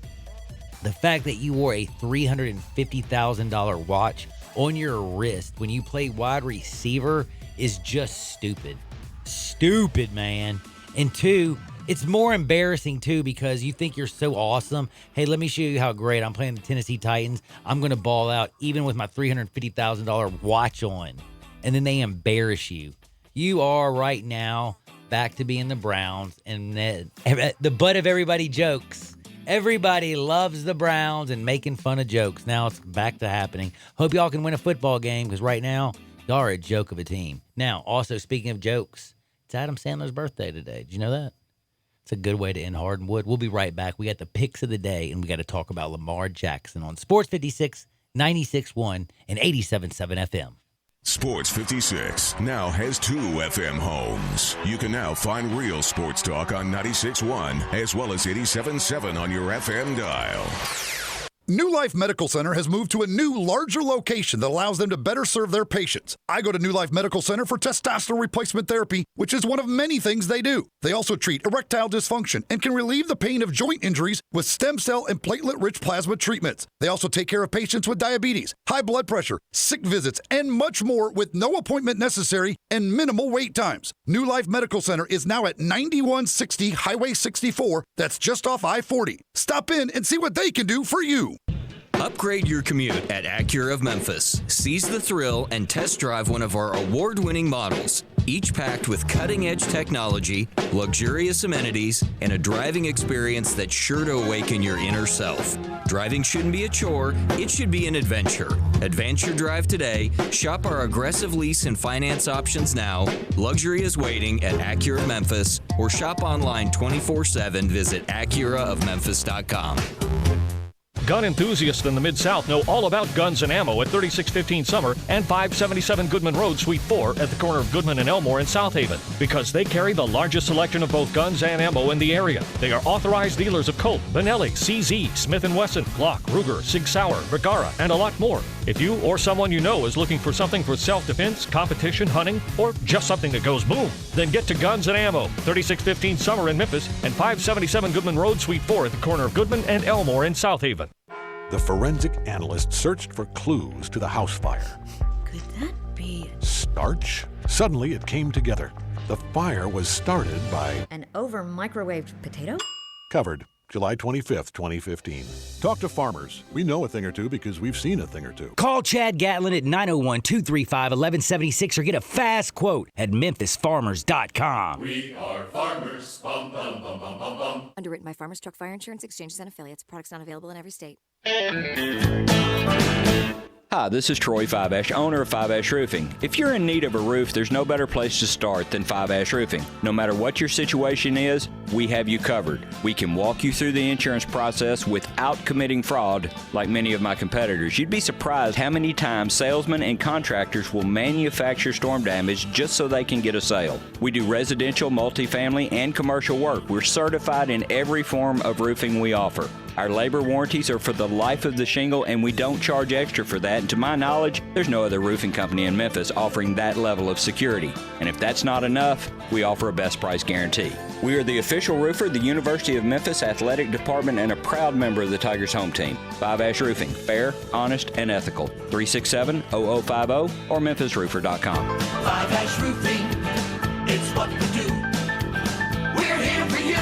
Speaker 8: the fact that you wore a $350,000 watch on your wrist when you play wide receiver is just stupid. Stupid, man. And two, it's more embarrassing, too, because you think you're so awesome. Hey, let me show you how great I'm playing the Tennessee Titans. I'm going to ball out even with my $350,000 watch on. And then they embarrass you. You are right now back to being the Browns and the butt of everybody jokes. Everybody loves the Browns and making fun of jokes. Now it's back to happening. Hope y'all can win a football game because right now, y'all are a joke of a team. Now, also, speaking of jokes, it's Adam Sandler's birthday today. Did you know that? It's a good way to end Hardwood. We'll be right back. We got the picks of the day, and we got to talk about Lamar Jackson on Sports 56, 96.1, and 87.7 FM.
Speaker 5: Sports 56 now has 2 FM homes. You can now find real sports talk on 96.1 as well as 87.7 on your FM dial.
Speaker 7: New Life Medical Center has moved to a new, larger location that allows them to better serve their patients. I go to New Life Medical Center for testosterone replacement therapy, which is one of many things they do. They also treat erectile dysfunction and can relieve the pain of joint injuries with stem cell and platelet-rich plasma treatments. They also take care of patients with diabetes, high blood pressure, sick visits, and much more with no appointment necessary and minimal wait times. New Life Medical Center is now at 9160 Highway 64. That's just off I-40. Stop in and see what they can do for you.
Speaker 10: Upgrade your commute at Acura of Memphis. Seize the thrill and test drive one of our award-winning models, each packed with cutting-edge technology, luxurious amenities, and a driving experience that's sure to awaken your inner self. Driving shouldn't be a chore, it should be an adventure. Advance your drive today, shop our aggressive lease and finance options now, luxury is waiting at Acura of Memphis, or shop online 24/7, visit AcuraofMemphis.com.
Speaker 18: Gun enthusiasts in the Mid-South know all about guns and ammo at 3615 Summer and 577 Goodman Road, Suite 4 at the corner of Goodman and Elmore in South Haven, because they carry the largest selection of both guns and ammo in the area. They are authorized dealers of Colt, Benelli, CZ, Smith & Wesson, Glock, Ruger, Sig Sauer, Vergara, and a lot more. If you or someone you know is looking for something for self-defense, competition, hunting, or just something that goes boom, then get to Guns and Ammo, 3615 Summer in Memphis and 577 Goodman Road, Suite 4 at the corner of Goodman and Elmore in South Haven.
Speaker 19: The forensic analyst searched for clues to the house fire.
Speaker 20: Could that be
Speaker 19: Starch? Suddenly it came together. The fire was started by
Speaker 20: an over-microwaved potato?
Speaker 19: Covered, July 25th, 2015. Talk to farmers. We know a thing or two because we've seen a thing or two.
Speaker 22: Call Chad Gatlin at 901-235-1176 or get a fast quote at MemphisFarmers.com.
Speaker 23: We are farmers. Bum, bum, bum, bum, bum, bum.
Speaker 20: Underwritten by Farmers Truck Fire Insurance Exchanges and Affiliates. Products not available in every state.
Speaker 26: Hi, this is Troy Five Ash, owner of Five Ash Roofing. If you're in need of a roof, there's no better place to start than Five Ash Roofing. No matter what your situation is, we have you covered. We can walk you through the insurance process without committing fraud like many of my competitors. You'd be surprised how many times salesmen and contractors will manufacture storm damage just so they can get a sale. We do residential, multifamily, and commercial work. We're certified in every form of roofing we offer. Our labor warranties are for the life of the shingle, and we don't charge extra for that. And to my knowledge, there's no other roofing company in Memphis offering that level of security. And if that's not enough, we offer a best price guarantee. We are the official roofer of the University of Memphis Athletic Department and a proud member of the Tigers home team. Five Ash Roofing, fair, honest, and ethical. 367-0050 or memphisroofer.com.
Speaker 23: Five Ash Roofing, it's what we do. We're here for you.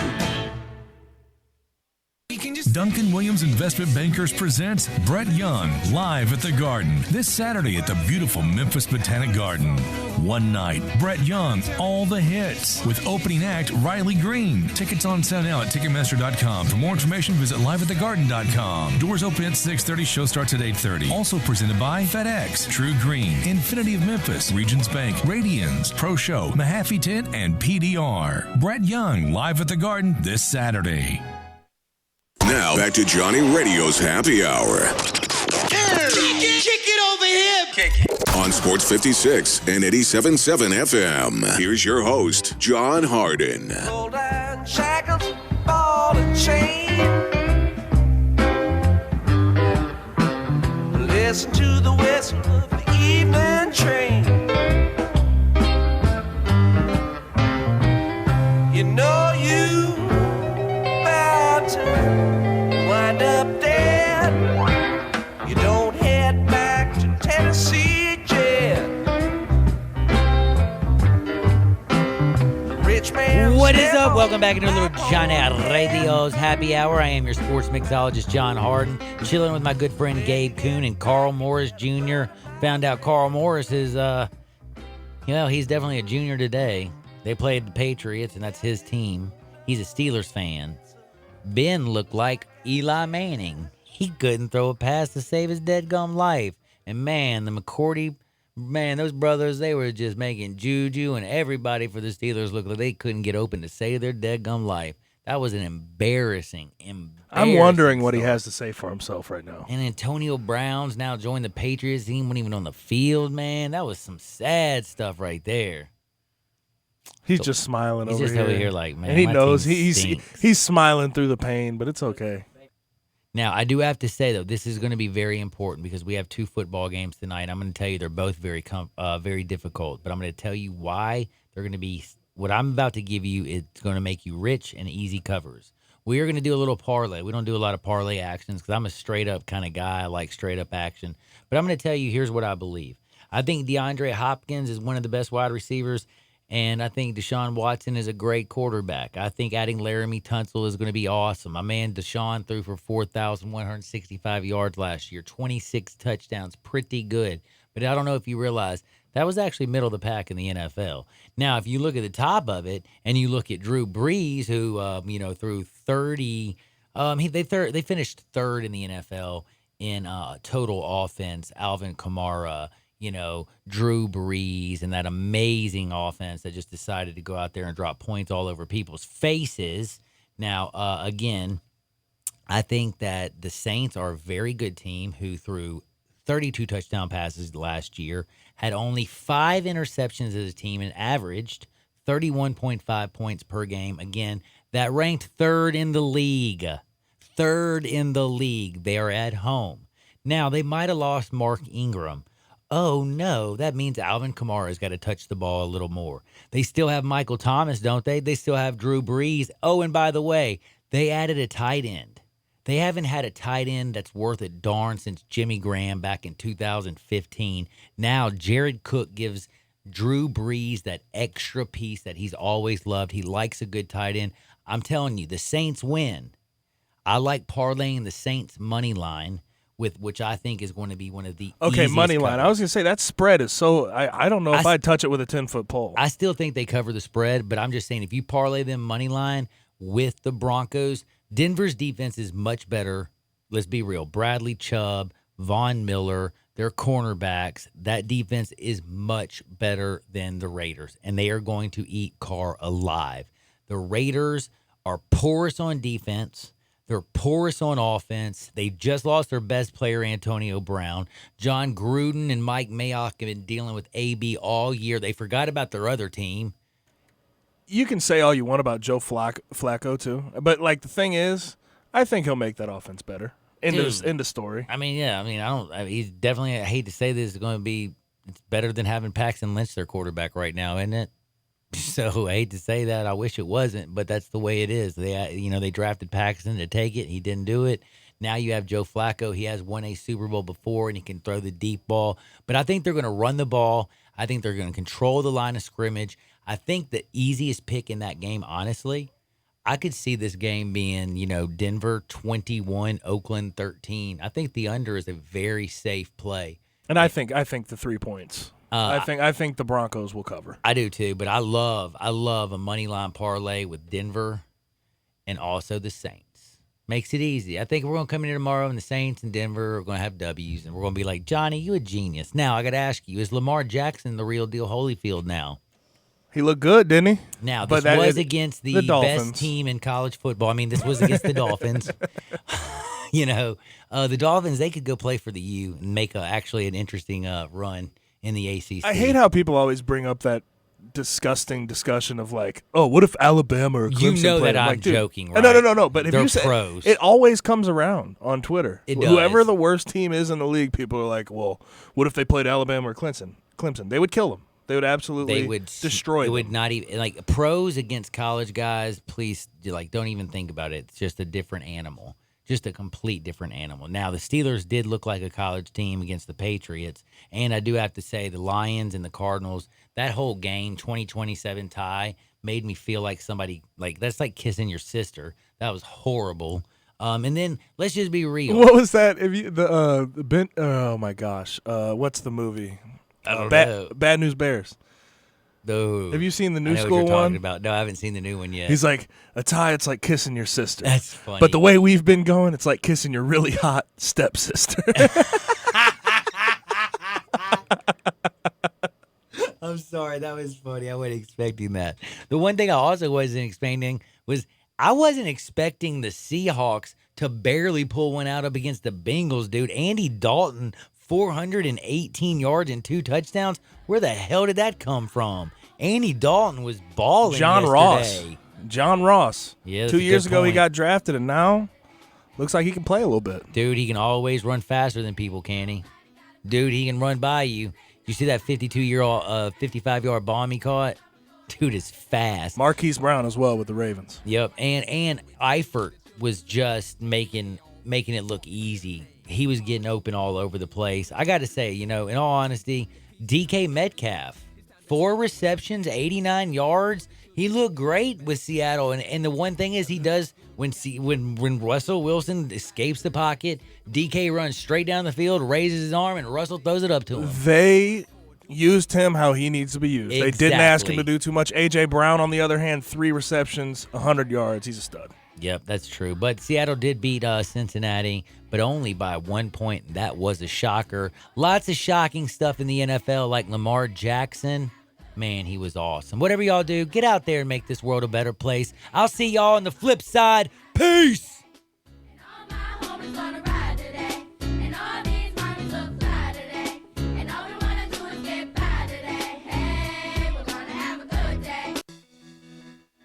Speaker 4: Duncan Williams Investment Bankers presents Brett Young live at the Garden this Saturday at the beautiful Memphis Botanic Garden. One night, Brett Young, all the hits, with opening act Riley Green. Tickets on sale now at Ticketmaster.com. For more information, visit liveatthegarden.com. Doors open at 6:30. Show starts at 8:30. Also presented by FedEx, True Green, Infinity of Memphis, Regions Bank, Radians, Pro Show, Mahaffey Tent, and PDR. Brett Young live at the Garden this Saturday.
Speaker 12: Now back to Johnny Radio's Happy Hour
Speaker 23: Kick it over here. Kick it.
Speaker 12: on Sports 56 and 87.7 FM. Here's your host, John Harden.
Speaker 23: Gold and shackles, ball and chain. Listen to the whistle of the evening train. You know you about to wind up dead. You don't head back to Tennessee jet. Rich man.
Speaker 8: What is up? Welcome back into a little Johnny Radio's Happy Hour. I am your sports mixologist, John Harden, chilling with my good friend Gabe Kuhn and Carl Morris Jr. Found out Carl Morris is, he's definitely a junior today. They played the Patriots, and that's his team. He's a Steelers fan. Ben looked like Eli Manning. He couldn't throw a pass to save his dead-gum life. And, man, the McCourty, those brothers, they were just making juju, and everybody for the Steelers looked like they couldn't get open to save their dead-gum life. That was an embarrassing.
Speaker 6: I'm wondering what he has to say for himself right now.
Speaker 8: And Antonio Brown's now joined the Patriots team, wasn't even on the field, man. That was some sad stuff right there.
Speaker 6: He's just smiling over here.
Speaker 8: He's just over here like, man,
Speaker 6: and he
Speaker 8: my
Speaker 6: knows
Speaker 8: team
Speaker 6: he's smiling through the pain, but it's okay.
Speaker 8: Now, I do have to say, though, this is going to be very important because we have 2 football games tonight. I'm going to tell you they're both very difficult, but I'm going to tell you why they're going to be – what I'm about to give you is going to make you rich and easy covers. We are going to do a little parlay. We don't do a lot of parlay actions because I'm a straight-up kind of guy. I like straight-up action. But I'm going to tell you, here's what I believe. I think DeAndre Hopkins is one of the best wide receivers, and I think Deshaun Watson is a great quarterback. I think adding Laramie Tunsil is going to be awesome. My man Deshaun threw for 4,165 yards last year, 26 touchdowns, pretty good. But I don't know if you realize that was actually middle of the pack in the NFL. Now, if you look at the top of it and you look at Drew Brees, who threw 30, they finished third in the NFL in total offense. Alvin Kamara, Drew Brees, and that amazing offense that just decided to go out there and drop points all over people's faces. Now, again, I think that the Saints are a very good team who threw 32 touchdown passes last year, had only 5 interceptions as a team, and averaged 31.5 points per game. Again, that ranked third in the league. Third in the league. They are at home. Now, they might have lost Mark Ingram. Oh, no, that means Alvin Kamara's got to touch the ball a little more. They still have Michael Thomas, don't they? They still have Drew Brees. Oh, and by the way, they added a tight end. They haven't had a tight end that's worth a darn since Jimmy Graham back in 2015. Now, Jared Cook gives Drew Brees that extra piece that he's always loved. He likes a good tight end. I'm telling you, the Saints win. I like parlaying the Saints money line, with which I think is going to be one of the easiest
Speaker 6: money line.
Speaker 8: covers.
Speaker 6: I was going to say that spread is so I don't know if I'd touch it with a 10-foot pole.
Speaker 8: I still think they cover the spread, but I'm just saying if you parlay them money line with the Broncos, Denver's defense is much better. Let's be real. Bradley Chubb, Von Miller, their cornerbacks, that defense is much better than the Raiders, and they are going to eat Carr alive. The Raiders are porous on defense. They're porous on offense. They just lost their best player, Antonio Brown. John Gruden and Mike Mayock have been dealing with AB all year. They forgot about their other team.
Speaker 6: You can say all you want about Joe Flacco too, but the thing is, I think he'll make that offense better. End of story.
Speaker 8: He's definitely, I hate to say this, it's better than having Paxton Lynch their quarterback right now, isn't it? So I hate to say that. I wish it wasn't, but that's the way it is. They drafted Paxton to take it. He didn't do it. Now you have Joe Flacco. He has won a Super Bowl before, and he can throw the deep ball. But I think they're going to run the ball. I think they're going to control the line of scrimmage. I think the easiest pick in that game, honestly, I could see this game being, Denver 21, Oakland 13. I think the under is a very safe play.
Speaker 6: And I think the 3 points. I think the Broncos will cover.
Speaker 8: I do too, but I love a money line parlay with Denver and also the Saints. Makes it easy. I think we're going to come in here tomorrow and the Saints and Denver are going to have W's, and we're going to be like, Johnny, you a genius. Now, I got to ask you, is Lamar Jackson the real deal Holyfield now?
Speaker 6: He looked good, didn't he?
Speaker 8: Now, this was against the best team in college football. I mean, this was against the Dolphins. The Dolphins, they could go play for the U and make actually an interesting run in the ACC.
Speaker 6: I hate how people always bring up that disgusting discussion of like, oh, what if Alabama or Clemson played?
Speaker 8: That I'm joking, right?
Speaker 6: No. But if
Speaker 8: they're
Speaker 6: you say
Speaker 8: pros.
Speaker 6: it always comes around on Twitter.
Speaker 8: It does.
Speaker 6: Whoever the worst team is in the league, people are like, well, what if they played Alabama or Clemson? They would kill them. They would absolutely destroy them.
Speaker 8: It would not even like pros against college guys. Please, don't even think about it. It's just a different animal. Just a complete different animal. Now, the Steelers did look like a college team against the Patriots, and I do have to say the Lions and the Cardinals, that whole game, 20-27 tie, made me feel like somebody, that's like kissing your sister. That was horrible. And then, let's just be real.
Speaker 6: What was that? Oh, my gosh. What's the movie?
Speaker 8: I don't know.
Speaker 6: Bad News Bears.
Speaker 8: No.
Speaker 6: Have you seen the new
Speaker 8: I know
Speaker 6: school
Speaker 8: what you're
Speaker 6: one?
Speaker 8: talking about. No, I haven't seen the new one yet.
Speaker 6: He's like, a tie, it's like kissing your sister.
Speaker 8: That's funny.
Speaker 6: But the way we've been going, it's like kissing your really hot stepsister.
Speaker 8: I'm sorry. That was funny. I wasn't expecting that. The one thing I also wasn't expecting was I wasn't expecting the Seahawks to barely pull one out up against the Bengals, dude. Andy Dalton, 418 yards and 2 touchdowns. Where the hell did that come from? Andy Dalton was balling yesterday.
Speaker 6: John Ross.
Speaker 8: Yeah,
Speaker 6: 2 years ago he got drafted, and now looks like he can play a little bit.
Speaker 8: Dude, he can always run faster than people, can he? Dude, he can run by you. You see that 55-yard bomb he caught? Dude is fast.
Speaker 6: Marquise Brown as well with the Ravens.
Speaker 8: Yep, and Eifert was just making it look easy. He was getting open all over the place. I got to say, in all honesty, DK Metcalf, 4 receptions, 89 yards. He looked great with Seattle. And the one thing is he does when Russell Wilson escapes the pocket, DK runs straight down the field, raises his arm, and Russell throws it up to him.
Speaker 6: They used him how he needs to be used.
Speaker 8: Exactly.
Speaker 6: They didn't ask him to do too much. A.J. Brown, on the other hand, 3 receptions, 100 yards. He's a stud.
Speaker 8: Yep, that's true. But Seattle did beat Cincinnati, but only by 1 point. That was a shocker. Lots of shocking stuff in the NFL, like Lamar Jackson. Man, he was awesome. Whatever y'all do, get out there and make this world a better place. I'll see y'all on the flip side. Peace!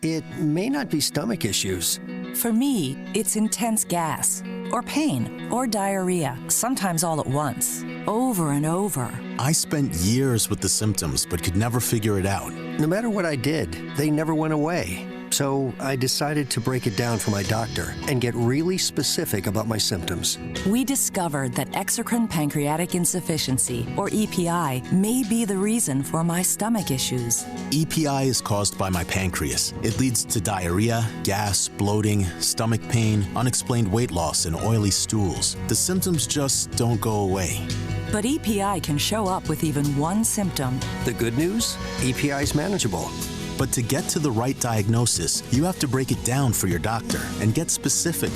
Speaker 11: It may not be stomach issues.
Speaker 13: For me, it's intense gas, or pain, or diarrhea, sometimes all at once, over and over.
Speaker 14: I spent years with the symptoms, but could never figure it out.
Speaker 11: No matter what I did, they never went away. So I decided to break it down for my doctor and get really specific about my symptoms.
Speaker 13: We discovered that exocrine pancreatic insufficiency, or EPI, may be the reason for my stomach issues.
Speaker 14: EPI is caused by my pancreas. It leads to diarrhea, gas, bloating, stomach pain, unexplained weight loss, and oily stools. The symptoms just don't go away.
Speaker 13: But EPI can show up with even one symptom.
Speaker 11: The good news? EPI is manageable.
Speaker 14: But to get to the right diagnosis, you have to break it down for your doctor and get specific